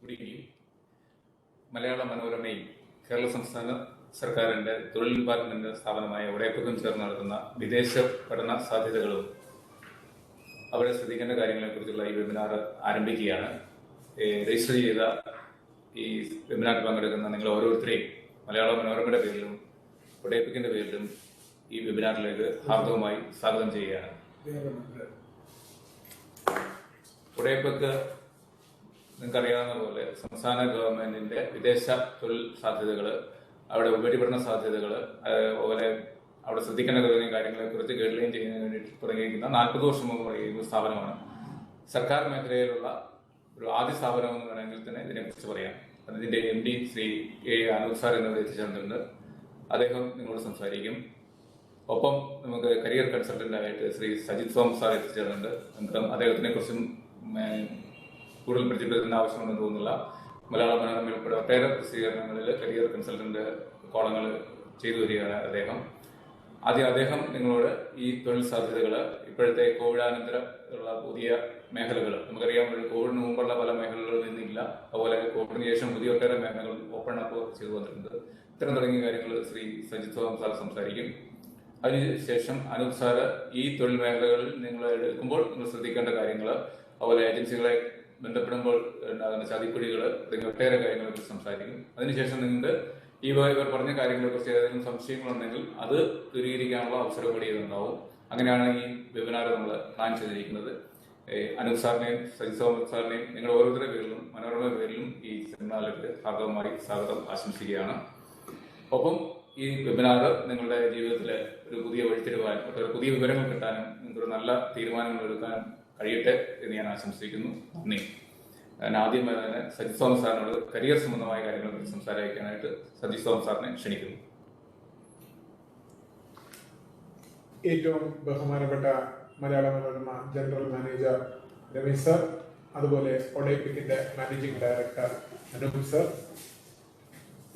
Good evening. മലയാള മനോരമയും കേരള സംസ്ഥാന സർക്കാരിന്റെ തൊഴിൽ ഡിപ്പാർട്ട്മെന്റ് സ്ഥാപനമായ ഒഡേപ്പക്കും ചേർന്ന് നടത്തുന്ന വിദേശ പഠന സാധ്യതകളും അവിടെ ശ്രദ്ധിക്കേണ്ട കാര്യങ്ങളെക്കുറിച്ചുള്ള ഈ വെബിനാർ ആരംഭിക്കുകയാണ്. രജിസ്റ്റർ ചെയ്ത ഈ വെബിനാറിൽ പങ്കെടുക്കുന്ന നിങ്ങൾ ഓരോരുത്തരെയും മലയാള മനോരമയുടെ പേരിലും ഒഡേപ്പക്കിന്റെ പേരിലും ഈ വെബിനാറിലേക്ക് ഹാർദവമായി സ്വാഗതം ചെയ്യുകയാണ്. ഒഡേപ്പക്ക് നിങ്ങൾക്കറിയാവുന്ന പോലെ സംസ്ഥാന ഗവൺമെന്റിന്റെ വിദേശ തൊഴിൽ സാധ്യതകൾ, അവിടെ ഉപരിപഠന സാധ്യതകൾ, അതുപോലെ അവിടെ ശ്രദ്ധിക്കേണ്ട കാര്യങ്ങളെ കുറിച്ച് ഗൈഡ്ലൈൻ ചെയ്യുന്നതിന് വേണ്ടി തുടങ്ങിയിരിക്കുന്ന 40 വർഷം മുമ്പ് പറയുന്ന സ്ഥാപനമാണ്. സർക്കാർ മേഖലയിലുള്ള ഒരു ആദ്യ സ്ഥാപനം എന്ന് വേണമെങ്കിൽ തന്നെ ഇതിനെക്കുറിച്ച് പറയാം. അതിന്റെ MD ശ്രീ അനൂപ് സാർ എന്നിവർ എത്തിച്ചേർന്നിട്ടുണ്ട്. അദ്ദേഹം നിങ്ങളോട് സംസാരിക്കും. ഒപ്പം നമുക്ക് കരിയർ കൺസൾട്ടന്റ് ആയിട്ട് ശ്രീ സജിത് സോം സാർ എത്തിച്ചേർന്നുണ്ട്. നമുക്ക് അദ്ദേഹത്തിനെ കുറിച്ചും കൂടുതൽ പരിചയപ്പെടുത്തേണ്ട ആവശ്യമുണ്ടെന്ന് തോന്നുന്നില്ല. മലയാള മനോരമ ഉൾപ്പെടെ ഒട്ടേറെ പ്രസിദ്ധീകരണങ്ങളിൽ കരിയർ കൺസൾട്ടന്റ് കോളങ്ങൾ ചെയ്തു വരികയാണ് അദ്ദേഹം. ആദ്യം അദ്ദേഹം നിങ്ങളോട് ഈ തൊഴിൽ സാധ്യതകൾ, ഇപ്പോഴത്തെ കോവിഡാനന്തരം ഉള്ള പുതിയ മേഖലകൾ, നമുക്കറിയാം കോവിഡിന് മുമ്പുള്ള പല മേഖലകളും ഇന്നില്ല, അതുപോലെ കോവിഡിന് ശേഷം പുതിയ ഒട്ടേറെ മേഖലകൾ ഓപ്പൺ അപ്പ് ചെയ്തു വന്നിട്ടുണ്ട്. ഇത്തരം തുടങ്ങിയ കാര്യങ്ങൾ ശ്രീ സജിത് സോം സാർ സംസാരിക്കും. അതിനുശേഷം അനൂപ് സാറ് ഈ തൊഴിൽ മേഖലകളിൽ നിങ്ങൾ എടുക്കുമ്പോൾ നിങ്ങൾ ശ്രദ്ധിക്കേണ്ട കാര്യങ്ങൾ, അതുപോലെ ഏജൻസികളെ ബന്ധപ്പെടുമ്പോൾ ഉണ്ടാകുന്ന ചതിക്കുഴികൾ, ഒട്ടേറെ കാര്യങ്ങളെ കുറിച്ച് സംസാരിക്കും. അതിനുശേഷം നിങ്ങൾക്ക് ഇവർ പറഞ്ഞ കാര്യങ്ങളെ കുറിച്ച് ഏതെങ്കിലും സംശയങ്ങളുണ്ടെങ്കിൽ അത് ദൂരീകരിക്കാനുള്ള അവസരം കൂടി ഇതുണ്ടാവും. അങ്ങനെയാണ് ഈ വെബിനാർ നമ്മൾ പ്ലാൻ ചെയ്തിരിക്കുന്നത്. അനൂപ് സാറിനെയും സജിത് സോം സാറിനെയും നിങ്ങൾ ഓരോരുത്തരുടെ പേരിലും മനോരമ പേരിലും ഈ സെമിനാറിലേക്ക് ഹാർദവമായി സ്വാഗതം ആശംസിക്കുകയാണ്. ഒപ്പം ഈ വെബിനാർ നിങ്ങളുടെ ജീവിതത്തിൽ ഒരു പുതിയ വഴിത്തിരിവാനും ഒട്ടേറെ പുതിയ വിവരങ്ങൾ കിട്ടാനും നിങ്ങൾക്കൊരു നല്ല തീരുമാനങ്ങൾ എടുക്കാനും കഴിയട്ടെ എന്ന് ഞാൻ ആശംസിക്കുന്നു. നന്ദി. ഞാൻ ആദ്യമായി തന്നെ സജിത് സോം സാറിനോട് കരിയർ സംബന്ധമായ കാര്യങ്ങളെ കുറിച്ച് സംസാരിക്കാനായിട്ട് സജിത് സോം സാറിനെ ക്ഷണിക്കുന്നു. ഏറ്റവും ബഹുമാനപ്പെട്ട Malayala Manorama general manager Ramesh sir, അതുപോലെ ഒഡേപ്പിക്കിന്റെ മാനേജിംഗ് ഡയറക്ടർ അനൂപ് സർ,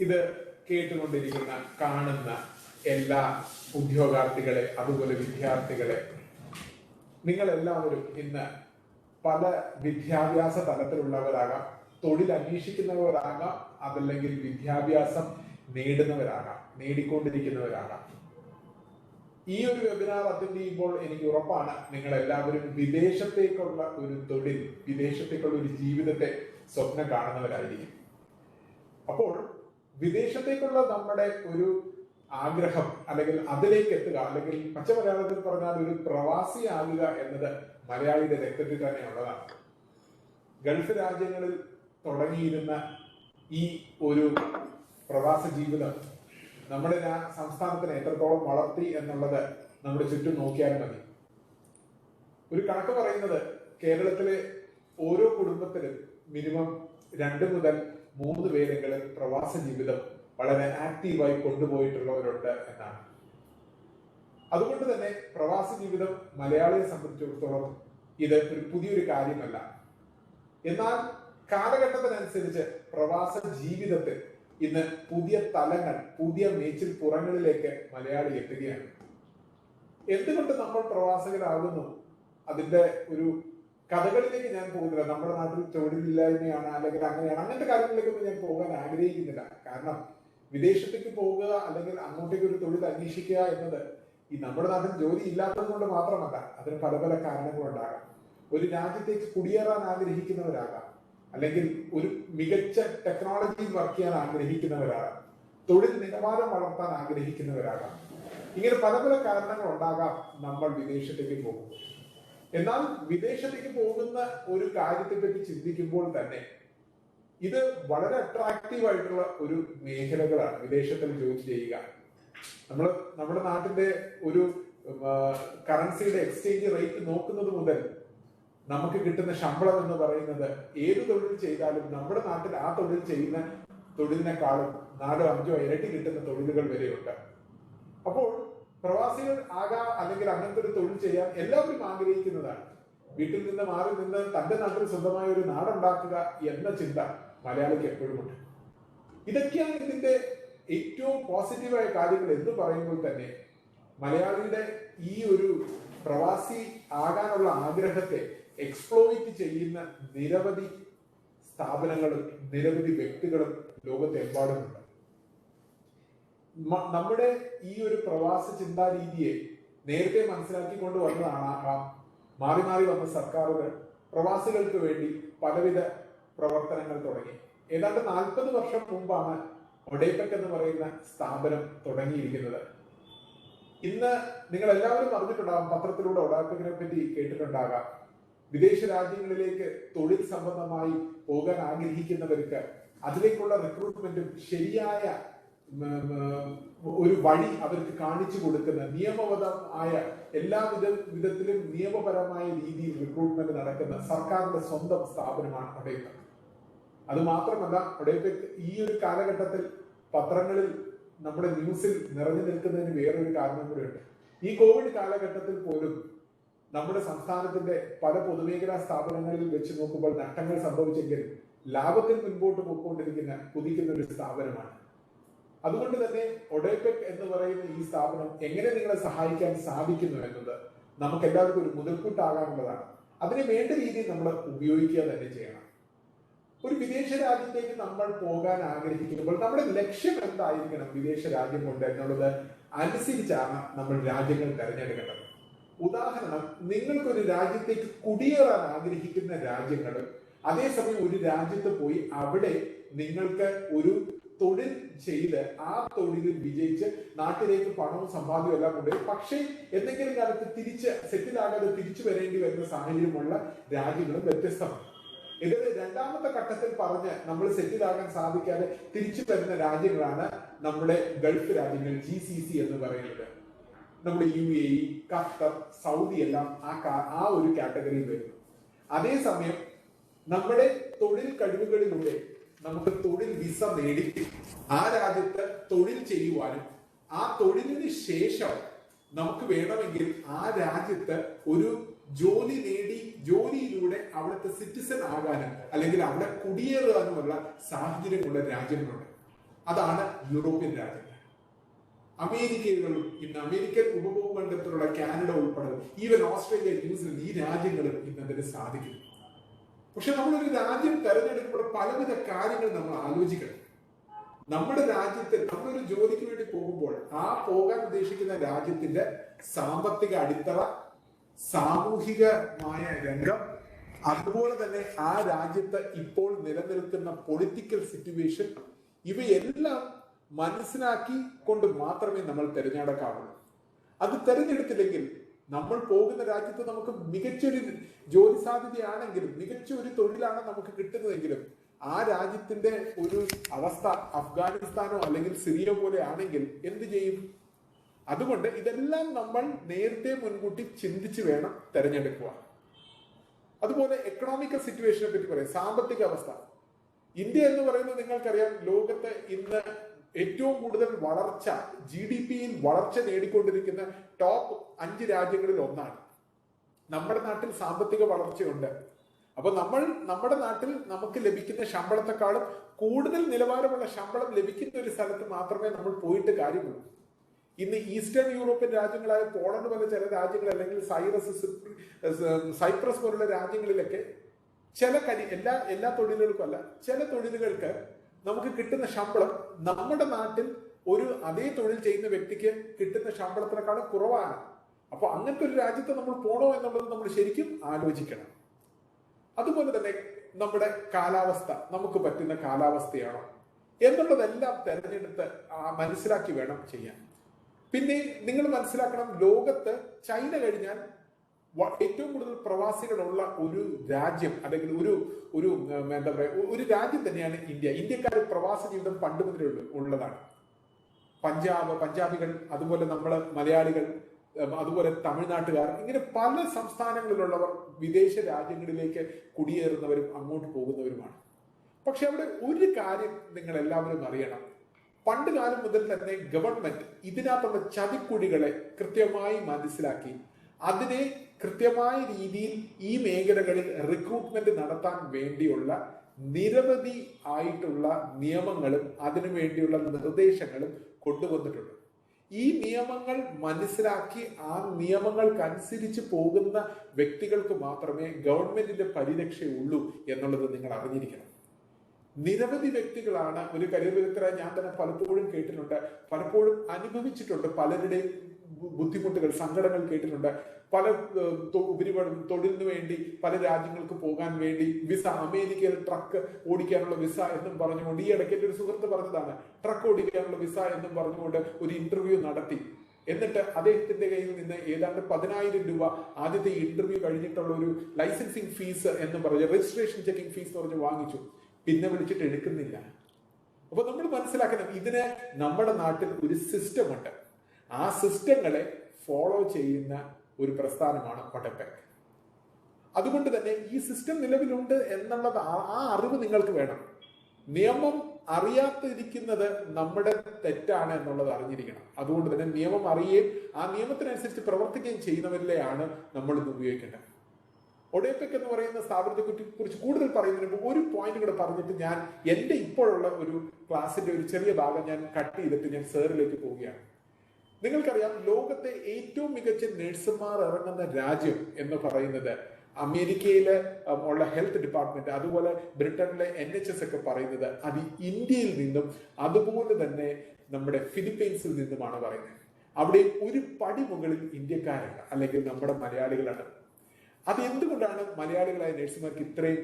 ഇത് കേട്ടുകൊണ്ടിരിക്കുന്ന കാണുന്ന എല്ലാ ഉദ്യോഗാർത്ഥികളെ, അതുപോലെ വിദ്യാർത്ഥികളെ, നിങ്ങളെല്ലാവരും ഇന്ന് പല വിദ്യാഭ്യാസ തലത്തിലുള്ളവരാകാം, തൊഴിൽ അന്വേഷിക്കുന്നവരാകാം, അതല്ലെങ്കിൽ വിദ്യാഭ്യാസം നേടുന്നവരാകാം, നേടിക്കൊണ്ടിരിക്കുന്നവരാകാം. ഈ ഒരു വെബിനാർ അറ്റൻഡ് ചെയ്യുമ്പോൾ എനിക്ക് ഉറപ്പാണ് നിങ്ങൾ എല്ലാവരും വിദേശത്തേക്കുള്ള ഒരു തൊഴിൽ, വിദേശത്തേക്കുള്ള ഒരു ജീവിതത്തെ സ്വപ്നം കാണുന്നവരായിരിക്കും. അപ്പോൾ വിദേശത്തേക്കുള്ള നമ്മുടെ ഒരു ആഗ്രഹം, അല്ലെങ്കിൽ അതിലേക്ക് എത്തുക, അല്ലെങ്കിൽ പച്ച മലയാളത്തിൽ പറഞ്ഞാൽ ഒരു പ്രവാസി ആകുക എന്നത് മലയാളിയുടെ രക്തത്തിൽ തന്നെ ഉള്ളതാണ്. ഗൾഫ് രാജ്യങ്ങളിൽ തുടങ്ങിയിരുന്ന ഈ ഒരു പ്രവാസ ജീവിതം നമ്മുടെ സംസ്ഥാനത്തിനെ എത്രത്തോളം വളർത്തി എന്നുള്ളത് നമ്മുടെ ചുറ്റും നോക്കിയാൽ മതി. ഒരു കണക്ക് പറയുന്നത് കേരളത്തിലെ ഓരോ കുടുംബത്തിലും മിനിമം 2 മുതൽ 3 പേരെങ്കിലും പ്രവാസ ജീവിതം വളരെ ആക്റ്റീവായി കൊണ്ടുപോയിട്ടുള്ളവരുണ്ട് എന്നാണ്. അതുകൊണ്ട് തന്നെ പ്രവാസ ജീവിതം മലയാളിയെ സംബന്ധിച്ചിടത്തോളം ഇത് ഒരു പുതിയൊരു കാര്യമല്ല. എന്നാൽ കാലഘട്ടത്തിനനുസരിച്ച് പ്രവാസ ജീവിതത്തിൽ ഇന്ന് പുതിയ തലങ്ങൾ, പുതിയ മേച്ചിൽ പുറങ്ങളിലേക്ക് മലയാളി എത്തുകയാണ്. എന്തുകൊണ്ട് നമ്മൾ പ്രവാസികളാകുന്നു, അതിന്റെ ഒരു കഥകളിലേക്ക് ഞാൻ പോകുന്നില്ല. നമ്മുടെ നാട്ടിൽ തൊഴിലില്ലായ്മയാണ് അല്ലെങ്കിൽ അങ്ങനെയാണ്, അങ്ങനത്തെ കാര്യങ്ങളിലേക്കൊന്നും ഞാൻ പോകാൻ ആഗ്രഹിക്കുന്നില്ല. കാരണം വിദേശത്തേക്ക് പോകുക അല്ലെങ്കിൽ അങ്ങോട്ടേക്ക് ഒരു തൊഴിൽ അന്വേഷിക്കുക എന്നത് ഈ നമ്മുടെ നാട്ടിൽ ജോലി ഇല്ലാത്തത് കൊണ്ട് മാത്രമല്ല, അതിന് പല പല കാരണങ്ങളുണ്ടാകാം. ഒരു രാജ്യത്തേക്ക് കുടിയേറാൻ ആഗ്രഹിക്കുന്നവരാകാം, അല്ലെങ്കിൽ ഒരു മികച്ച ടെക്നോളജിയിൽ വർക്ക് ചെയ്യാൻ ആഗ്രഹിക്കുന്നവരാകാം, തൊഴിൽ നിലവാരം വളർത്താൻ ആഗ്രഹിക്കുന്നവരാകാം. ഇങ്ങനെ പല പല കാരണങ്ങൾ ഉണ്ടാകാം നമ്മൾ വിദേശത്തേക്ക് പോകുമ്പോൾ. എന്നാൽ വിദേശത്തേക്ക് പോകുന്ന ഒരു കാര്യത്തെ പറ്റി ചിന്തിക്കുമ്പോൾ തന്നെ ഇത് വളരെ അട്രാക്റ്റീവ് ആയിട്ടുള്ള ഒരു മേഖലകളാണ്. വിദേശത്തിൽ ജോലി ചെയ്യുക, നമ്മുടെ നാട്ടിന്റെ ഒരു കറൻസിയുടെ എക്സ്ചേഞ്ച് റേറ്റ് നോക്കുന്നത് മുതൽ നമുക്ക് കിട്ടുന്ന ശമ്പളം എന്ന് പറയുന്നത് ഏത് തൊഴിൽ ചെയ്താലും നമ്മുടെ നാട്ടിൽ ആ തൊഴിൽ ചെയ്യുന്ന തൊഴിലിനെക്കാളും 4-5 ഇരട്ടി കിട്ടുന്ന തൊഴിലുകൾ വരെയുണ്ട്. അപ്പോൾ പ്രവാസികൾ ആകാം അല്ലെങ്കിൽ അങ്ങനത്തെ ഒരു തൊഴിൽ ചെയ്യാൻ എല്ലാവരും ആഗ്രഹിക്കുന്നതാണ്. വീട്ടിൽ നിന്ന് മാറി നിന്ന് തന്റെ നാട്ടിൽ സ്വന്തമായ ഒരു നാടുണ്ടാക്കുക എന്ന ചിന്ത മലയാളിക്ക് എപ്പോഴും ഉണ്ട്. ഇതൊക്കെയാണ് ഇതിന്റെ ഏറ്റവും പോസിറ്റീവായ കാര്യങ്ങൾ എന്ന് പറയുമ്പോൾ തന്നെ മലയാളിയുടെ ഈ ഒരു പ്രവാസി ആകാനുള്ള ആഗ്രഹത്തെ എക്സ്പ്ലോയിറ്റ് ചെയ്യുന്ന നിരവധി സ്ഥാപനങ്ങളും നിരവധി വ്യക്തികളും ലോകത്തെമ്പാടുമുണ്ട്. നമ്മുടെ ഈ ഒരു പ്രവാസ ചിന്താ രീതിയെ നേരത്തെ മനസ്സിലാക്കിക്കൊണ്ട് വന്നതാണാകാം മാറി മാറി വന്ന സർക്കാരുകൾ പ്രവാസികൾക്ക് വേണ്ടി പലവിധ പ്രവർത്തനങ്ങൾ തുടങ്ങി. ഏതാണ്ട് 40 വർഷം മുമ്പാണ് ഒഡേപെക് എന്ന് പറയുന്ന സ്ഥാപനം തുടങ്ങിയിരിക്കുന്നത്. ഇന്ന് നിങ്ങൾ എല്ലാവരും അറിഞ്ഞിട്ടുണ്ടാകാം, പത്രത്തിലൂടെ ഒഡേപെക്കിനെ പറ്റി കേട്ടിട്ടുണ്ടാകാം. വിദേശ രാജ്യങ്ങളിലേക്ക് തൊഴിൽ സംബന്ധമായി പോകാൻ ആഗ്രഹിക്കുന്നവർക്ക് അതിലേക്കുള്ള റിക്രൂട്ട്മെന്റും ശരിയായ ഒരു വഴി അവർക്ക് കാണിച്ചു കൊടുക്കുന്ന നിയമപരമായ എല്ലാ വിധത്തിലും നിയമപരമായ രീതിയിൽ റിക്രൂട്ട്മെന്റ് നടക്കുന്ന സർക്കാരിന്റെ സ്വന്തം സ്ഥാപനമാണ് ഒഡേപെക്. അത് മാത്രമല്ല, ഒഡേപെക് ഈ ഒരു കാലഘട്ടത്തിൽ പത്രങ്ങളിൽ നമ്മുടെ ന്യൂസിൽ നിറഞ്ഞു നിൽക്കുന്നതിന് വേറൊരു കാരണം കൂടിയുണ്ട്. ഈ കോവിഡ് കാലഘട്ടത്തിൽ പോലും നമ്മുടെ സംസ്ഥാനത്തിന്റെ പല പൊതുമേഖലാ സ്ഥാപനങ്ങളിൽ വെച്ച് നോക്കുമ്പോൾ നഷ്ടങ്ങൾ സംഭവിച്ചെങ്കിൽ ലാഭത്തിൽ മുൻപോട്ട് കുതിക്കുന്ന ഒരു സ്ഥാപനമാണ്. അതുകൊണ്ട് തന്നെ ഒഡേപെക് എന്ന് പറയുന്ന ഈ സ്ഥാപനം എങ്ങനെ നിങ്ങളെ സഹായിക്കാൻ സാധിക്കുന്നു എന്നത് നമുക്ക് എല്ലാവർക്കും ഒരു മുതൽക്കൂട്ടാകാനുള്ളതാണ്. അതിന് വേണ്ട രീതിയിൽ നമ്മൾ ഉപയോഗിക്കുക തന്നെ ചെയ്യണം. ഒരു വിദേശ രാജ്യത്തേക്ക് നമ്മൾ പോകാൻ ആഗ്രഹിക്കുമ്പോൾ നമ്മുടെ ലക്ഷ്യം എന്തായിരിക്കണം വിദേശ രാജ്യം കൊണ്ട് എന്നുള്ളത് അനുസരിച്ചാണ് നമ്മൾ രാജ്യങ്ങൾ തിരഞ്ഞെടുക്കേണ്ടത്. ഉദാഹരണം, നിങ്ങൾക്കൊരു രാജ്യത്തേക്ക് കുടിയേറാൻ ആഗ്രഹിക്കുന്ന രാജ്യങ്ങളും അതേസമയം ഒരു രാജ്യത്ത് പോയി അവിടെ നിങ്ങൾക്ക് ഒരു തൊഴിൽ ചെയ്ത് ആ തൊഴിലിൽ വിജയിച്ച് നാട്ടിലേക്ക് പണവും സമ്പാദ്യവും എല്ലാം കൊണ്ടുപോയി പക്ഷേ എന്തെങ്കിലും കാലത്ത് തിരിച്ച് സെറ്റിലാകാതെ തിരിച്ചു വരേണ്ടി വരുന്ന സാഹചര്യമുള്ള രാജ്യങ്ങളും വ്യത്യസ്തമാണ്. ഇതിൽ രണ്ടാമത്തെ ഘട്ടത്തിൽ പറഞ്ഞ് നമ്മൾ സെറ്റിലാകാൻ സാധിക്കാതെ തിരിച്ചു വരുന്ന രാജ്യങ്ങളാണ് നമ്മുടെ ഗൾഫ് രാജ്യങ്ങൾ, GCC എന്ന് പറയുന്നത്. നമ്മുടെ UAE, ഖത്തർ, സൗദി എല്ലാം ആ ഒരു കാറ്റഗറിയിൽ വരുന്നു. അതേസമയം നമ്മുടെ തൊഴിൽ കഴിവുകളിലൂടെ നമുക്ക് തൊഴിൽ വിസ നേടി ആ രാജ്യത്ത് തൊഴിൽ ചെയ്യുവാനും ആ തൊഴിലിന് ശേഷം നമുക്ക് വേണമെങ്കിൽ ആ രാജ്യത്ത് ഒരു ജോലി നേടി ജോലിയിലൂടെ അവിടുത്തെ സിറ്റിസൺ ആകാനും അല്ലെങ്കിൽ അവിടെ കുടിയേറാനുമുള്ള സാഹചര്യമുള്ള രാജ്യങ്ങളുണ്ട്. അതാണ് യൂറോപ്യൻ രാജ്യങ്ങൾ. അമേരിക്കകളും ഇന്ന് അമേരിക്കൻ ഉപഭൂഖണ്ഡത്തിലുള്ള കാനഡ ഉൾപ്പെടെ ഈവൻ ഓസ്ട്രേലിയ, ന്യൂസിലൻഡ് ഈ രാജ്യങ്ങളും ഇന്ന് അതിന് സാധിക്കുന്നു. പക്ഷെ നമ്മളൊരു രാജ്യം തെരഞ്ഞെടുക്കുമ്പോൾ പലവിധ കാര്യങ്ങൾ നമ്മൾ ആലോചിക്കണം. നമ്മുടെ രാജ്യത്തിൽ നമ്മളൊരു ജോലിക്ക് വേണ്ടി പോകുമ്പോൾ ആ പോകാൻ ഉദ്ദേശിക്കുന്ന രാജ്യത്തിന്റെ സാമ്പത്തിക അടിത്തറ, സാമൂഹികമായ രംഗം, അതുപോലെ തന്നെ ആ രാജ്യത്ത് ഇപ്പോൾ നിലനിൽക്കുന്ന പൊളിറ്റിക്കൽ സിറ്റുവേഷൻ, ഇവയെല്ലാം മനസ്സിലാക്കി കൊണ്ട് മാത്രമേ നമ്മൾ തിരഞ്ഞെടുക്കാവുള്ളൂ. അത് തിരഞ്ഞെടുത്തില്ലെങ്കിൽ നമ്മൾ പോകുന്ന രാജ്യത്ത് നമുക്ക് മികച്ചൊരു ജോലി സാധ്യതയാണെങ്കിലും മികച്ച ഒരു തൊഴിലാണ് നമുക്ക് കിട്ടുന്നതെങ്കിലും ആ രാജ്യത്തിന്റെ ഒരു അവസ്ഥ അഫ്ഗാനിസ്ഥാനോ അല്ലെങ്കിൽ സിറിയ പോലെ ആണെങ്കിൽ എന്ത് ചെയ്യും? അതുകൊണ്ട് ഇതെല്ലാം നമ്മൾ നേരത്തെ മുൻകൂട്ടി ചിന്തിച്ച് വേണം തിരഞ്ഞെടുക്കുക. അതുപോലെ എക്കണോമിക്കൽ സിറ്റുവേഷനെ പറ്റി പറയാം. സാമ്പത്തിക അവസ്ഥ. ഇന്ത്യ എന്ന് പറയുന്നത് നിങ്ങൾക്കറിയാം, ലോകത്ത് ഇന്ന് ഏറ്റവും കൂടുതൽ വളർച്ച, GDP-യിൽ വളർച്ച നേടിക്കൊണ്ടിരിക്കുന്ന ടോപ്പ് 5 രാജ്യങ്ങളിൽ ഒന്നാണ്. നമ്മുടെ നാട്ടിൽ സാമ്പത്തിക വളർച്ചയുണ്ട്. അപ്പൊ നമ്മുടെ നാട്ടിൽ നമുക്ക് ലഭിക്കുന്ന ശമ്പളത്തെക്കാളും കൂടുതൽ നിലവാരമുള്ള ശമ്പളം ലഭിക്കുന്ന ഒരു സ്ഥലത്ത് മാത്രമേ നമ്മൾ പോയിട്ട് കാര്യമുള്ളൂ. ഇന്ന് ഈസ്റ്റേൺ യൂറോപ്യൻ രാജ്യങ്ങളായ പോളണ്ട് പോലെ ചില രാജ്യങ്ങൾ അല്ലെങ്കിൽ സൈപ്രസ് പോലുള്ള രാജ്യങ്ങളിലൊക്കെ എല്ലാ തൊഴിലുകൾക്കും അല്ല, ചില തൊഴിലുകൾക്ക് നമുക്ക് കിട്ടുന്ന ശമ്പളം നമ്മുടെ നാട്ടിൽ ഒരു അതേ തൊഴിൽ ചെയ്യുന്ന വ്യക്തിക്ക് കിട്ടുന്ന ശമ്പളത്തിനേക്കാളും കുറവാണ്. അപ്പൊ അങ്ങനത്തെ ഒരു രാജ്യത്ത് നമ്മൾ പോണോ എന്നുള്ളത് നമ്മൾ ശരിക്കും ആലോചിക്കണം. അതുപോലെ തന്നെ നമ്മുടെ കാലാവസ്ഥ നമുക്ക് പറ്റുന്ന കാലാവസ്ഥയാണോ എന്നുള്ളതെല്ലാം തെരഞ്ഞെടുത്ത് മനസ്സിലാക്കി വേണം ചെയ്യാൻ. പിന്നെ നിങ്ങൾ മനസ്സിലാക്കണം, ലോകത്ത് ചൈന കഴിഞ്ഞാൽ ഏറ്റവും കൂടുതൽ പ്രവാസികളുള്ള ഒരു രാജ്യം അല്ലെങ്കിൽ ഒരു എന്താ പറയുക ഒരു രാജ്യം തന്നെയാണ് ഇന്ത്യ. ഇന്ത്യക്കാർ പ്രവാസ ജീവിതം പണ്ട് മുതലേ ഉള്ളതാണ്. പഞ്ചാബികൾ, അതുപോലെ നമ്മള് മലയാളികൾ, അതുപോലെ തമിഴ്നാട്ടുകാർ, ഇങ്ങനെ പല സംസ്ഥാനങ്ങളിലുള്ളവർ വിദേശ രാജ്യങ്ങളിലേക്ക് കുടിയേറുന്നവരും അങ്ങോട്ട് പോകുന്നവരുമാണ്. പക്ഷെ അവിടെ ഒരു കാര്യം നിങ്ങൾ എല്ലാവരും അറിയണം. പണ്ട് കാലം മുതൽ തന്നെ ഗവൺമെന്റ് ഇതിനകത്തുള്ള ചതിക്കുഴികളെ കൃത്യമായി മനസ്സിലാക്കി അതിനെ കൃത്യമായ രീതിയിൽ ഈ മേഖലകളിൽ റിക്രൂട്ട്മെന്റ് നടത്താൻ വേണ്ടിയുള്ള നിരവധി ആയിട്ടുള്ള നിയമങ്ങളും അതിനു വേണ്ടിയുള്ള നിർദ്ദേശങ്ങളും കൊണ്ടുവന്നിട്ടുണ്ട്. ഈ നിയമങ്ങൾ മനസ്സിലാക്കി ആ നിയമങ്ങൾക്കനുസരിച്ച് പോകുന്ന വ്യക്തികൾക്ക് മാത്രമേ ഗവൺമെന്റിന്റെ പരിരക്ഷയുള്ളൂ എന്നുള്ളത് നിങ്ങൾ അറിഞ്ഞിരിക്കണം. നിരവധി വ്യക്തികളാണ് ഒരു കരിയർ വിദഗ്ധരായി ഞാൻ തന്നെ പലപ്പോഴും കേട്ടിട്ടുണ്ട്, പലപ്പോഴും അനുഭവിച്ചിട്ടുണ്ട്, പലരുടെയും ബുദ്ധിമുട്ടുകൾ, സങ്കടങ്ങൾ കേട്ടിട്ടുണ്ട്. പല തൊഴിലിന് വേണ്ടി പല രാജ്യങ്ങൾക്ക് പോകാൻ വേണ്ടി വിസ, അമേരിക്കയിൽ ട്രക്ക് ഓടിക്കാനുള്ള വിസ എന്നും പറഞ്ഞുകൊണ്ട്, ഈ ഇടയ്ക്ക് എൻ്റെ ഒരു സുഹൃത്ത് പറഞ്ഞതാണ്, ട്രക്ക് ഓടിക്കാനുള്ള വിസ എന്നും പറഞ്ഞുകൊണ്ട് ഒരു ഇന്റർവ്യൂ നടത്തി. എന്നിട്ട് അദ്ദേഹത്തിന്റെ കയ്യിൽ നിന്ന് ഏതാണ്ട് 10,000 രൂപ ആദ്യത്തെ ഇന്റർവ്യൂ കഴിഞ്ഞിട്ടുള്ള ഒരു ലൈസൻസിങ് ഫീസ് എന്ന് പറഞ്ഞ്, രജിസ്ട്രേഷൻ ചെക്കിംഗ് ഫീസ് പറഞ്ഞ് വാങ്ങിച്ചു. പിന്നെ വിളിച്ചിട്ട് എടുക്കുന്നില്ല. അപ്പൊ നമ്മൾ മനസ്സിലാക്കണം, ഇതിന് നമ്മുടെ നാട്ടിൽ ഒരു സിസ്റ്റം ഉണ്ട്. ആ സിസ്റ്റങ്ങളെ ഫോളോ ചെയ്യുന്ന ഒരു പ്രസ്ഥാനമാണ് ഒഡെപെക്. അതുകൊണ്ട് തന്നെ ഈ സിസ്റ്റം നിലവിലുണ്ട് എന്നുള്ളത്, ആ അറിവ് നിങ്ങൾക്ക് വേണം. നിയമം അറിയാതിരിക്കുന്നത് നമ്മുടെ തെറ്റാണ് എന്നുള്ളത് അറിഞ്ഞിരിക്കണം. അതുകൊണ്ട് തന്നെ നിയമം അറിയുകയും ആ നിയമത്തിനനുസരിച്ച് പ്രവർത്തിക്കുകയും ചെയ്യുന്നവരിലെയാണ് നമ്മൾ ഇന്ന് ഉപയോഗിക്കേണ്ടത്. ഒഡെപെക് എന്ന് പറയുന്ന സ്ഥാപനത്തെ കുറിച്ച് കൂടുതൽ പറയുന്നതിന് മുമ്പ് ഒരു പോയിന്റ് കൂടെ പറഞ്ഞിട്ട് ഞാൻ എൻ്റെ ഇപ്പോഴുള്ള ഒരു ക്ലാസിന്റെ ഒരു ചെറിയ ഭാഗം ഞാൻ കട്ട് ചെയ്തിട്ട് ഞാൻ സാറിലേക്ക് പോവുകയാണ്. നിങ്ങൾക്കറിയാം, ലോകത്തെ ഏറ്റവും മികച്ച നഴ്സുമാർ ഇറങ്ങുന്ന രാജ്യം എന്ന് പറയുന്നത് അമേരിക്കയിലെ ഉള്ള ഹെൽത്ത് ഡിപ്പാർട്ട്മെന്റ്, അതുപോലെ ബ്രിട്ടനിലെ NHS ഒക്കെ പറയുന്നത് അത് ഇന്ത്യയിൽ നിന്നും അതുപോലെ തന്നെ നമ്മുടെ ഫിലിപ്പീൻസിൽ നിന്നുമാണ് പറയുന്നത്. അവിടെ ഒരു പടി മുകളിൽ ഇന്ത്യക്കാരാണ്, അല്ലെങ്കിൽ നമ്മുടെ മലയാളികളാണ്. അത് എന്തുകൊണ്ടാണ് മലയാളികളായ നഴ്സുമാർക്ക് ഇത്രയും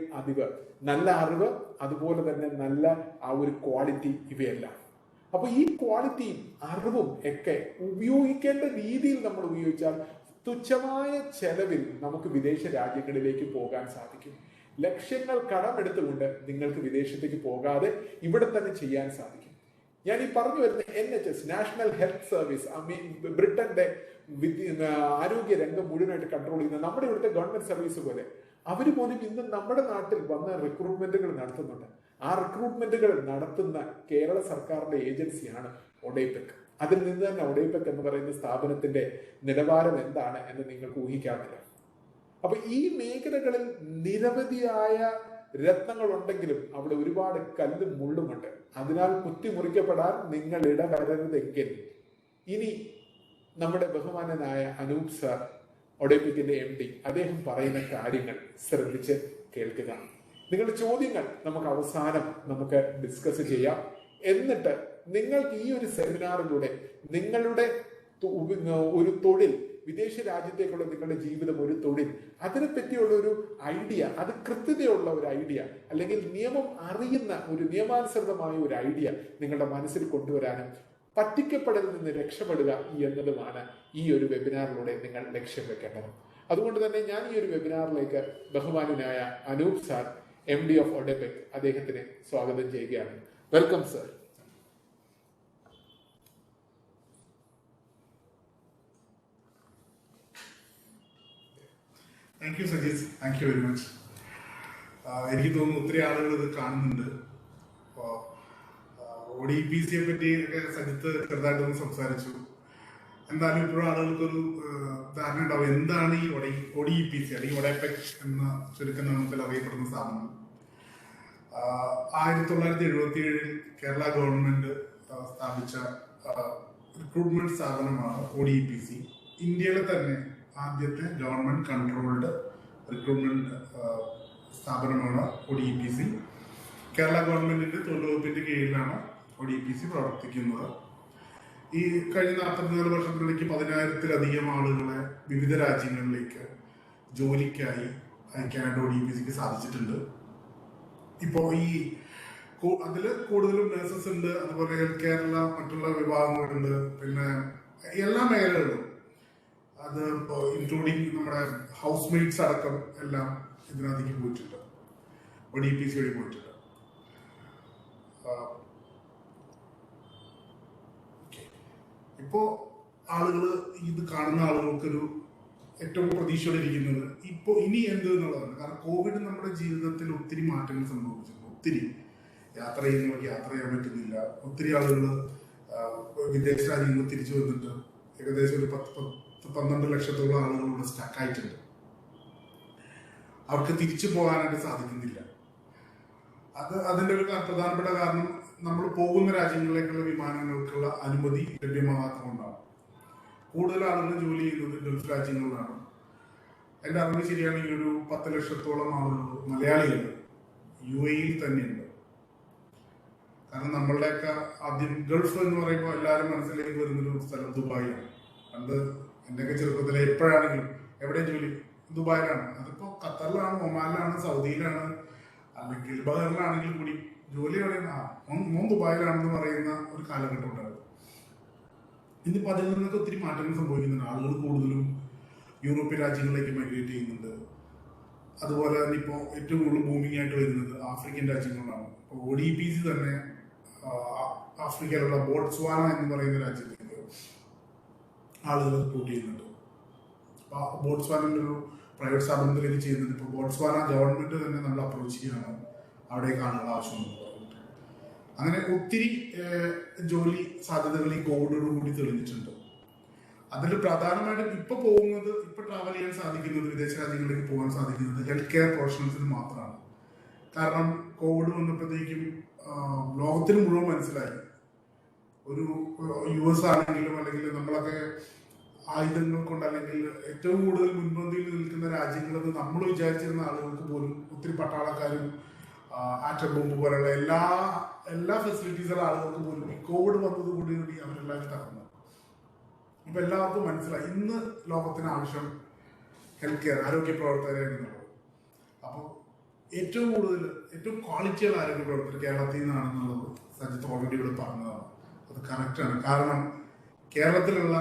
നല്ല അറിവ്, അതുപോലെ തന്നെ നല്ല ആ ഒരു ക്വാളിറ്റി, ഇവയെല്ലാം? അപ്പൊ ഈ ക്വാളിറ്റിയും അറിവും ഒക്കെ ഉപയോഗിക്കേണ്ട രീതിയിൽ നമ്മൾ ഉപയോഗിച്ചാൽ തുച്ഛമായ ചെലവിൽ നമുക്ക് വിദേശ രാജ്യങ്ങളിലേക്ക് പോകാൻ സാധിക്കും. ലക്ഷങ്ങൾ കടമെടുത്തുകൊണ്ട് നിങ്ങൾക്ക് വിദേശത്തേക്ക് പോകാതെ ഇവിടെ തന്നെ ചെയ്യാൻ സാധിക്കും. ഞാൻ ഈ പറഞ്ഞു വരുന്ന NHS, നാഷണൽ ഹെൽത്ത് സർവീസ്, ബ്രിട്ടന്റെ ആരോഗ്യ രംഗം മുഴുവനായിട്ട് കൺട്രോൾ ചെയ്യുന്ന നമ്മുടെ ഇവിടുത്തെ ഗവൺമെന്റ് സർവീസ് പോലെ അവര് പോലും ഇന്ന് നമ്മുടെ നാട്ടിൽ വന്ന് റിക്രൂട്ട്മെന്റുകൾ നടത്തുന്നുണ്ട്. ആ റിക്രൂട്ട്മെന്റുകൾ നടത്തുന്ന കേരള സർക്കാരിന്റെ ഏജൻസിയാണ് ഒഡെപെക്. അതിൽ നിന്ന് തന്നെ ഒഡെപെക് എന്ന് പറയുന്ന സ്ഥാപനത്തിന്റെ നിലവാരം എന്താണ് എന്ന് നിങ്ങൾക്ക് ഊഹിക്കാറില്ല. അപ്പൊ ഈ മേഖലകളിൽ നിരവധിയായ രത്നങ്ങൾ ഉണ്ടെങ്കിലും അവിടെ ഒരുപാട് കല്ലും മുള്ളുമുണ്ട്. അതിനാൽ കുത്തിമുറിക്കപ്പെടാൻ നിങ്ങൾ ഇടവരരുതെങ്കിൽ ഇനി നമ്മുടെ ബഹുമാനനായ അനൂപ് സാർ, ഒഡെപെക്കിന്റെ MD, അദ്ദേഹം പറയുന്ന കാര്യങ്ങൾ ശ്രദ്ധിച്ച് കേൾക്കുക. നിങ്ങളുടെ ചോദ്യങ്ങൾ നമുക്ക് ഡിസ്കസ് ചെയ്യാം. എന്നിട്ട് നിങ്ങൾക്ക് ഈ ഒരു സെമിനാറിലൂടെ നിങ്ങളുടെ ഒരു തൊഴിൽ, വിദേശ രാജ്യത്തേക്കുള്ള നിങ്ങളുടെ ജീവിതം, ഒരു തൊഴിൽ, അതിനെപ്പറ്റിയുള്ള ഒരു ഐഡിയ, അത് കൃത്യതയുള്ള ഒരു ഐഡിയ, അല്ലെങ്കിൽ നിയമം അറിയുന്ന ഒരു നിയമാനുസൃതമായ ഒരു ഐഡിയ നിങ്ങളുടെ മനസ്സിൽ കൊണ്ടുവരാനും പറ്റിക്കപ്പെടലിൽ നിന്ന് രക്ഷപ്പെടുക എന്നതുമാണ് ഈ ഒരു വെബിനാറിലൂടെ നിങ്ങൾ ലക്ഷ്യം വെക്കേണ്ടത്. അതുകൊണ്ട് തന്നെ ഞാൻ ഈ ഒരു വെബിനാറിലേക്ക് ബഹുമാനനായ Anoop sir, MD of ODEPEC, അദ്ദേഹത്തിനെ സ്വാഗതം ചെയ്യുകയാണ്. Welcome sir. Thank you Saji's, thank you very much. എനിക്ക് തോന്നുന്നു ഒത്തിരി ആളുകൾ ഇത് കാണുന്നുണ്ട്. അപ്പോൾ ODEPCയെ പറ്റി ഒക്കെ സജിത്ത് ചെറുതായിട്ടൊന്ന് സംസാരിച്ചു. എന്തായാലും ഇപ്പോഴും ആളുകൾക്കൊരു ധാരണ ഉണ്ടാവും എന്താണ് ഈ ODEPC അല്ലെങ്കിൽ ഒഡെപെക് എന്ന ചുരുക്കനാമത്തിൽ അറിയപ്പെടുന്ന സ്ഥാപനം. 1977 കേരള ഗവൺമെന്റ് സ്ഥാപിച്ച റിക്രൂട്ട്മെന്റ് സ്ഥാപനമാണ് ODEPC. ഇന്ത്യയിലെ തന്നെ ആദ്യത്തെ ഗവൺമെന്റ് കൺട്രോൾഡ് റിക്രൂട്ട്മെന്റ് സ്ഥാപനമാണ് ODEPC. കേരള ഗവൺമെന്റിന്റെ തൊഴിൽ വകുപ്പിന്റെ കീഴിലാണ് ODEPC പ്രവർത്തിക്കുന്നത്. ഈ കഴിഞ്ഞ 44 വർഷത്തിനിടയ്ക്ക് 10,000-ത്തിലധികം ആളുകളെ വിവിധ രാജ്യങ്ങളിലേക്ക് ജോലിക്കായി അയക്കാനായിട്ട് ODEPCക്ക് സാധിച്ചിട്ടുണ്ട്. ഇപ്പോൾ അതില് കൂടുതലും നഴ്സസ് ഉണ്ട്, അതുപോലെ ഹെൽത്ത് കെയറിലുള്ള മറ്റുള്ള വിഭാഗങ്ങളുണ്ട്, പിന്നെ എല്ലാ മേഖലകളിലും, അത് ഇൻക്ലൂഡിങ് നമ്മുടെ ഹൗസ് മെയ്ഡ്സ് അടക്കം എല്ലാം ഇതിനകത്തേക്ക് പോയിട്ടുണ്ട്, ODEPC വഴി പോയിട്ടുണ്ട്. ഇപ്പോ ആളുകള് ഇത് കാണുന്ന ആളുകൾക്കൊരു ഏറ്റവും പ്രതീക്ഷയോടെ ഇരിക്കുന്നത് ഇനി എന്ത് എന്നുള്ളതാണ്. കാരണം കോവിഡ് നമ്മുടെ ജീവിതത്തിൽ ഒത്തിരി മാറ്റങ്ങൾ സംഭവിച്ചിട്ടുണ്ട്. ഒത്തിരി യാത്ര ചെയ്യുന്നവർക്ക് യാത്ര ചെയ്യാൻ പറ്റുന്നില്ല. ഒത്തിരി ആളുകൾ വിദേശ രാജ്യങ്ങൾ തിരിച്ചു വന്നിട്ട് ഏകദേശം ഒരു 10-12 ലക്ഷത്തോളം ആളുകൾ ഇവിടെ സ്റ്റക്കായിട്ടുണ്ട്. അവർക്ക് തിരിച്ചു പോകാനായിട്ട് സാധിക്കുന്നില്ല. അതിന്റെ ഒരു പ്രധാനപ്പെട്ട കാരണം നമ്മൾ പോകുന്ന രാജ്യങ്ങളിലേക്കുള്ള വിമാനങ്ങൾക്കുള്ള അനുമതി ലഭ്യമാകാത്തതുകൊണ്ടാണ്. കൂടുതൽ ആളുകൾ ജോലി ചെയ്യുന്നത് ഗൾഫ് രാജ്യങ്ങളിലാണ്. എൻ്റെ അറിവ് ശരിയാണെങ്കിൽ ഒരു 10 ലക്ഷത്തോളം ആളുകൾ, മലയാളികൾ UAE തന്നെയുണ്ട്. കാരണം നമ്മളുടെയൊക്കെ ആദ്യം ഗൾഫ് എന്ന് പറയുമ്പോൾ എല്ലാവരും മനസ്സിലേക്ക് വരുന്നൊരു സ്ഥലം ദുബായിയാണ്. പണ്ട് എൻ്റെയൊക്കെ ചെറുപ്പത്തിലെ എപ്പോഴാണെങ്കിലും എവിടെ ജോലി ദുബായിലാണ്. അതിപ്പോ ഖത്തറിലാണ്, ഒമാനിലാണ്, സൗദിയിലാണ്, അല്ലെങ്കിൽ ബഹറിലാണെങ്കിൽ കൂടി ജോലി മോൻ ദുബായിലാണെന്ന് പറയുന്ന ഒരു കാലഘട്ടം ഉണ്ടായിരുന്നു. ഇന്നിപ്പോൾ അതിൽ നിന്നൊക്കെ ഒത്തിരി മാറ്റങ്ങൾ സംഭവിക്കുന്നുണ്ട്. ആളുകൾ കൂടുതലും യൂറോപ്യൻ രാജ്യങ്ങളിലേക്ക് മൈഗ്രേറ്റ് ചെയ്യുന്നുണ്ട്. അതുപോലെ തന്നെ ഇപ്പോൾ ഏറ്റവും കൂടുതൽ ബൂമിംഗ് ആയിട്ട് വരുന്നത് ആഫ്രിക്കൻ രാജ്യങ്ങളാണ്. ഇപ്പോൾ ODPC തന്നെ ആഫ്രിക്കയിലുള്ള ബോട്സ്വാന എന്ന് പറയുന്ന രാജ്യത്തേക്ക് ആളുകൾ റിപ്പോർട്ട് ചെയ്യുന്നുണ്ട്. അപ്പോൾ ബോട്സ്വാനയുടെ ഒരു പ്രൈവറ്റ് സ്ഥാപനത്തിലേക്ക് ചെയ്യുന്നുണ്ട്. ഇപ്പോൾ ബോട്സ്വാന ഗവൺമെന്റ് തന്നെ നമ്മൾ അപ്രോച്ച് ചെയ്യണം അവിടേക്ക് ആളുകൾ ആവശ്യമുണ്ട്. അങ്ങനെ ഒത്തിരി ജോലി സാധ്യതകൾ ഈ കോവിഡോടുകൂടി തെളിഞ്ഞിട്ടുണ്ട്. അതിൽ പ്രധാനമായിട്ടും ഇപ്പൊ ട്രാവൽ ചെയ്യാൻ സാധിക്കുന്നത്, വിദേശ രാജ്യങ്ങളിലേക്ക് പോകാൻ സാധിക്കുന്നത് ഹെൽത്ത് കെയർ പ്രൊഫഷണൽസിന് മാത്രമാണ്. കാരണം കോവിഡ് വന്നപ്പോഴത്തേക്കും ലോകത്തിന് മുഴുവൻ മനസ്സിലായി, ഒരു US ആണെങ്കിലും അല്ലെങ്കിൽ നമ്മളൊക്കെ ആയുധങ്ങൾ കൊണ്ട് അല്ലെങ്കിൽ ഏറ്റവും കൂടുതൽ മുൻപന്തിയിൽ നിൽക്കുന്ന രാജ്യങ്ങളെന്ന് നമ്മൾ വിചാരിച്ചിരുന്ന ആളുകൾക്ക് പോലും ഒത്തിരി പട്ടാളക്കാരും ആറ്റം ബോംബ് പോലുള്ള എല്ലാ ഫെസിലിറ്റീസുള്ള ആളുകൾക്ക് പോലും ഈ കോവിഡ് വന്നതുകൂടി അവരെല്ലാവരും തകർന്നു. ഇപ്പൊ എല്ലാവർക്കും മനസ്സിലായി ഇന്ന് ലോകത്തിന് ആവശ്യം ഹെൽത്ത് കെയർ, ആരോഗ്യ പ്രവർത്തകരെന്നുള്ളത്. അപ്പോൾ ഏറ്റവും ക്വാളിറ്റിയുള്ള ആരോഗ്യ പ്രവർത്തകർ കേരളത്തിൽ നിന്നാണെന്നുള്ളത് സജിത്ത് ഓൾറെഡി ഇവിടെ പറഞ്ഞതാണ്. അത് കറക്റ്റാണ്. കാരണം കേരളത്തിലുള്ള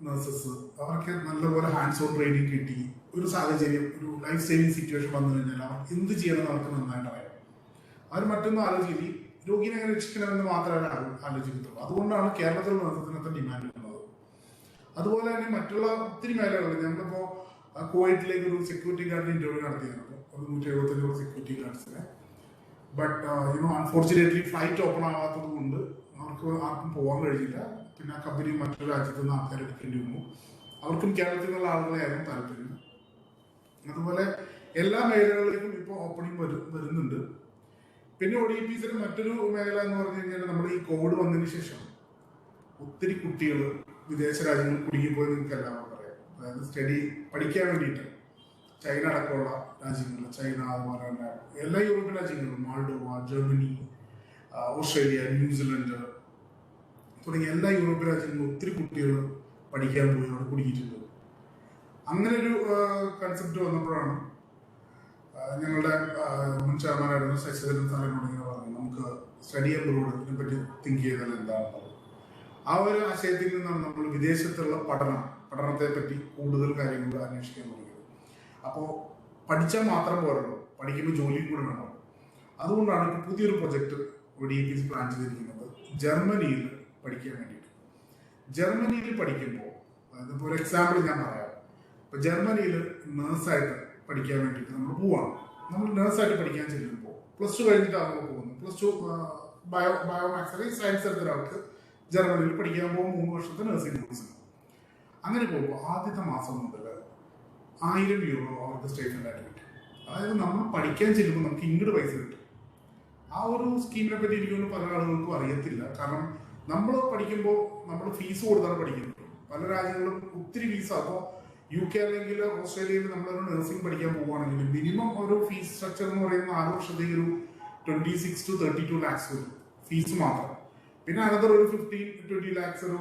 നഴ്സസ് അവർക്ക് നല്ലപോലെ ഹാൻഡ്സ് ഓൺ ട്രെയിനിങ് കിട്ടി. ഒരു സാഹചര്യം, ഒരു ലൈഫ് സേവിങ് സിറ്റുവേഷൻ വന്നു കഴിഞ്ഞാൽ അവർ എന്ത് ചെയ്യണമെന്ന് അവർക്ക് നന്നായിട്ട് അറിയാം. അവർ മറ്റൊന്നും ആലോചിക്കില്ല, രോഗിനെ എങ്ങനെ രക്ഷിക്കണമെന്ന് മാത്രമേ ആലോചിക്കത്തുള്ളൂ. അതുകൊണ്ടാണ് കേരളത്തിലുള്ള നഴ്സസിനകത്ത് ഡിമാൻഡ് വരുന്നത്. അതുപോലെ തന്നെ മറ്റുള്ള ഒത്തിരി മേഖലകളിൽ നമ്മളിപ്പോൾ കുവൈറ്റിലേക്ക് ഒരു സെക്യൂരിറ്റി ഗാർഡിന് ഇന്റർവ്യൂ നടത്തിയിരുന്നു, ഒരു 175 സെക്യൂരിറ്റി ഗാർഡ്സിനെ. ബട്ട് അൺഫോർച്ചുനേറ്റ്ലി ഫ്ലൈറ്റ് ഓപ്പൺ ആവാത്തത് കൊണ്ട് അവർക്ക് ആർക്കും പോകാൻ കഴിഞ്ഞില്ല. പിന്നെ ആ കമ്പനി മറ്റൊരു രാജ്യത്തു നിന്ന് ആൾക്കാർ എടുക്കേണ്ടി വന്നു. അവർക്കും കേരളത്തിൽ നിന്നുള്ള ആളുകളെയായിരുന്നു താല്പര്യം. അതുപോലെ എല്ലാ മേഖലകളിലേക്കും ഇപ്പോൾ ഓപ്പണിംഗ് വരുന്നുണ്ട്. പിന്നെ ODPCയുടെ മറ്റൊരു മേഖല എന്ന് പറഞ്ഞു കഴിഞ്ഞാൽ നമ്മൾ ഈ കോവിഡ് വന്നതിന് ശേഷം ഒത്തിരി കുട്ടികൾ വിദേശ രാജ്യങ്ങളിൽ കുടുങ്ങിപ്പോയി നിങ്ങൾക്ക് എല്ലാവർക്കും അറിയാം. അതായത് പഠിക്കാൻ വേണ്ടിയിട്ട് ചൈന അടക്കമുള്ള രാജ്യങ്ങൾ, ചൈന അതുപോലെ തന്നെ എല്ലാ യൂറോപ്യൻ രാജ്യങ്ങളും, മാൾഡോവ, ജർമ്മനി, ഓസ്ട്രേലിയ, ന്യൂസിലൻഡ് തുടങ്ങിയ എല്ലാ യൂറോപ്യൻ രാജ്യങ്ങളിലും ഒത്തിരി കുട്ടികൾ പഠിക്കാൻ പോയി അവിടെ കുടുങ്ങിയിട്ടുണ്ട്. അങ്ങനെ ഒരു കൺസെപ്റ്റ് വന്നപ്പോഴാണ് ഞങ്ങളുടെ മുൻ ചെയർമാനായിരുന്ന ശശിധരൻ സാറിനോട് ഇങ്ങനെ പറഞ്ഞു, നമുക്ക് സ്റ്റഡി അബ്രോഡ് ഇതിനെ പറ്റി തിങ്ക് ചെയ്താൽ എന്താണെന്നുള്ളത്. ആ ഒരു ആശയത്തിൽ നിന്നാണ് നമ്മൾ വിദേശത്തുള്ള പഠനത്തെ പറ്റി കൂടുതൽ കാര്യങ്ങൾ അന്വേഷിക്കാൻ തുടങ്ങിയത്. അപ്പോൾ പഠിച്ചാൽ മാത്രം പോരല്ലോ, പഠിക്കുമ്പോൾ ജോലിയും കൂടെ വേണം. അതുകൊണ്ടാണ് ഇപ്പോൾ പുതിയൊരു പ്രൊജക്ട് ODPC പ്ലാൻ ചെയ്തിരിക്കുന്നത് ജർമ്മനിയിൽ പഠിക്കാൻ വേണ്ടിയിട്ട്. ജർമ്മനിയിൽ പഠിക്കുമ്പോൾ, അതായത് ഇപ്പോൾ ഒരു എക്സാമ്പിൾ ഞാൻ പറയാം. ഇപ്പോൾ ജർമ്മനിയിൽ നേഴ്സായിട്ട് പഠിക്കാൻ വേണ്ടിയിട്ട് നമ്മൾ പോവാണ്. നമ്മൾ നേഴ്സായിട്ട് പഠിക്കാൻ ചെല്ലുമ്പോൾ +2 കഴിഞ്ഞിട്ടാണ് നമ്മൾ പോകുന്നത്. +2 ബയോമാക്സ് അല്ലെങ്കിൽ സയൻസ് എടുത്ത ഒരാൾക്ക് ജർമ്മനിയിൽ പഠിക്കാൻ പോകുമ്പോൾ 3 വർഷത്തെ നഴ്സിംഗ് കോഴ്സ്. അങ്ങനെ പോകുമ്പോൾ ആദ്യത്തെ മാസം മുതൽ 1000 യൂറോ അവർക്ക് സ്റ്റേറ്റ്മെന്റ് കിട്ടും. അതായത് നമ്മൾ പഠിക്കാൻ ചെല്ലുമ്പോൾ നമുക്ക് ഇങ്ങോട്ട് പൈസ കിട്ടും. ആ ഒരു സ്കീമിനെ പറ്റി എനിക്കൊന്നും പല ആളുകൾക്കും അറിയത്തില്ല. കാരണം നമ്മൾ പഠിക്കുമ്പോൾ നമ്മൾ ഫീസ് കൊടുത്താണ് പഠിക്കുന്നത്. പല രാജ്യങ്ങളും ഒത്തിരി ഫീസ്. അപ്പോൾ UK അല്ലെങ്കിൽ ഓസ്ട്രേലിയയിൽ നമ്മളൊരു നഴ്സിംഗ് പഠിക്കാൻ പോവുകയാണെങ്കിൽ മിനിമം ഒരു ഫീസ് സ്ട്രക്ചർ എന്ന് പറയുന്നത് 4 വർഷത്തേക്ക് ഒരു 26 to 32 lakhs വരും ഫീസ് മാത്രം. പിന്നെ അനന്തരം ഒരു 15-20 lakhs ഒരു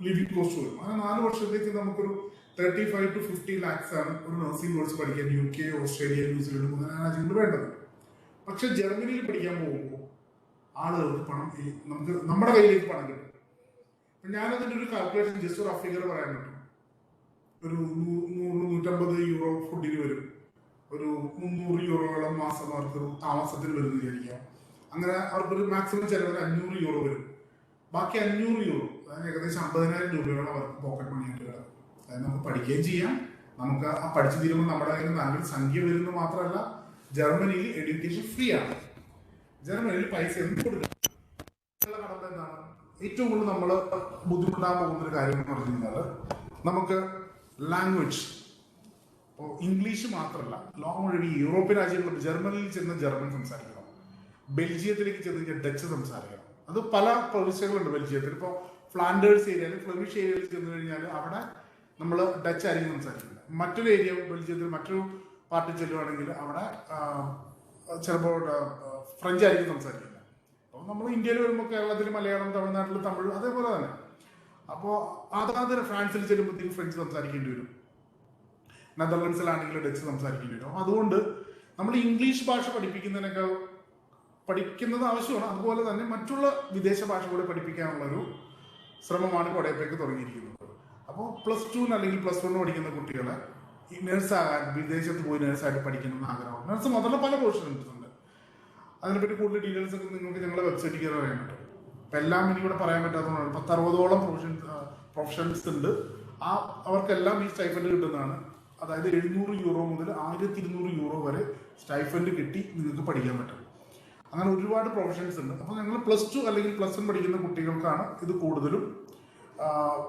ലിവിംഗ് കോസ്റ്റ് വരും. അങ്ങനെ 4 വർഷത്തേക്ക് നമുക്കൊരു 35 to 50 lakhs ആണ് ഒരു നഴ്സിംഗ് കോഴ്സ് പഠിക്കാൻ UK, ഓസ്ട്രേലിയ, ന്യൂസിലൻഡ് മുതലായ രാജ്യങ്ങൾ വേണ്ടത്. പക്ഷെ ജർമ്മനിയിൽ പഠിക്കാൻ പോകുമ്പോൾ ആളുകൾക്ക് പണം നമുക്ക് നമ്മുടെ കയ്യിലേക്ക് പണം കിട്ടും. ഞാനതിൻ്റെ ഒരു കാൽക്കുലേഷൻ ജസ്റ്റ് ഒരു ഫിഗർ പറയാൻ പറ്റും. ഒരു 100-150 യൂറോ ഫുഡിന് വരും. ഒരു 300 യൂറോയോളം മാസം അവർക്കൊരു താമസത്തിന് വരുന്ന വിചാരിക്കാം. അങ്ങനെ അവർക്കൊരു മാക്സിമം ചിലവ് 500 യൂറോ വരും. ബാക്കി 500 യൂറോ, അതായത് ഏകദേശം 50,000 രൂപയോളം അവർക്ക് പോക്കറ്റ് മണിയായിട്ട് കിട്ടും. അതായത് നമുക്ക് പഠിക്കുകയും ചെയ്യാം, നമുക്ക് ആ പഠിച്ചു തീരുമ്പോൾ നമ്മുടെ കയ്യിൽ നല്ലൊരു സംഖ്യ വരുന്നത് മാത്രമല്ല ജർമ്മനിയിൽ എഡ്യൂക്കേഷൻ ഫ്രീ ആണ്. ജർമ്മനിയിൽ പൈസ എന്ത് കൊടുക്കണം. കടമ്പ എന്താണ് ഏറ്റവും കൂടുതൽ നമ്മൾ ബുദ്ധിമുട്ടാൻ പോകുന്ന ഒരു കാര്യം എന്ന് പറഞ്ഞു കഴിഞ്ഞാൽ നമുക്ക് ലാംഗ്വേജ്. ഇപ്പോൾ ഇംഗ്ലീഷ് മാത്രമല്ല, ലോകം മുഴുവൻ യൂറോപ്യൻ രാജ്യങ്ങളിൽ ജർമ്മനിയിൽ ചെന്ന് ജർമ്മൻ സംസാരിക്കണം, ബെൽജിയത്തിലേക്ക് ചെന്ന് കഴിഞ്ഞാൽ ഡച്ച് സംസാരിക്കണം. അത് പല പ്രവിശ്യകളുണ്ട് ബെൽജിയത്തിൽ. ഇപ്പോൾ ഫ്ലാൻഡേഴ്സ് ഏരിയയിൽ, ഫ്ലെമിഷ് ഏരിയയിൽ ചെന്ന് കഴിഞ്ഞാൽ അവിടെ നമ്മൾ ഡച്ച് ആയിരിക്കും സംസാരിക്കുന്നത്. മറ്റൊരു ഏരിയ ബെൽജിയത്തിൽ മറ്റൊരു പാർട്ടി ചെല്ലുവാണെങ്കിൽ അവിടെ ചിലപ്പോൾ ഫ്രഞ്ച് ആയിരിക്കും സംസാരിക്കുന്നത്. അപ്പോൾ അപ്പോൾ നമ്മൾ ഇന്ത്യയിൽ വരുമ്പോൾ കേരളത്തിൽ മലയാളം, തമിഴ്നാട്ടിൽ തമിഴ്, അതേപോലെ തന്നെ. അപ്പോൾ അതാത് ഫ്രാൻസിൽ ചെല്ലുമ്പോഴത്തേക്കും ഫ്രഞ്ച് സംസാരിക്കേണ്ടി വരും, നെതർലൻഡ്സിലാണെങ്കിൽ ഡച്ച് സംസാരിക്കേണ്ടി വരും. അതുകൊണ്ട് നമ്മൾ ഇംഗ്ലീഷ് ഭാഷ പഠിക്കുന്നത് ആവശ്യമാണ്. അതുപോലെ തന്നെ മറ്റുള്ള വിദേശ ഭാഷ കൂടെ പഠിപ്പിക്കാനുള്ളൊരു ശ്രമമാണ് കൊടയപ്പേക്ക് തുടങ്ങിയിരിക്കുന്നത്. അപ്പോൾ +2 അല്ലെങ്കിൽ +1 പഠിക്കുന്ന കുട്ടികളെ ഈ നേഴ്സാകാൻ വിദേശത്ത് പോയി നേഴ്സായിട്ട് പഠിക്കണമെന്ന് ആഗ്രഹമാണ്. നേഴ്സ് മാത്രമല്ല പല പ്രൊഫഷൻസ് ഉണ്ട്. അതിനെപ്പറ്റി കൂടുതൽ ഡീറ്റെയിൽസ് ഒക്കെ നിങ്ങൾക്ക് ഞങ്ങളുടെ വെബ്സൈറ്റിൽ കയറി അറിയാൻ പറ്റും. അപ്പം എല്ലാം എനിക്കിവിടെ പറയാൻ പറ്റാത്തതുകൊണ്ടാണ്. 10-60ഓളം പ്രൊഫഷൻസ് ഉണ്ട്. അവർക്കെല്ലാം ഈ സ്റ്റൈഫൻഡ് കിട്ടുന്നതാണ്. അതായത് 700 യൂറോ മുതൽ 1200 യൂറോ വരെ സ്റ്റൈഫൻഡ് കിട്ടി നിങ്ങൾക്ക് പഠിക്കാൻ പറ്റും. അങ്ങനെ ഒരുപാട് പ്രൊഫഷൻസ് ഉണ്ട്. അപ്പോൾ ഞങ്ങൾ +2 അല്ലെങ്കിൽ +1 പഠിക്കുന്ന കുട്ടികൾക്കാണ് ഇത് കൂടുതലും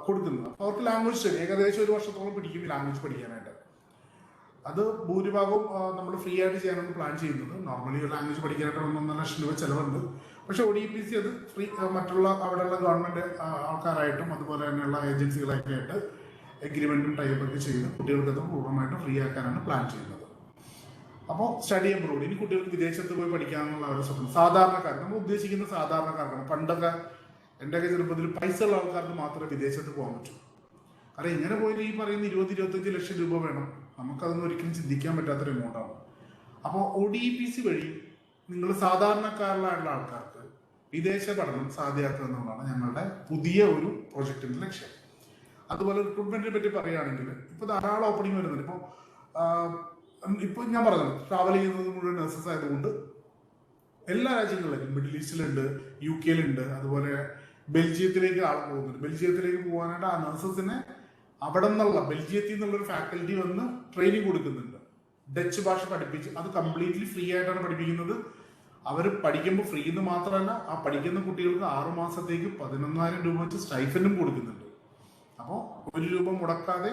കൊടുക്കുന്നത്. അപ്പോൾ അവർക്ക് ലാംഗ്വേജ് സ്റ്റഡി ഏകദേശം 1 വർഷത്തോളം പിടിക്കും ഈ ലാംഗ്വേജ് പഠിക്കാനായിട്ട്. അത് ഭൂരിഭാഗവും നമ്മൾ ഫ്രീ ആയിട്ട് ചെയ്യാനാണ് പ്ലാൻ ചെയ്യുന്നത്. നോർമലി ഒരു ലാംഗ്വേജ് പഠിക്കാനായിട്ട് 1.5 ലക്ഷം രൂപ ചിലവുണ്ട്. പക്ഷേ ODPC അത് ഫ്രീ, മറ്റുള്ള അവിടെയുള്ള ഗവൺമെൻറ് ആൾക്കാരായിട്ടും അതുപോലെ തന്നെയുള്ള ഏജൻസികളൊക്കെ ആയിട്ട് എഗ്രിമെൻറ്റും ടൈപ്പൊക്കെ ചെയ്ത് കുട്ടികൾക്കത് പൂർണ്ണമായിട്ടും ഫ്രീ ആക്കാനാണ് പ്ലാൻ ചെയ്യുന്നത്. അപ്പോൾ സ്റ്റഡി അബ്രോഡ്, ഇനി കുട്ടികൾക്ക് വിദേശത്ത് പോയി പഠിക്കാനുള്ള ഒരു സ്വപ്നം സാധാരണക്കാർ, നമ്മൾ ഉദ്ദേശിക്കുന്ന സാധാരണക്കാർക്കാണ്. പണ്ടൊക്കെ എൻ്റെയൊക്കെ ചെറുപ്പത്തിൽ പൈസ ഉള്ള ആൾക്കാർക്ക് മാത്രമേ വിദേശത്ത് പോകാൻ പറ്റൂ. കാരണം ഇങ്ങനെ പോയാൽ ഈ പറയുന്ന 20-25 ലക്ഷം രൂപ വേണം. നമുക്കതൊന്നും ഒരിക്കലും ചിന്തിക്കാൻ പറ്റാത്തൊരു എമൗണ്ടാണ്. അപ്പോൾ ODPC വഴി നിങ്ങൾ സാധാരണക്കാരിലായിട്ടുള്ള ആൾക്കാർക്ക് വിദേശ പഠനം സാധ്യമാക്കുക എന്നുള്ളതാണ് ഞങ്ങളുടെ പുതിയ ഒരു പ്രൊജക്റ്റിൻ്റെ ലക്ഷ്യം. അതുപോലെ റിക്രൂട്ട്മെന്റിനെ പറ്റി പറയുകയാണെങ്കിൽ ഇപ്പോൾ ധാരാളം ഓപ്പണിംഗ് വരുന്നുണ്ട്. ഇപ്പോൾ ഞാൻ പറഞ്ഞത് ട്രാവൽ ചെയ്യുന്നത് മുഴുവൻ നഴ്സസ് ആയതുകൊണ്ട് എല്ലാ രാജ്യങ്ങളിലേക്കും, മിഡിൽ ഈസ്റ്റിലുണ്ട്, UK അതുപോലെ ബെൽജിയത്തിലേക്ക് ആൾ പോകുന്നുണ്ട്. ബെൽജിയത്തിലേക്ക് പോകാനായിട്ട് ആ നഴ്സസിനെ അവിടെ നിന്നുള്ള ബെൽജിയത്തിൽ നിന്നുള്ളൊരു ഫാക്കൽറ്റി വന്ന് ട്രെയിനിങ് കൊടുക്കുന്നുണ്ട്. ഡച്ച് ഭാഷ പഠിപ്പിച്ച് അത് കംപ്ലീറ്റ്ലി ഫ്രീ ആയിട്ടാണ് പഠിപ്പിക്കുന്നത്. അവർ പഠിക്കുമ്പോൾ ഫ്രീ എന്ന് മാത്രമല്ല, ആ പഠിക്കുന്ന കുട്ടികൾക്ക് 6 മാസത്തേക്ക് 11,000 രൂപ വെച്ച് സ്റ്റൈഫൻഡും കൊടുക്കുന്നുണ്ട്. അപ്പോൾ 1 രൂപ മുടക്കാതെ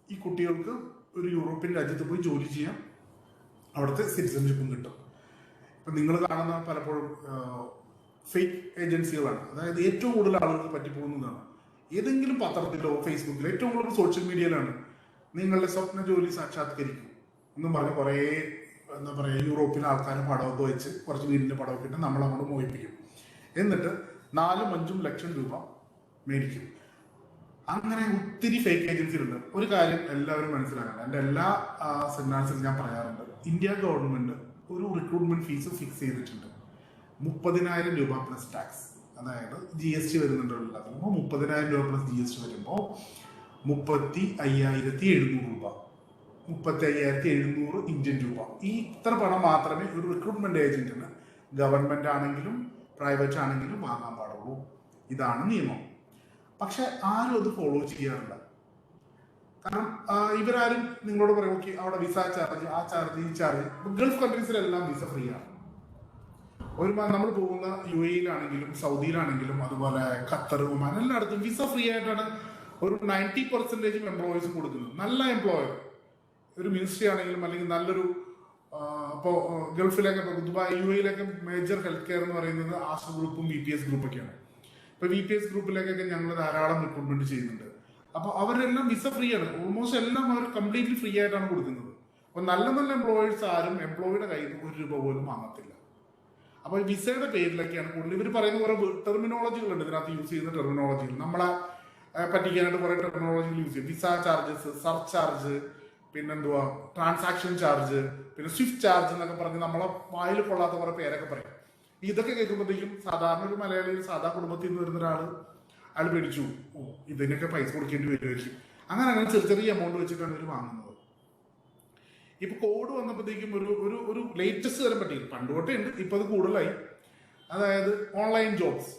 ഈ കുട്ടികൾക്ക് ഒരു യൂറോപ്യൻ രാജ്യത്ത് പോയി ജോലി ചെയ്യാം, അവിടുത്തെ സിറ്റിസൺഷിപ്പും കിട്ടും. ഇപ്പം നിങ്ങൾ കാണുന്ന പലപ്പോഴും ഫേക്ക് ഏജൻസികളാണ്. അതായത് ഏറ്റവും കൂടുതൽ ആളുകൾക്ക് പറ്റിപ്പോകുന്നതാണ്. ഏതെങ്കിലും പത്രത്തിലോ ഫേസ്ബുക്കിലോ ഏറ്റവും കൂടുതൽ സോഷ്യൽ മീഡിയയിലാണ് നിങ്ങളുടെ സ്വപ്ന ജോലി സാക്ഷാത്കരിക്കും എന്നും പറഞ്ഞ് കുറേ എന്താ പറയുക യൂറോപ്പിലെ ആൾക്കാരെ പടമൊക്കെ വെച്ച് കുറച്ച് വീടിൻ്റെ പടമൊക്കെ ഇട്ട് നമ്മളങ്ങോട്ട് മോഹിപ്പിക്കും. എന്നിട്ട് 4-5 ലക്ഷം രൂപ മേടിക്കും. അങ്ങനെ ഒത്തിരി ഫേക്ക് ഏജൻസികളുണ്ട്. ഒരു കാര്യം എല്ലാവരും മനസ്സിലാക്കണം, എൻ്റെ എല്ലാ സെമിനാർസിലും ഞാൻ പറയാറുണ്ട്, ഇന്ത്യ ഗവൺമെൻറ് ഒരു റിക്രൂട്ട്മെന്റ് ഫീസ് ഫിക്സ് ചെയ്തിട്ടുണ്ട്. 30,000 രൂപ പ്ലസ് ടാക്സ്, അതായത് GST വരുന്നുണ്ടോ ഇല്ലാതെ 30,000 രൂപ പ്ലസ് GST വരുമ്പോൾ 35,700 രൂപ, 35,700 ഇന്ത്യൻ രൂപ. ഈ ഇത്ര പണം മാത്രമേ ഒരു റിക്രൂട്ട്മെന്റ് ഏജന്റിന് ഗവൺമെന്റ് ആണെങ്കിലും പ്രൈവറ്റ് ആണെങ്കിലും വാങ്ങാൻ പാടുള്ളൂ. ഇതാണ് നിയമം. പക്ഷെ ആരും അത് ഫോളോ ചെയ്യാറില്ല. കാരണം ഇവരാരും നിങ്ങളോട് പറയും ഓക്കെ അവിടെ വിസ ചാർജ്, ആ ചാർജ്, ഈ ചാർജ്. ഗൾഫ് കൺട്രീസിലെല്ലാം വിസ ഫ്രീ ആണ്. നമ്മൾ പോകുന്ന UAE-യിലാണെങ്കിലും സൗദിയിലാണെങ്കിലും അതുപോലെ ഖത്തർ, ഒമാൻ എല്ലായിടത്തും വിസ ഫ്രീ ആയിട്ടാണ് ഒരു 90% എംപ്ലോയീസ് കൊടുക്കുന്നത്. നല്ല എംപ്ലോയർ, ഒരു മിനിസ്ട്രി ആണെങ്കിലും അല്ലെങ്കിൽ നല്ലൊരു ഇപ്പോൾ ഗൾഫിലൊക്കെ ദുബായ് UAE-യിലൊക്കെ മേജർ ഹെൽത്ത് കെയർ എന്ന് പറയുന്നത് ആശ ഗ്രൂപ്പും VPS ഗ്രൂപ്പൊക്കെയാണ്. ഇപ്പോൾ VPS ഗ്രൂപ്പിലേക്കൊക്കെ ഞങ്ങൾ ധാരാളം റിക്രൂട്ട്മെന്റ് ചെയ്യുന്നുണ്ട്. അപ്പോൾ അവരെല്ലാം വിസ ഫ്രീ ആണ്. ഓൾമോസ്റ്റ് എല്ലാം അവർ കംപ്ലീറ്റ്ലി ഫ്രീ ആയിട്ടാണ് കൊടുക്കുന്നത്. അപ്പോൾ നല്ല നല്ല എംപ്ലോയേഴ്സ് ആരും എംപ്ലോയിയുടെ കയ്യിൽ നിന്ന് 1 രൂപ പോലും വാങ്ങത്തില്ല. അപ്പോൾ ഈ വിസയുടെ പേരിലൊക്കെയാണ് കൂടുതൽ ഇവർ പറയുന്ന കുറേ ടെർമിനോളജികളുണ്ട്. ഇതിനകത്ത് യൂസ് ചെയ്യുന്ന ടെർമിനോളജികൾ നമ്മളെ പറ്റിക്കാനായിട്ട് കുറേ ടെർമിനോളജികൾ യൂസ് ചെയ്യും. വിസ ചാർജസ്, സർചാർജ്, പിന്നെന്തുവാ ട്രാൻസാക്ഷൻ ചാർജ്, പിന്നെ സ്വിഫ്റ്റ് ചാർജ് എന്നൊക്കെ പറഞ്ഞ് നമ്മളെ വായിൽ കൊള്ളാത്ത കുറേ പേരൊക്കെ പറയും. ഇതൊക്കെ കേൾക്കുമ്പോഴത്തേക്കും സാധാരണ ഒരു മലയാളി സാധാ കുടുംബത്തിൽ നിന്ന് വരുന്ന അയാൾ പേടിച്ചു, ഇതിനൊക്കെ പൈസ കൊടുക്കേണ്ടി വരുമായിരിക്കും. അങ്ങനെ ചെറിയ എമൗണ്ട് വെച്ചിട്ടാണ് ഇവർ വാങ്ങുന്നത്. ഇപ്പൊ കോഡ് വന്നപ്പോഴത്തേക്കും ഒരു ലേറ്റസ്റ്റ് തരം പറ്റിയില്ല. പണ്ടുതൊട്ടേ ഉണ്ട്, ഇപ്പൊ അത് കൂടുതലായി. അതായത് ഓൺലൈൻ ജോബ്സ്.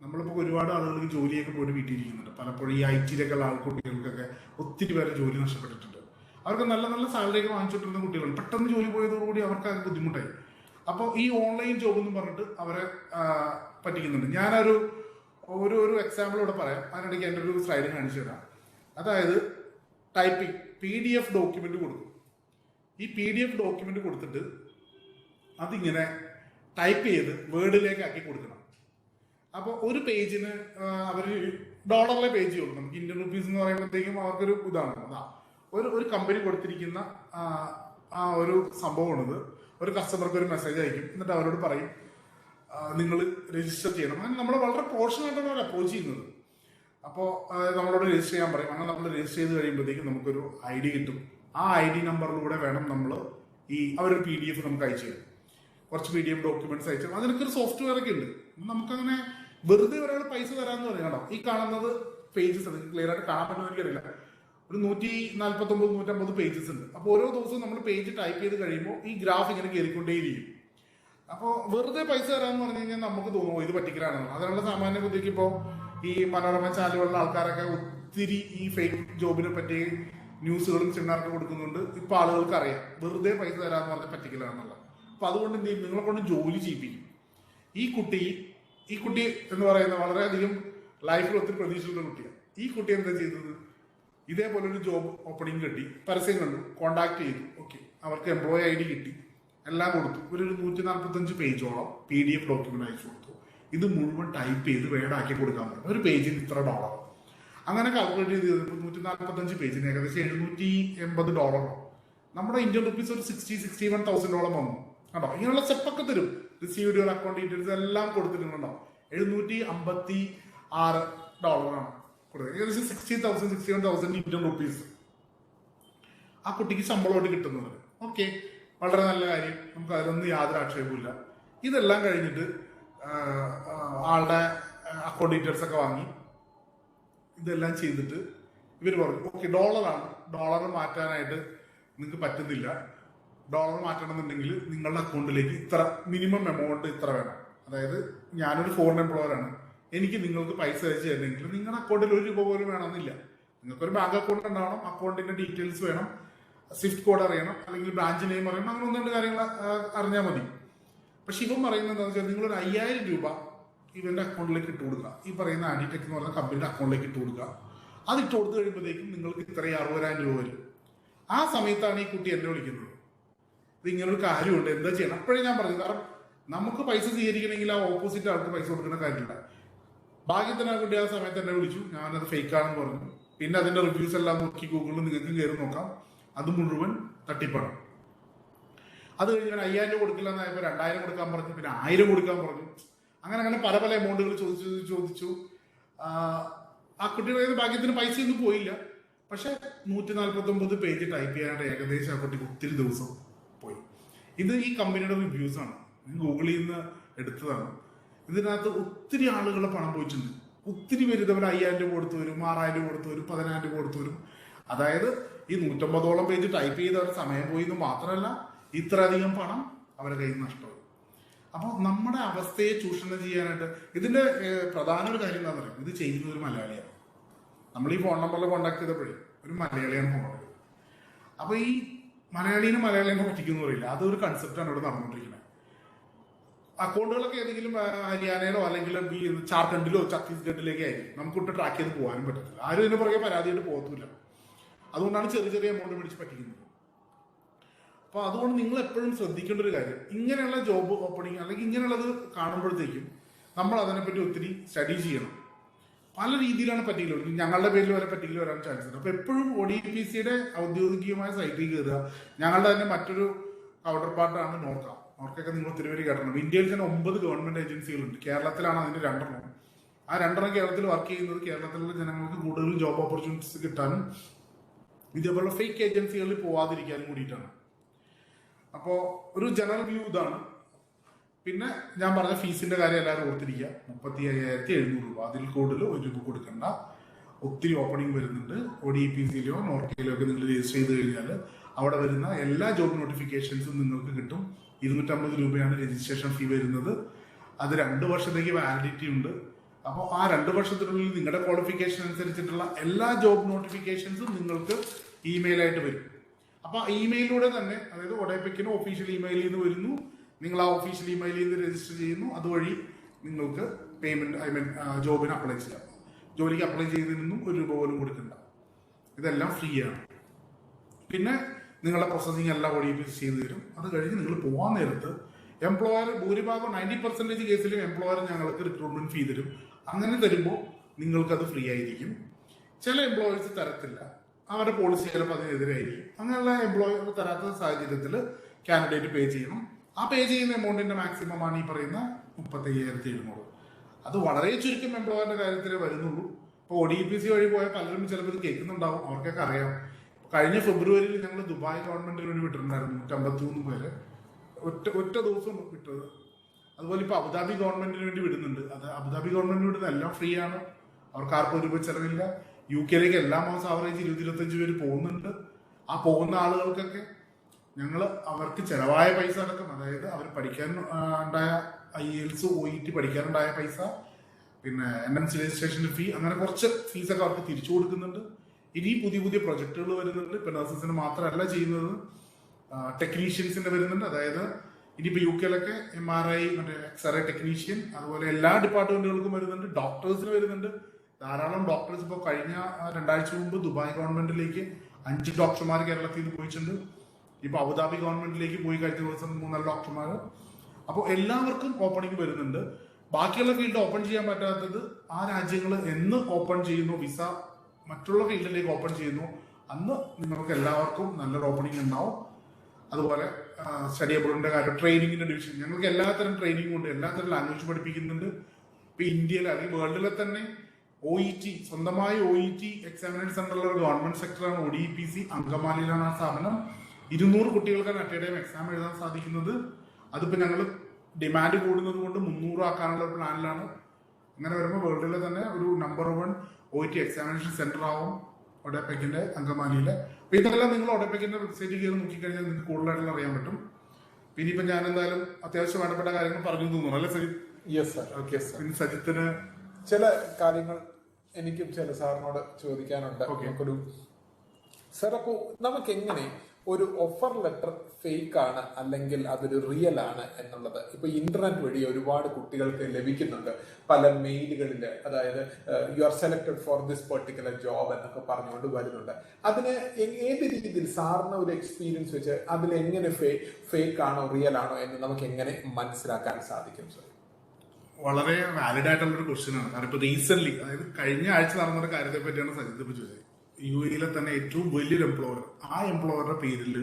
നമ്മളിപ്പോൾ ഒരുപാട് ആളുകൾക്ക് ജോലിയൊക്കെ പോയിട്ട് വീട്ടിലിരിക്കുന്നുണ്ട്. പലപ്പോഴും ഈ IT-യിലൊക്കെ ഉള്ള കുട്ടികൾക്കൊക്കെ ഒത്തിരി പേരെ ജോലി നഷ്ടപ്പെട്ടിട്ടുണ്ട്. അവർക്ക് നല്ല നല്ല സാലറിയൊക്കെ വാങ്ങിച്ചിട്ടിരുന്ന കുട്ടികൾ പെട്ടെന്ന് ജോലി പോയതോടുകൂടി അവർക്ക് അത് ബുദ്ധിമുട്ടായി. അപ്പോൾ ഈ ഓൺലൈൻ ജോബ് എന്ന് പറഞ്ഞിട്ട് അവരെ പറ്റിക്കുന്നുണ്ട്. ഞാനൊരു ഒരു എക്സാമ്പിൾ ഇവിടെ പറയാം. അതിനിടയ്ക്ക് എൻ്റെ ഒരു സ്ലൈഡ് കാണിച്ചു തരാം. അതായത് ടൈപ്പിംഗ് PDF ഡോക്യുമെന്റ് കൊടുക്കും. ഈ PDF ഡോക്യുമെന്റ് കൊടുത്തിട്ട് അതിങ്ങനെ ടൈപ്പ് ചെയ്ത് വേർഡിലേക്ക് ആക്കി കൊടുക്കണം. അപ്പോൾ ഒരു പേജിന് അവർ $ലെ പേജ് കൊടുക്കും. നമുക്ക് ഇന്ത്യൻ റുപ്പീസ് എന്ന് പറയുമ്പോഴത്തേക്കും അവർക്കൊരു ഇതാണ്. ഒരു കമ്പനി കൊടുത്തിരിക്കുന്ന ആ ഒരു സംഭവമാണിത്. ഒരു കസ്റ്റമർക്ക് ഒരു മെസ്സേജ് അയക്കും. എന്നിട്ട് അവരോട് പറയും നിങ്ങൾ രജിസ്റ്റർ ചെയ്യണം. അങ്ങനെ നമ്മൾ വളരെ പ്രൊഫഷണലായിട്ടാണ് അവർ അപ്രോച്ച് ചെയ്യുന്നത്. അപ്പോൾ നമ്മളോട് രജിസ്റ്റർ ചെയ്യാൻ പറയും. അങ്ങനെ നമ്മൾ രജിസ്റ്റർ ചെയ്ത് കഴിയുമ്പോഴത്തേക്കും നമുക്കൊരു ID കിട്ടും. ആ ID നമ്പറിലൂടെ വേണം നമ്മൾ അവരൊരു PDF നമുക്ക് അയച്ചു തരും. കുറച്ച് PDF ഡോക്യുമെന്റ്സ് അയച്ചു തരും. അതിനൊക്കെ ഒരു സോഫ്റ്റ്വെയർ ഒക്കെ ഉണ്ട്. നമുക്കങ്ങനെ വെറുതെ ഒരാൾ പൈസ തരാമെന്ന് പറയും. കേട്ടോ, ഈ കാണുന്നത് പേജസ് അത് ക്ലിയർ ആയിട്ട് കാണാൻ പറ്റുമെന്ന് എനിക്കറിയില്ല. ഒരു 149-150 പേജസ് ഉണ്ട്. അപ്പോൾ ഓരോ ദിവസവും നമ്മൾ പേജ് ടൈപ്പ് ചെയ്ത് കഴിയുമ്പോൾ ഈ ഗ്രാഫ് ഇങ്ങനെ കയറിക്കൊണ്ടേയിരിക്കും. അപ്പോൾ വെറുതെ പൈസ തരാമെന്ന് പറഞ്ഞു കഴിഞ്ഞാൽ നമുക്ക് തോന്നുമോ ഇത് പറ്റിക്കലാണെന്ന്. അതിനുള്ള സാമാന്യ ബുദ്ധിക്ക് ഇപ്പോൾ ഈ മനോരമ ചാനലുകളിലെ ആൾക്കാരൊക്കെ ഒത്തിരി ഈ ഫേക്ക് ജോബിനെ പറ്റി ന്യൂസുകളും സെമിനാറൊക്കെ കൊടുക്കുന്നുണ്ട്. ഇപ്പൊ ആളുകൾക്ക് അറിയാം വെറുതെ പൈസ തരാമെന്ന് പറഞ്ഞ പറ്റിക്കലാണെന്നുള്ള. അപ്പൊ അതുകൊണ്ട് എന്ത് ചെയ്യും, നിങ്ങളെ കൊണ്ട് ജോലി ചെയ്യിപ്പിക്കും. ഈ കുട്ടി എന്ന് പറയുന്ന വളരെയധികം ലൈഫിൽ ഒത്തിരി പ്രതീക്ഷയുള്ള കുട്ടിയാണ്. ഈ കുട്ടി എന്താ ചെയ്തത്, ഇതേപോലെ ഒരു ജോബ് ഓപ്പണിംഗ് കിട്ടി, പരസ്യം കണ്ടു, കോണ്ടാക്ട് ചെയ്തു. ഓക്കെ, അവർക്ക് എംപ്ലോയി ID കിട്ടി, എല്ലാം കൊടുത്തു. ഒരു 145 പേജോളം PDF ഡോക്യുമെന്റ് അയച്ചു കൊടുത്തു. ഇത് മുഴുവൻ ടൈപ്പ് ചെയ്ത് വേർഡാക്കി കൊടുക്കാൻ പറ്റും. ഒരു പേജിന് ഇത്ര $. അങ്ങനെ കാൽക്കുലേറ്റ് ചെയ്ത് 145 പേജിന് ഏകദേശം $780. നമ്മുടെ ഇന്ത്യൻ റുപ്പീസ് ഒരു $61,000 വന്നു. കണ്ടോ, ഇങ്ങനെയുള്ള സ്റ്റെപ്പൊക്കെ തരും. റിസീവ്ഡ് യുവർ അക്കൗണ്ട് ഡീറ്റെയിൽസ് എല്ലാം കൊടുത്തിട്ടുണ്ടോ. $756 കൊടുത്തത്, ഏകദേശം 61,000 ഇന്ത്യൻ റുപ്പീസ് ആ കുട്ടിക്ക് ശമ്പളമായിട്ട് കിട്ടുന്നത്. ഓക്കെ, വളരെ നല്ല കാര്യം. നമുക്ക് അതിലൊന്നും യാതൊരു ആക്ഷേപമില്ല. ഇതെല്ലാം കഴിഞ്ഞിട്ട് ആളുടെ അക്കൗണ്ട് ഡീറ്റെയിൽസ് ഒക്കെ വാങ്ങി ഇതെല്ലാം ചെയ്തിട്ട് ഇവർ പറഞ്ഞു ഓക്കെ ഡോളർ മാറ്റാനായിട്ട് നിങ്ങൾക്ക് പറ്റുന്നില്ല. ഡോളർ മാറ്റണമെന്നുണ്ടെങ്കിൽ നിങ്ങളുടെ അക്കൗണ്ടിലേക്ക് ഇത്ര മിനിമം എമൗണ്ട് ഇത്ര വേണം. അതായത് ഞാനൊരു ഫോറിൻ എംപ്ലോയറാണ്, എനിക്ക് നിങ്ങൾക്ക് പൈസ അയച്ചു തരണമെങ്കിൽ നിങ്ങളുടെ അക്കൗണ്ടിൽ $1 പോലും വേണമെന്നില്ല. നിങ്ങൾക്കൊരു ബാങ്ക് അക്കൗണ്ട് ഉണ്ടാവണം, അക്കൗണ്ടിന്റെ ഡീറ്റെയിൽസ് വേണം, സ്വിഫ്റ്റ് കോഡ് അറിയണം, അല്ലെങ്കിൽ ബ്രാഞ്ച് നെയിം അറിയണം, അങ്ങനെ 1-2 കാര്യങ്ങൾ അറിഞ്ഞാൽ മതി. പക്ഷെ ഇവൻ പറയുന്നത് എന്താണെന്ന് വെച്ചാൽ നിങ്ങളൊരു $5,000 ഇവന്റെ അക്കൗണ്ടിലേക്ക് ഇട്ട് കൊടുക്കുക. ഈ പറയുന്ന ആഡിടെക് എന്ന് പറഞ്ഞ കമ്പനിയുടെ അക്കൗണ്ടിലേക്ക് ഇട്ട് കൊടുക്കുക. അത് ഇട്ട് കൊടുത്തു കഴിയുമ്പോഴത്തേക്കും നിങ്ങൾക്ക് ഇത്ര $60,000 വരും. ആ സമയത്താണ് ഈ കുട്ടി എന്നെ വിളിക്കുന്നത്. ഇത് ഇങ്ങനൊരു കാര്യമുണ്ട്, എന്താ ചെയ്യണം? അപ്പോഴേ ഞാൻ പറഞ്ഞു, കാരണം നമുക്ക് പൈസ സ്വീകരിക്കണമെങ്കിൽ ആ ഓപ്പോസിറ്റ് ആൾക്ക് പൈസ കൊടുക്കുന്ന കാര്യമില്ല. ഭാഗ്യത്തിന് ആ കുട്ടി ആ സമയത്ത് എന്നെ വിളിച്ചു. ഞാനത് ഫേക്കാണെന്ന് പറഞ്ഞു. പിന്നെ അതിന്റെ റിവ്യൂസ് എല്ലാം നോക്കി ഗൂഗിളിൽ നിങ്ങൾക്ക് കയറി നോക്കാം. അത് മുഴുവൻ തട്ടിപ്പാണ്. അത് കഴിഞ്ഞ് ഞാൻ $5,000 കൊടുക്കില്ല എന്നായപ്പോൾ $2,000 കൊടുക്കാൻ പറഞ്ഞു, പിന്നെ $1,000 കൊടുക്കാൻ പറഞ്ഞു. അങ്ങനെ പല എമൗണ്ടുകൾ ചോദിച്ചു. ആ കുട്ടിയുടെ ഭാഗ്യത്തിന് പൈസയൊന്നും പോയില്ല. പക്ഷെ 149 പേജ് ടൈപ്പ് ചെയ്യാനായിട്ട് ഏകദേശം ആ കുട്ടിക്ക് ഒത്തിരി ദിവസം പോയി. ഇത് ഈ കമ്പനിയുടെ റിവ്യൂസ് ആണ്, ഗൂഗിളിൽ നിന്ന് എടുത്തതാണ്. ഇതിനകത്ത് ഒത്തിരി ആളുകളെ പണം പോയിട്ടുണ്ട്. ഒത്തിരി പേര് ഇതവരെ $5,000 കൊടുത്തു വരും, $6,000 കൊടുത്തു വരും, $10,000 കൊടുത്തു വരും. അതായത് ഈ 150ഓളം പേജ് ടൈപ്പ് ചെയ്തവരുടെ സമയം പോയി എന്ന് മാത്രമല്ല ഇത്രയധികം പണം അവരുടെ കയ്യിൽ നിന്ന് നഷ്ടമായി. അപ്പോൾ നമ്മുടെ അവസ്ഥയെ ചൂഷണം ചെയ്യാനായിട്ട് ഇതിന്റെ പ്രധാന ഒരു കാര്യം എന്താണെന്ന് പറയുന്നത്, ഇത് ചെയ്യുന്ന ഒരു മലയാളിയാണ്. നമ്മൾ ഈ ഫോൺ നമ്പറിൽ കോൺടാക്ട് ചെയ്തപ്പോഴേ ഒരു മലയാളിയാണ് ഫോൺ എടുക്കുന്നത്. അപ്പൊ ഈ മലയാളിനെ പറ്റിക്കുന്നു പറയില്ല, അതൊരു കൺസെപ്റ്റാണ് ഇവിടെ നടന്നുകൊണ്ടിരിക്കുന്നത്. അക്കൗണ്ടുകളൊക്കെ ഏതെങ്കിലും ഹരിയാനയിലോ അല്ലെങ്കിൽ ജാർഖണ്ഡിലോ ഛത്തീസ്ഗഡിലേക്ക് ആയിരിക്കും. നമുക്കിട്ട് ട്രാക്ക് ചെയ്ത് പോകാനും പറ്റത്തില്ല. ആരും ഇതിന് പുറകെ പരാതിയായിട്ട് പോകത്തില്ല. അതുകൊണ്ടാണ് ചെറിയ എമൗണ്ട് പിടിച്ച് പറ്റിക്കുന്നത്. അപ്പോൾ അതുകൊണ്ട് നിങ്ങൾ എപ്പോഴും ശ്രദ്ധിക്കേണ്ട ഒരു കാര്യം, ഇങ്ങനെയുള്ള ജോബ് ഓപ്പണിങ് അല്ലെങ്കിൽ ഇങ്ങനെയുള്ളത് കാണുമ്പോഴത്തേക്കും നമ്മൾ അതിനെപ്പറ്റി ഒത്തിരി സ്റ്റഡി ചെയ്യണം. പല രീതിയിലാണ് പറ്റിക്കൽ വരും. ഞങ്ങളുടെ പേരിൽ വരെ പറ്റിക്കൽ വരാൻ ചാൻസ് ഉണ്ട്. അപ്പോൾ എപ്പോഴും ODPCയുടെ ഔദ്യോഗികമായ സൈറ്റിൽ കയറുക. ഞങ്ങളുടെ തന്നെ മറ്റൊരു കൗണ്ടർ പാർട്ടാണ് നോർക്കൊക്കെ നിങ്ങൾ ഒത്തിരി പേര് കേട്ടിട്ടുണ്ട്. ഇന്ത്യയിൽ തന്നെ 9 ഗവൺമെന്റ് ഏജൻസികളുണ്ട്. കേരളത്തിലാണ് അതിന്റെ 2 ആ 2 കേരളത്തിൽ വർക്ക് ചെയ്യുന്നത് കേരളത്തിലുള്ള ജനങ്ങൾക്ക് കൂടുതൽ ജോബ് ഓപ്പർച്യൂണിറ്റീസ് കിട്ടാനും ഇതേപോലുള്ള ഫേക്ക് ഏജൻസികളിൽ പോവാതിരിക്കാനും കൂടിയിട്ടാണ്. അപ്പോൾ ഒരു ജനറൽ വ്യൂ ഇതാണ്. പിന്നെ ഞാൻ പറഞ്ഞ ഫീസിന്റെ കാര്യം എല്ലാവരും ഓർത്തിരിക്കുക. 35,700 രൂപ, അതിൽ കൂടുതൽ $1 കൊടുക്കണ്ട. ഒത്തിരി ഓപ്പണിംഗ് വരുന്നുണ്ട്. ODPCയിലോ നോർക്കയിലോ ഒക്കെ നിങ്ങൾ രജിസ്റ്റർ ചെയ്ത് കഴിഞ്ഞാൽ അവിടെ വരുന്ന എല്ലാ ജോബ് നോട്ടിഫിക്കേഷൻസും നിങ്ങൾക്ക് കിട്ടും. 250 രൂപയാണ് രജിസ്ട്രേഷൻ ഫീ വരുന്നത്. അത് 2 വർഷത്തേക്ക് വാലിഡിറ്റി ഉണ്ട്. അപ്പോൾ ആ 2 വർഷത്തിനുള്ളിൽ നിങ്ങളുടെ ക്വാളിഫിക്കേഷൻ അനുസരിച്ചിട്ടുള്ള എല്ലാ ജോബ് നോട്ടിഫിക്കേഷൻസും നിങ്ങൾക്ക് ഇമെയിലായിട്ട് വരും. അപ്പൊ ഇമെയിലൂടെ തന്നെ, അതായത് ഒഡേപെക്കിന് ഒഫീഷ്യൽ ഇമെയിലിൽ നിന്ന് വരുന്നു, നിങ്ങൾ ആ ഒഫീഷ്യൽ ഇമെയിലിൽ നിന്ന് രജിസ്റ്റർ ചെയ്യുന്നു. അതുവഴി നിങ്ങൾക്ക് പേയ്മെന്റ് ജോബിന് അപ്ലൈ ചെയ്യാം. ജോലിക്ക് അപ്ലൈ ചെയ്തതിനൊന്നും $1 പോലും കൊടുക്കണ്ട. ഇതെല്ലാം ഫ്രീ ആണ്. പിന്നെ നിങ്ങളുടെ പ്രോസസ്സിംഗ് എല്ലാം ODPC ചെയ്ത് തരും. അത് കഴിഞ്ഞ് നിങ്ങൾ പോകാൻ നേരത്ത് എംപ്ലോയർ ഭൂരിഭാഗം 90% കേസിലും എംപ്ലോയർ ഞങ്ങൾക്ക് റിക്രൂട്ട്മെന്റ് ഫീ തരും. അങ്ങനെ തരുമ്പോൾ നിങ്ങൾക്കത് ഫ്രീ ആയിരിക്കും. ചില എംപ്ലോയേഴ്സ് തരത്തില്ല, അവരുടെ പോളിസി ചിലപ്പോൾ അതിനെതിരായിരിക്കും. അങ്ങനെയുള്ള എംപ്ലോയർ തരാത്ത സാഹചര്യത്തിൽ കാൻഡിഡേറ്റ് പേ ചെയ്യണം. ആ പേ ചെയ്യുന്ന എമൗണ്ടിന്റെ മാക്സിമം ആണ് ഈ പറയുന്ന 35,700. അത് വളരെ ചുരുക്കം എംപ്ലോയറിന്റെ കാര്യത്തിലേ വരുന്നുള്ളൂ. ഇപ്പോൾ ODPC വഴി പോയ പലരും ചിലപ്പോൾ ഇത് കേൾക്കുന്നുണ്ടാവും, അവർക്കൊക്കെ അറിയാം. കഴിഞ്ഞ ഫെബ്രുവരിയിൽ ഞങ്ങൾ ദുബായ് ഗവൺമെന്റിന് വേണ്ടി വിട്ടിട്ടുണ്ടായിരുന്നു 153 പേര്, ഒറ്റ ദിവസം വിട്ടത്. അതുപോലെ ഇപ്പോൾ അബുദാബി ഗവൺമെന്റിന് വേണ്ടി വിടുന്നുണ്ട്. അത് അബുദാബി ഗവൺമെന്റിന് വിടുന്നത് എല്ലാം ഫ്രീ ആണ്, അവർക്ക് ആർക്കും ഒരു രൂപ ചെലവില്ല. UK എല്ലാ മാസം ആവറേജ് 20-25 പേര് പോകുന്നുണ്ട്. ആ പോകുന്ന ആളുകൾക്കൊക്കെ ഞങ്ങൾ അവർക്ക് ചെലവായ പൈസ അടക്കം, അതായത് അവർ പഠിക്കാൻ ഉണ്ടായ IELTS OET പഠിക്കാനുണ്ടായ പൈസ, പിന്നെ NMC രജിസ്ട്രേഷൻ്റെ ഫീ, അങ്ങനെ കുറച്ച് ഫീസൊക്കെ അവർക്ക് തിരിച്ചു കൊടുക്കുന്നുണ്ട്. ഇനി പുതിയ പ്രൊജക്ടുകൾ വരുന്നുണ്ട്. ഇപ്പം നഴ്സസിന് മാത്രമല്ല ചെയ്യുന്നത്, ടെക്നീഷ്യൻസിന്റെ വരുന്നുണ്ട്. അതായത് ഇനിയിപ്പോൾ UK MRI, മറ്റേ എക്സ്റേ ടെക്നീഷ്യൻ, അതുപോലെ എല്ലാ ഡിപ്പാർട്ട്മെന്റുകൾക്കും വരുന്നുണ്ട്. ഡോക്ടേഴ്സിന് വരുന്നുണ്ട്. ധാരാളം ഡോക്ടേഴ്സ് ഇപ്പോൾ കഴിഞ്ഞ 2 ആഴ്ച മുമ്പ് ദുബായ് ഗവൺമെന്റിലേക്ക് 5 ഡോക്ടർമാർ കേരളത്തിൽ നിന്ന് പോയിട്ടുണ്ട്. ഇപ്പോൾ അബുദാബി ഗവൺമെന്റിലേക്ക് പോയി കഴിഞ്ഞ ദിവസം 3 ഡോക്ടർമാർ. അപ്പോൾ എല്ലാവർക്കും ഓപ്പണിംഗ് വരുന്നുണ്ട്. ബാക്കിയുള്ള ഫീൽഡ് ഓപ്പൺ ചെയ്യാൻ പറ്റാത്തത് ആ രാജ്യങ്ങൾ എന്ന് ഓപ്പൺ ചെയ്യുന്നു, വിസ മറ്റുള്ള ഫീൽഡിലേക്ക് ഓപ്പൺ ചെയ്യുന്നു, അന്ന് നിങ്ങൾക്ക് എല്ലാവർക്കും നല്ലൊരു ഓപ്പണിംഗ് ഉണ്ടാവും. അതുപോലെ സ്റ്റഡി അബ്രോഡിന്റെ കാര്യം, ട്രെയിനിങ്ങിന്റെ ഡിവിഷൻ, ഞങ്ങൾക്ക് എല്ലാത്തരം ട്രെയിനിങ്ങും ഉണ്ട്, എല്ലാത്തരം ലാംഗ്വേജ് പഠിപ്പിക്കുന്നുണ്ട്. ഇപ്പൊ ഇന്ത്യയിൽ അല്ലെങ്കിൽ വേൾഡിലെ തന്നെ OET, സ്വന്തമായി OET എക്സാമിനേഷൻ സെന്ററുള്ള ഒരു ഗവൺമെന്റ് സെക്ടറാണ് ODPC. അങ്കമാലിയിലാണ് ആ സ്ഥാപനം. 200 കുട്ടികൾക്കാണ് അറ്റ് എ ടൈം എക്സാം എഴുതാൻ സാധിക്കുന്നത്. അതിപ്പോൾ ഞങ്ങൾ ഡിമാൻഡ് കൂടുന്നത് കൊണ്ട് 300 ആക്കാനുള്ള ഒരു പ്ലാനിലാണ്. അങ്ങനെ വരുമ്പോൾ വേൾഡിലെ തന്നെ ഒരു നമ്പർ 1 OET എക്സാമിനേഷൻ സെന്റർ ആവും ഒഡെപെക്കിന്റെ അങ്കമാലിയിലെ. അപ്പൊ ഇതെല്ലാം നിങ്ങൾ ഒഡെപെക്കിന്റെ വെബ്സൈറ്റിൽ കയറി നോക്കിക്കഴിഞ്ഞാൽ നിങ്ങൾക്ക് കൂടുതലായിട്ടുള്ള അറിയാൻ പറ്റും. പിന്നെ ഇപ്പൊ ഞാൻ എന്തായാലും അത്യാവശ്യം വേണ്ടപ്പെട്ട കാര്യങ്ങൾ പറഞ്ഞു തോന്നുന്നു അല്ലേ Sajith? Yes sir. Okay sir. പിന്നെ സജിത്തിന് ചില കാര്യങ്ങൾ എനിക്കും ചില സാറിനോട് ചോദിക്കാനുണ്ട്. നമുക്കൊരു സാർ, അപ്പോൾ നമുക്ക് എങ്ങനെ ഒരു ഓഫർ ലെറ്റർ ഫേക്ക് ആണ് അല്ലെങ്കിൽ അതൊരു റിയൽ ആണ് എന്നുള്ളത് ഇപ്പൊ ഇന്റർനെറ്റ് വഴി ഒരുപാട് കുട്ടികൾക്ക് ലഭിക്കുന്നുണ്ട്. പല മെയിലുകളിൽ, അതായത് you are selected for this particular job എന്നൊക്കെ പറഞ്ഞുകൊണ്ട് വരുന്നുണ്ട്. അതിന് ഏത് രീതിയിൽ സാറിന് ഒരു എക്സ്പീരിയൻസ് വെച്ച് അതിൽ എങ്ങനെ ഫേക്ക് ആണോ റിയൽ ആണോ എന്ന് നമുക്ക് എങ്ങനെ മനസ്സിലാക്കാൻ സാധിക്കും സാർ? വളരെ വാലിഡ് ആയിട്ടുള്ള ഒരു ക്വസ്റ്റ്യൻ ആണ്. കാരണം ഇപ്പൊ റീസെന്റ്, അതായത് കഴിഞ്ഞ ആഴ്ച നടന്നൊരു കാര്യത്തെ പറ്റിയാണ് സജിത്ത് ഇപ്പൊ ചോദിച്ചത്. UAE തന്നെ ഏറ്റവും വലിയൊരു എംപ്ലോയർ, ആ എംപ്ലോയറുടെ പേരിൽ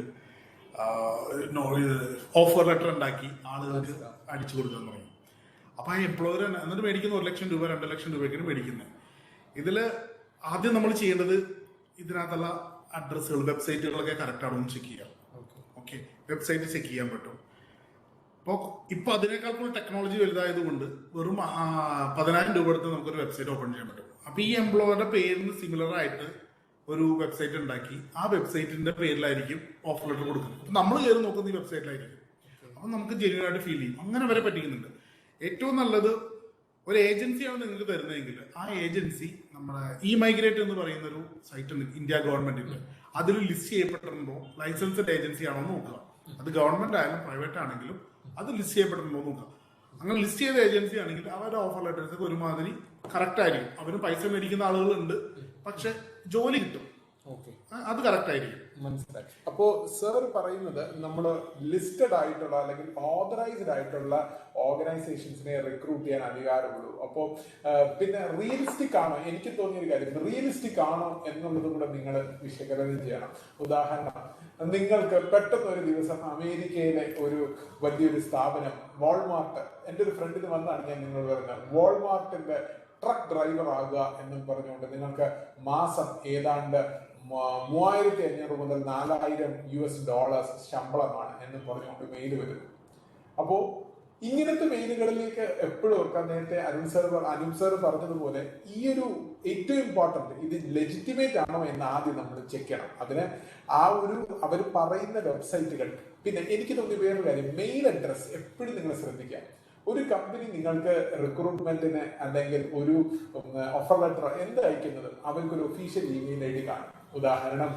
ഓഫർ ലെറ്റർ ഉണ്ടാക്കി ആളുകൾക്ക് അടിച്ചു കൊടുക്കാൻ തുടങ്ങി. അപ്പൊ ആ എംപ്ലോയർ എന്നിട്ട് മേടിക്കുന്ന 1 ലക്ഷം രൂപ 2 ലക്ഷം രൂപയ്ക്കാണ് മേടിക്കുന്നത്. ഇതിൽ ആദ്യം നമ്മൾ ചെയ്യേണ്ടത് ഇതിനകത്തുള്ള അഡ്രസ്സുകൾ, വെബ്സൈറ്റുകളൊക്കെ കറക്റ്റ് ആണോ എന്ന് ചെക്ക് ചെയ്യാം. ഓക്കെ, വെബ്സൈറ്റ് ചെക്ക് ചെയ്യാൻ പറ്റും. അപ്പോൾ ഇപ്പൊ അതിനേക്കാൾ കൂടുതൽ ടെക്നോളജി വലുതായത് കൊണ്ട് വെറും 10,000 രൂപ എടുത്ത് നമുക്കൊരു വെബ്സൈറ്റ് ഓപ്പൺ ചെയ്യാൻ പറ്റും. അപ്പൊ ഈ എംപ്ലോയറുടെ പേരിന് സിമിലർ ആയിട്ട് ഒരു വെബ്സൈറ്റ് ഉണ്ടാക്കി ആ വെബ്സൈറ്റിന്റെ പേരിലായിരിക്കും ഓഫർ ലെറ്റർ കൊടുക്കുന്നത്. നമ്മൾ കയറി നോക്കുന്ന ഈ വെബ്സൈറ്റിലായിരിക്കും. അപ്പം നമുക്ക് ജെന്യൂൻ ആയിട്ട് ഫീൽ ചെയ്യും. അങ്ങനെ വരെ പറ്റിക്കുന്നുണ്ട്. ഏറ്റവും നല്ലത് ഒരു ഏജൻസിയാണ് നിങ്ങൾക്ക് തരുന്നതെങ്കിൽ ആ ഏജൻസി നമ്മുടെ മൈഗ്രേറ്റ് എന്ന് പറയുന്ന ഒരു സൈറ്റ് ഉണ്ട് ഇന്ത്യ ഗവൺമെന്റിന്റെ, അതിൽ ലിസ്റ്റ് ചെയ്യപ്പെട്ടിട്ടുണ്ടോ, ലൈസൻസ്ഡ് ഏജൻസി ആണോ എന്ന് നോക്കുക. അത് ഗവൺമെന്റ് ആയാലും പ്രൈവറ്റ് ആണെങ്കിലും അത് ലിസ്റ്റ് ചെയ്യപ്പെട്ടിട്ടുണ്ടോ എന്ന് നോക്കുക. അങ്ങനെ ലിസ്റ്റ് ചെയ്ത ഏജൻസി ആണെങ്കിൽ അവരുടെ ഓഫർ ലെറ്റേഴ്സ് ഒക്കെ ഒരുമാതിരി കറക്റ്റ് ആയിരിക്കും. അവര് പൈസ മേടിക്കുന്ന ആളുകളുണ്ട്, പക്ഷെ ജോലി കിട്ടും. അത് കറക്റ്റ് ആയിരിക്കും. മനസ്സിലായി. അപ്പോ സർ പറയുന്നത് നമ്മൾ ലിസ്റ്റഡ് ആയിട്ടുള്ള അല്ലെങ്കിൽ ഓതറൈസ്ഡ് ആയിട്ടുള്ള ഓർഗനൈസേഷൻസിനെ റിക്രൂട്ട് ചെയ്യാൻ അധികാരമുള്ളൂ. അപ്പോൾ പിന്നെ റിയലിസ്റ്റിക് ആണോ, എനിക്ക് തോന്നിയൊരു കാര്യം റിയലിസ്റ്റിക് ആണോ എന്നുള്ളതും കൂടെ നിങ്ങൾ വിശകലനം ചെയ്യണം. ഉദാഹരണം, നിങ്ങൾക്ക് പെട്ടെന്ന് ഒരു ദിവസം അമേരിക്കയിലെ ഒരു വലിയൊരു സ്ഥാപനം വാൾമാർട്ട്, എൻ്റെ ഒരു ഫ്രണ്ടിന് വന്നാണ് ഞാൻ നിങ്ങൾ പറയുന്നത്, വാൾമാർട്ടിന്റെ ട്രക്ക് ഡ്രൈവർ ആകുക എന്നും പറഞ്ഞുകൊണ്ട് നിങ്ങൾക്ക് മാസം ഏതാണ്ട് 3,500 മുതൽ 4,000 US$ ശമ്പളമാണ് എന്നും പറഞ്ഞുകൊണ്ട് മെയിൽ വരുന്നു. അപ്പോ ഇങ്ങനത്തെ മെയിലുകളിലേക്ക് എപ്പോഴും ഓർക്കാൻ, നേരത്തെ അനൂപ് സർ പറഞ്ഞതുപോലെ ഈ ഒരു ഏറ്റവും ഇമ്പോർട്ടന്റ്, ഇത് ലെജിറ്റിമേറ്റ് ആണോ എന്ന് ആദ്യം നമ്മൾ ചെക്ക് ചെയ്യണം. അതിന് ആ ഒരു അവർ പറയുന്ന വെബ്സൈറ്റുകൾ. പിന്നെ എനിക്ക് തോന്നിയ വേറൊരു കാര്യം, മെയിൽ അഡ്രസ് എപ്പോഴും നിങ്ങൾ ശ്രദ്ധിക്കുക. ഒരു കമ്പനി നിങ്ങൾക്ക് റിക്രൂട്ട്മെന്റിന് അല്ലെങ്കിൽ ഒരു ഓഫർ ലെറ്റർ എന്ത് അയക്കുന്നത് അവർക്കൊരു ഒഫീഷ്യൽ ഇമെയിൽ ID കാണും. ഉദാഹരണം,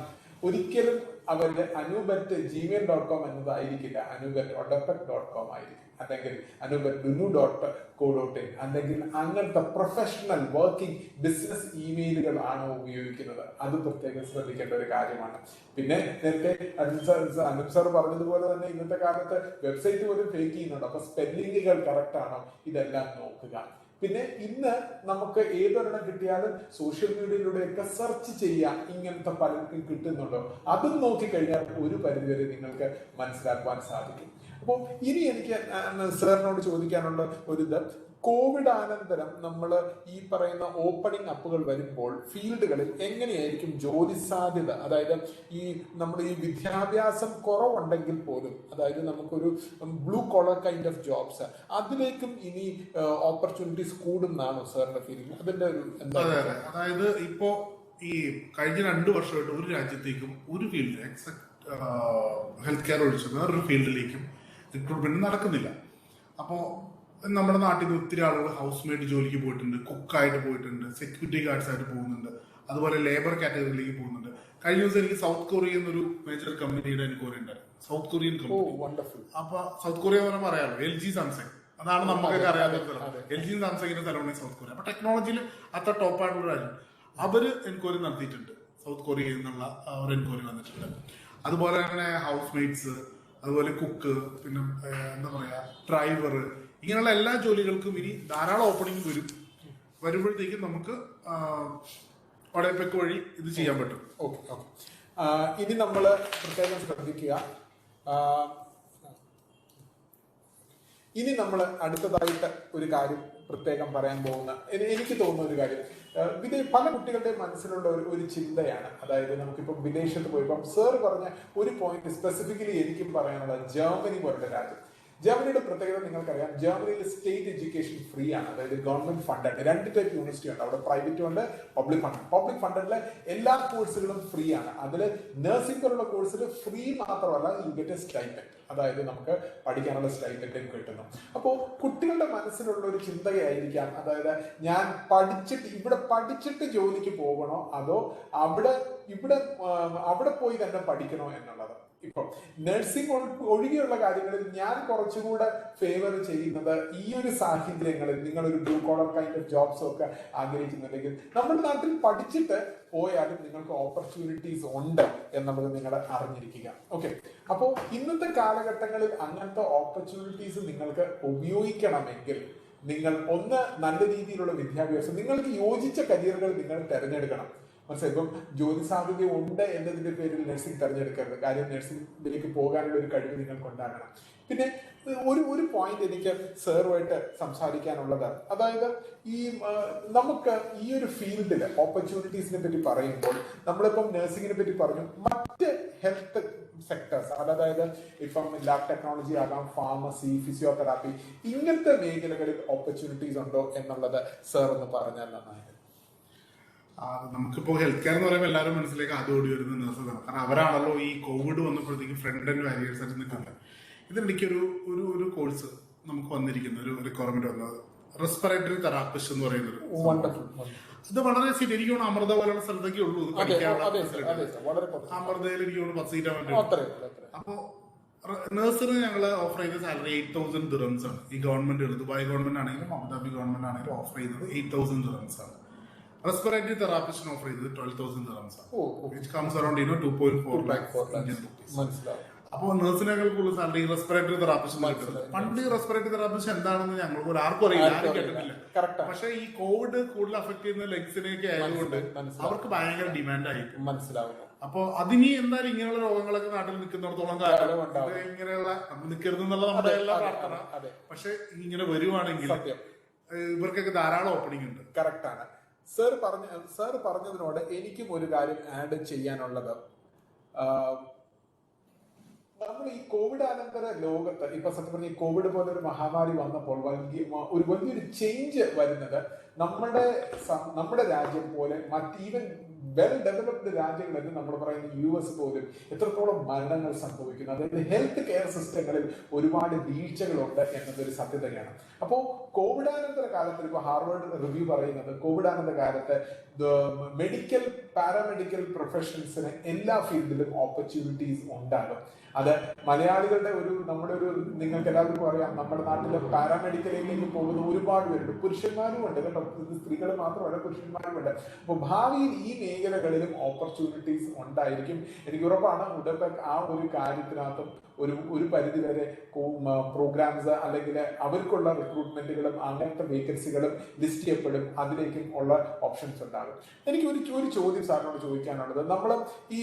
ഒരിക്കലും അവരുടെ anub@gmail.com എന്നതായിരിക്കില്ല, anub@odepec.com ആയിരിക്കും, അല്ലെങ്കിൽ anub@dunu.co.in, അല്ലെങ്കിൽ അങ്ങനത്തെ പ്രൊഫഷണൽ വർക്കിംഗ് ബിസിനസ് ഇമെയിലുകൾ ആണോ ഉപയോഗിക്കുന്നത്, അത് പ്രത്യേകം ശ്രദ്ധിക്കേണ്ട ഒരു കാര്യമാണ്. പിന്നെ നേരത്തെ അനൂപ് സാർ പറഞ്ഞതുപോലെ തന്നെ ഇന്നത്തെ കാലത്ത് വെബ്സൈറ്റ് പോലും ഫേക്ക് ചെയ്യുന്നുണ്ട്. അപ്പൊ സ്പെല്ലിങ്ങുകൾ കറക്റ്റ് ആണോ, ഇതെല്ലാം നോക്കുക. പിന്നെ ഇന്ന് നമുക്ക് ഏതൊരെണ്ണം കിട്ടിയാലും സോഷ്യൽ മീഡിയയിലൂടെയൊക്കെ സെർച്ച് ചെയ്യാം ഇങ്ങനത്തെ പലർക്കും കിട്ടുന്നുണ്ടോ, അതും നോക്കിക്കഴിഞ്ഞാൽ ഒരു പരിധിവരെ നിങ്ങൾക്ക് മനസ്സിലാക്കുവാൻ സാധിക്കും. അപ്പോൾ ഇനി എനിക്ക് സാറിനോട് ചോദിക്കാനുള്ള ഒരു കോവിഡ് അനന്തരം നമ്മൾ ഈ പറയുന്ന ഓപ്പണിംഗ് അപ്പുകൾ വരുമ്പോൾ ഫീൽഡുകളിൽ എങ്ങനെയായിരിക്കും ജോലി സാധ്യത, അതായത് ഈ നമ്മൾ ഈ വിദ്യാഭ്യാസം കുറവുണ്ടെങ്കിൽ പോലും, അതായത് നമുക്കൊരു blue collar kind of jobs, അതിലേക്കും ഇനി ഓപ്പർച്യൂണിറ്റീസ് കൂടുന്നാണോ സാറിന്റെ ഫീലിംഗ്? അതിന്റെ ഒരു എന്താ? അതായത് ഇപ്പോ ഈ കഴിഞ്ഞ 2 വർഷമായിട്ട് ഒരു രാജ്യത്തേക്കും ഒരു ഫീൽഡ് ഹെൽത്ത് കെയർ ഒഴിച്ച് വേറൊരു ഫീൽഡിലേക്കും റിക്രൂട്ട്മെന്റ് നടക്കുന്നില്ല. അപ്പോൾ നമ്മുടെ നാട്ടിൽ നിന്ന് ഒത്തിരി ആളുകൾ ഹൗസ് മെയ്ഡ് ജോലിക്ക് പോയിട്ടുണ്ട്, കുക്കായിട്ട് പോയിട്ടുണ്ട്, സെക്യൂരിറ്റി ഗാർഡ്സ് ആയിട്ട് പോകുന്നുണ്ട്, അതുപോലെ ലേബർ കാറ്റഗറിയിലേക്ക് പോകുന്നുണ്ട്. കഴിഞ്ഞ ദിവസം എനിക്ക് സൗത്ത് കൊറിയ എന്നൊരു മേജർ കമ്പനിയുടെ എൻക്വയറി ഉണ്ടായിരുന്നു, സൗത്ത് കൊറിയൻ കമ്പനി. അപ്പൊ സൗത്ത് കൊറിയ എന്ന് പറയാമല്ലോ, LG സാംസങ്, അതാണ് നമുക്കൊക്കെ അറിയാത്ത സ്ഥലം. LG സാംസങ്ങിന്റെ സ്ഥലമാണ് സൗത്ത് കൊറിയ. അപ്പൊ ടെക്നോളജിയിൽ അത്ര ടോപ്പായിട്ടുള്ള രാജ്യം. അവര് എൻക്വയറി നടത്തിയിട്ടുണ്ട്, സൗത്ത് കൊറിയയിൽ നിന്നുള്ള ഒരു എൻക്വയറി വന്നിട്ടുണ്ട്. അതുപോലെ തന്നെ ഹൗസ് മെയ്ഡ്സ്, അതുപോലെ കുക്ക്, പിന്നെ എന്താ പറയാ ഡ്രൈവർ, ഇങ്ങനെയുള്ള എല്ലാ ജോലികൾക്കും ഇനി ധാരാളം ഓപ്പണിംഗ് വരുമ്പോഴത്തേക്കും നമുക്ക് ഒഡേപെക് വഴി ഇത് ചെയ്യാൻ പറ്റും. ഓക്കെ. ഇനി നമ്മൾ പ്രത്യേകം ശ്രദ്ധിക്കുക, ഇനി നമ്മൾ അടുത്തതായിട്ട് ഒരു കാര്യം പ്രത്യേകം പറയാൻ പോകുന്ന, എനിക്ക് തോന്നുന്ന ഒരു കാര്യം, പല കുട്ടികളുടെ മനസ്സിലുള്ള ഒരു ചിന്തയാണ്. അതായത് നമുക്കിപ്പം വിദേശത്ത് പോയി, ഇപ്പം സാർ പറഞ്ഞ ഒരു പോയിന്റ് സ്പെസിഫിക്കലി എനിക്കും പറയാനുള്ളത് ജർമ്മനി പോലുള്ള രാജ്യം. ജർമ്മനിയുടെ പ്രത്യേകത നിങ്ങൾക്കറിയാം, ജർമ്മനിയിൽ സ്റ്റേറ്റ് എഡ്യൂക്കേഷൻ ഫ്രീ ആണ്, അതായത് ഗവൺമെന്റ് ഫണ്ടഡ്. 2 ടൈപ്പ് യൂണിവേഴ്സിറ്റി ഉണ്ട് അവിടെ, പ്രൈവറ്റും ഉണ്ട്, പബ്ലിക് ഫണ്ട്. പബ്ലിക് ഫണ്ടിലെ എല്ലാ കോഴ്സുകളും ഫ്രീ ആണ്. അതിൽ നഴ്സിംഗ് പോലുള്ള കോഴ്സിൽ ഫ്രീ മാത്രമല്ല, യു ഗെറ്റ് എ സ്റ്റൈപ്പൻഡ്, അതായത് നമുക്ക് പഠിക്കാനുള്ള സ്റ്റൈപ്പൻഡും കിട്ടുന്നു. അപ്പോൾ കുട്ടികളുടെ മനസ്സിലുള്ള ഒരു ചിന്തയായിരിക്കാം, അതായത് ഞാൻ ഇവിടെ പഠിച്ചിട്ട് ജോലിക്ക് പോകണോ, അതോ അവിടെ പോയി തന്നെ പഠിക്കണോ എന്നുള്ളത്. ഇപ്പം നഴ്സിംഗ് ഒഴികെയുള്ള കാര്യങ്ങളിൽ ഞാൻ കുറച്ചുകൂടെ ഫേവർ ചെയ്യുന്നത് ഈ ഒരു സാഹചര്യങ്ങളിൽ നിങ്ങളൊരു blue collar kind of jobs ഒക്കെ ആഗ്രഹിക്കുന്നുണ്ടെങ്കിൽ നമ്മുടെ നാട്ടിൽ പഠിച്ചിട്ട് പോയാലും നിങ്ങൾക്ക് ഓപ്പർച്യൂണിറ്റീസ് ഉണ്ട് എന്നുള്ളത് നിങ്ങൾ അറിഞ്ഞിരിക്കുക. ഓക്കെ, അപ്പോൾ ഇന്നത്തെ കാലഘട്ടങ്ങളിൽ അങ്ങനത്തെ ഓപ്പർച്യൂണിറ്റീസ് നിങ്ങൾക്ക് ഉപയോഗിക്കണമെങ്കിൽ നിങ്ങൾ ഒന്ന് നല്ല രീതിയിലുള്ള വിദ്യാഭ്യാസം, നിങ്ങൾക്ക് യോജിച്ച കരിയറുകൾ നിങ്ങൾ തിരഞ്ഞെടുക്കണം. മനസ്സിലായി? ഇപ്പം ജോലി സാധ്യത ഉണ്ട് എന്നതിന്റെ പേരിൽ നഴ്സിംഗ് തിരഞ്ഞെടുക്കരുത്. കാര്യം നഴ്സിംഗിലേക്ക് പോകാനുള്ള ഒരു കഴിവ് നിങ്ങൾക്ക് ഉണ്ടാകണം. പിന്നെ ഒരു പോയിന്റ് എനിക്ക് സാറുമായിട്ട് സംസാരിക്കാനുള്ളത്, അതായത് നമുക്ക് ഈ ഒരു ഫീൽഡിൽ ഓപ്പർച്യൂണിറ്റീസിനെ പറ്റി പറയുമ്പോൾ നമ്മളിപ്പം നഴ്സിംഗിനെ പറ്റി പറഞ്ഞു, മറ്റ് ഹെൽത്ത് സെക്ടേഴ്സ്, അതായത് ഇപ്പം ലാബ് ടെക്നോളജി ആകാം, ഫാർമസി, ഫിസിയോതെറാപ്പി, ഇങ്ങനത്തെ മേഖലകളിൽ ഓപ്പർച്യൂണിറ്റീസ് ഉണ്ടോ എന്നുള്ളത് സാർ ഒന്ന് പറഞ്ഞാൽ നന്നായിരുന്നു. നമുക്കിപ്പോ ഹെൽത്ത് കെയർ എന്ന് പറയുമ്പോൾ എല്ലാവരും മനസ്സിലേക്ക് ആദ്യം ഓടി വരുന്ന നഴ്സസാണ്. കാരണം അവരാണല്ലോ ഈ കോവിഡ് വന്നപ്പോഴത്തേക്കും ഫ്രണ്ട് ആൻഡ് വാരിയേഴ്സ് ആയിട്ട് നിൽക്കുന്നത്. ഇതിനിടയ്ക്ക് ഒരു കോഴ്സ് നമുക്ക് വന്നിരിക്കുന്ന ഒരു റിക്വയർമെന്റ് വന്നത് റെസ്പിറേറ്ററി തെറാപ്പിസ്റ്റ് എന്ന് പറയുന്നത്. അത് വളരെ സീറ്റ് എനിക്ക് തോന്നുന്നു അമൃത പോലുള്ള സ്ഥലത്തേക്കേ ഉള്ളൂ അമൃതയിൽ എനിക്ക് തോന്നുന്നു 10 സീറ്റാൻ വേണ്ടി. അപ്പോ നഴ്സറി ഞങ്ങൾ ഓഫർ ചെയ്ത സാലറി 8,000 ദിറംസ് ആണ്. ഈ ഗവൺമെന്റ്, ദുബായ് ഗവൺമെന്റ് ആണെങ്കിലും അബുദാബി ഗവൺമെന്റ് ആണെങ്കിലും ഓഫർ ചെയ്തത് 8,000 ദിറംസ് ആണ്. റെസ്പിറേറ്ററി തെറാപ്പിസ്റ്റിന് ഓഫർ ചെയ്തത് 12,000 dirhams ആണ്. which comes around 2.4 lakh Indian rupees. അപ്പോൾ നഴ്സിനേക്കാൾ കൂടുതൽ സാലറി റെസ്പിറേറ്ററി തെറാപ്പിസ്റ്റ് കിട്ടുന്നത്. പണ്ട് റെസ്പിറേറ്ററി തെറാപ്പിസ്റ്റ് എന്താണെന്ന് ഞങ്ങൾക്ക് ആർക്കും അറിയില്ല, ആരും കേട്ടിട്ടില്ല. പക്ഷെ ഈ കോവിഡ് കൂടുതൽ അഫക്ട് ചെയ്യുന്ന ലെഗ്സിനെയൊക്കെ ആയതുകൊണ്ട് അവർക്ക് ഭയങ്കര ഡിമാൻഡ് ആയിരിക്കും. മനസ്സിലാവുന്നു. അപ്പൊ അതിനി എന്തായാലും ഇങ്ങനെയുള്ള രോഗങ്ങളൊക്കെ നാട്ടിൽ നിൽക്കുന്നിടത്തോളം കാലം ഇങ്ങനെയുള്ള നിൽക്കരുത് എന്നുള്ള നമ്മുടെ എല്ലാ പ്രാർത്ഥന. പക്ഷെ ഇങ്ങനെ വരുവാണെങ്കിൽ ഇവർക്കൊക്കെ ധാരാളം ഓപ്പണിംഗ് ഉണ്ട്. കറക്റ്റ് ആണ്. സാർ പറഞ്ഞതിനോട് എനിക്കും ഒരു കാര്യം ആഡ് ചെയ്യാനുള്ളത്, നമ്മൾ ഈ കോവിഡ് അനന്തര ലോകത്ത് ഇപ്പൊ സത്യം പറഞ്ഞ ഈ കോവിഡ് പോലെ ഒരു മഹാമാരി വന്നപ്പോൾ വലിയൊരു ചേഞ്ച് വരുന്നത് നമ്മുടെ രാജ്യം പോലെ ഈവൻ വെൽ ഡെവലപ്ഡ് രാജ്യങ്ങളിൽ നമ്മൾ പറയുന്ന US പോലും എത്രത്തോളം മരണങ്ങൾ സംഭവിക്കുന്നു. അതായത് ഹെൽത്ത് കെയർ സിസ്റ്റങ്ങളിൽ ഒരുപാട് വീഴ്ചകളുണ്ട് എന്നതൊരു സത്യതയാണ്. അപ്പോൾ കോവിഡാനന്തര കാലത്ത് ഇപ്പൊ ഹാർവേഡ് റിവ്യൂ പറയുന്നത് കോവിഡാനന്തര കാലത്ത് മെഡിക്കൽ പാരാമെഡിക്കൽ പ്രൊഫഷൻസിന് എല്ലാ ഫീൽഡിലും ഓപ്പർച്യൂണിറ്റീസ് ഉണ്ടാകും. അത് മലയാളികളുടെ നമ്മുടെ നിങ്ങൾക്ക് എല്ലാവർക്കും അറിയാം, നമ്മുടെ നാട്ടിലെ പാരാമെഡിക്കലിലേക്ക് പോകുന്ന ഒരുപാട് പേരുണ്ട്. പുരുഷന്മാരും ഉണ്ട് കേട്ടോ, സ്ത്രീകൾ മാത്രമല്ല പുരുഷന്മാരും ഉണ്ട്. അപ്പൊ ഭാവിയിൽ ഈ മേഖലകളിലും ഓപ്പർച്യൂണിറ്റീസ് ഉണ്ടായിരിക്കും. എനിക്ക് ഉറപ്പാണ് ഉടനെ ആ ഒരു കാര്യത്തിനകത്തും ഒരു പരിധി വരെ പ്രോഗ്രാംസ് അല്ലെങ്കിൽ അവർക്കുള്ള റിക്രൂട്ട്മെന്റുകളും അങ്ങനത്തെ വേക്കൻസികളും ലിസ്റ്റ് ചെയ്യപ്പെടും, അതിലേക്കും ഉള്ള ഓപ്ഷൻസ് ഉണ്ടാകും. എനിക്ക് ഒരു ചോദ്യം സാറിനോട് ചോദിക്കാനുള്ളത്, നമ്മൾ ഈ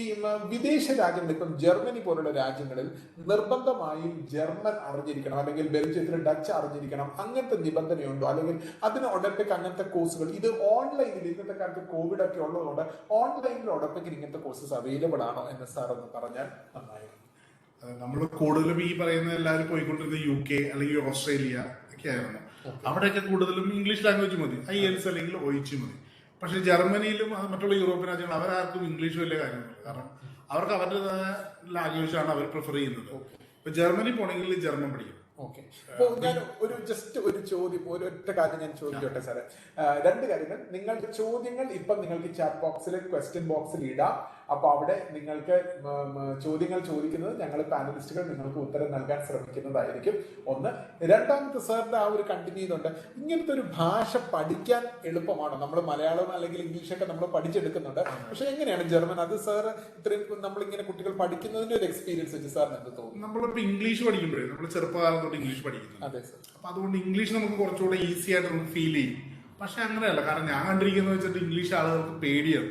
വിദേശ രാജ്യങ്ങൾ, ഇപ്പം ജർമ്മനി പോലുള്ള രാജ്യങ്ങളിൽ നിർബന്ധമായും ജർമ്മൻ അറിഞ്ഞിരിക്കണം, അല്ലെങ്കിൽ ബെൽജിയത്തിൽ ഡച്ച് അറിഞ്ഞിരിക്കണം, അങ്ങനത്തെ നിബന്ധനയുണ്ടോ? അല്ലെങ്കിൽ അതിന് ഒഡെപെക് അങ്ങനത്തെ കോഴ്സുകൾ ഇത് ഓൺലൈനിൽ ഇന്നത്തെ കാലത്ത് കോവിഡ് ഒക്കെ ഉള്ളതുകൊണ്ട് ഓൺലൈനിൽ ഒഡെപെക്കിൽ ഇങ്ങനത്തെ കോഴ്സസ് അവൈലബിൾ ആണോ എന്ന് സാർ ഒന്ന് പറഞ്ഞാൽ നന്നായിരുന്നു. നമ്മൾ കൂടുതലും ഈ പറയുന്ന എല്ലാവരും പോയിക്കൊണ്ടിരുന്നത് UK അല്ലെങ്കിൽ ഓസ്ട്രേലിയ ഒക്കെ ആയിരുന്നു. അവിടെയൊക്കെ കൂടുതലും ഇംഗ്ലീഷ് ലാംഗ്വേജ് മതി, IELTS അല്ലെങ്കിൽ OET മതി. പക്ഷെ ജർമ്മനിയിലും മറ്റുള്ള യൂറോപ്യൻ രാജ്യങ്ങൾ അവരാർക്കും ഇംഗ്ലീഷ് വലിയ കാര്യമില്ല. കാരണം അവർക്ക് അവരുടേതായ ലാംഗ്വേജാണ് അവർ പ്രിഫർ ചെയ്യുന്നത്. ഇപ്പൊ ജർമ്മനി പോണെങ്കിൽ ജർമ്മൻ പഠിക്കും. ഓക്കെ, അപ്പോൾ ഞാൻ ഒരു ചോദ്യം, ഒരൊറ്റ കാര്യം ഞാൻ ചോദിച്ചോട്ടെ സാറേ. രണ്ട് കാര്യങ്ങൾ, നിങ്ങളുടെ ചോദ്യങ്ങൾ ഇപ്പം നിങ്ങൾക്ക് ചാറ്റ് ബോക്സിൽ ക്വസ്റ്റ്യൻ ബോക്സിൽ ഇടാം. അപ്പൊ അവിടെ നിങ്ങൾക്ക് ചോദ്യങ്ങൾ ചോദിക്കുന്നത് ഞങ്ങൾ പാനലിസ്റ്റുകൾ നിങ്ങൾക്ക് ഉത്തരം നൽകാൻ ശ്രമിക്കുന്നതായിരിക്കും. ഒന്ന്. രണ്ടാമത്തെ സാറിന്റെ ആ ഒരു കണ്ടിന്യൂ ചെയ്തുകൊണ്ട്, ഇങ്ങനത്തെ ഒരു ഭാഷ പഠിക്കാൻ എളുപ്പമാണോ? നമ്മൾ മലയാളം അല്ലെങ്കിൽ ഇംഗ്ലീഷൊക്കെ നമ്മൾ പഠിച്ചെടുക്കുന്നുണ്ട്, പക്ഷെ എങ്ങനെയാണ് ജർമ്മൻ? അത് സാർ ഇത്രയും നമ്മളിങ്ങനെ കുട്ടികൾ പഠിക്കുന്നതിന്റെ ഒരു എക്സ്പീരിയൻസ് വെച്ച് സാറിന് എന്ത് തോന്നുന്നു? നമ്മളിപ്പോ ഇംഗ്ലീഷ് പഠിക്കുമ്പോഴേ നമ്മൾ ചെറുപ്പകാലം തൊട്ട് ഇംഗ്ലീഷ് പഠിക്കുന്നു. അതെ സാർ. അപ്പൊ അതുകൊണ്ട് ഇംഗ്ലീഷ് നമുക്ക് കുറച്ചുകൂടെ ഈസി ആയിട്ട് നമുക്ക് ഫീൽ ചെയ്യും. പക്ഷെ അങ്ങനെയല്ല. കാരണം ഞാൻ കണ്ടിരിക്കുന്നത് വെച്ചിട്ട് ഇംഗ്ലീഷ് ആളുകൾക്ക് പേടിയാണ്.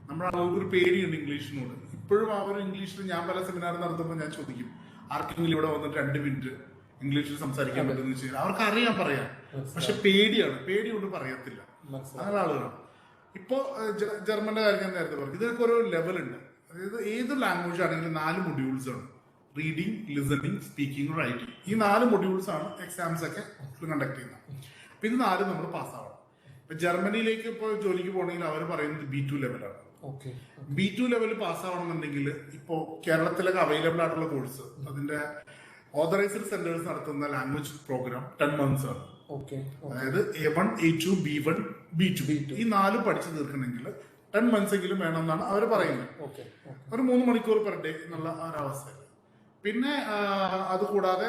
നമ്മുടെ ആളുകൾക്ക് പേടിയുണ്ട് ഇംഗ്ലീഷിനോട്. ഇപ്പോഴും അവർ ഇംഗ്ലീഷിൽ, ഞാൻ പല സെമിനാർ നടത്തുമ്പോൾ ഞാൻ ചോദിക്കും, ആർക്കെങ്കിലും ഇവിടെ വന്നിട്ട് 2 മിനിറ്റ് ഇംഗ്ലീഷിൽ സംസാരിക്കാൻ പറ്റുമെന്ന് വെച്ച് കഴിഞ്ഞാൽ അവർക്ക് അറിയാൻ പറയാം, പക്ഷെ പേടിയാണ്, പേടി കൊണ്ട് പറയത്തില്ല. അങ്ങനെ ആളുകളാണ്. ഇപ്പോ ജർമ്മന്റെ കാര്യം ഞാൻ നേരത്തെ പറഞ്ഞു, ഇതൊക്കെ ഓരോ ലെവലുണ്ട്. അതായത് ഏത് ലാംഗ്വേജ് ആണെങ്കിലും 4 മൊഡ്യൂൾസ് ആണ്: റീഡിങ്, ലിസണിങ്, സ്പീക്കിംഗ്, റൈറ്റിംഗ്. ഈ 4 മൊഡ്യൂൾസ് ആണ് എക്സാംസ് ഒക്കെ കണ്ടക്ട് ചെയ്യുന്നത്. അപ്പൊ ഇത് 4 നമ്മൾ പാസ്സാവണം. ഇപ്പൊ ജർമ്മനിയിലേക്ക് ഇപ്പോൾ ജോലിക്ക് പോകണമെങ്കിൽ അവർ പറയുന്നത് B2 ലെവലാണ്. B2 ലെവൽ പാസ്സാവണമെന്നുണ്ടെങ്കിൽ ഇപ്പോൾ കേരളത്തിലൊക്കെ അവൈലബിൾ ആയിട്ടുള്ള കോഴ്സ്, അതിന്റെ ഓതറൈസ്ഡ് സെന്റേഴ്സ് നടത്തുന്ന ലാംഗ്വേജ് പ്രോഗ്രാം 10 months ആണ്. അതായത് A1, A2, B1, B2 ഈ 4 പഠിച്ചു തീർക്കണമെങ്കിൽ 10 months എങ്കിലും വേണമെന്നാണ് അവർ പറയുന്നത്. ഒരു 3 മണിക്കൂർ പെർ ഡേ എന്നുള്ള ഒരവസ്ഥയിൽ. പിന്നെ അത് കൂടാതെ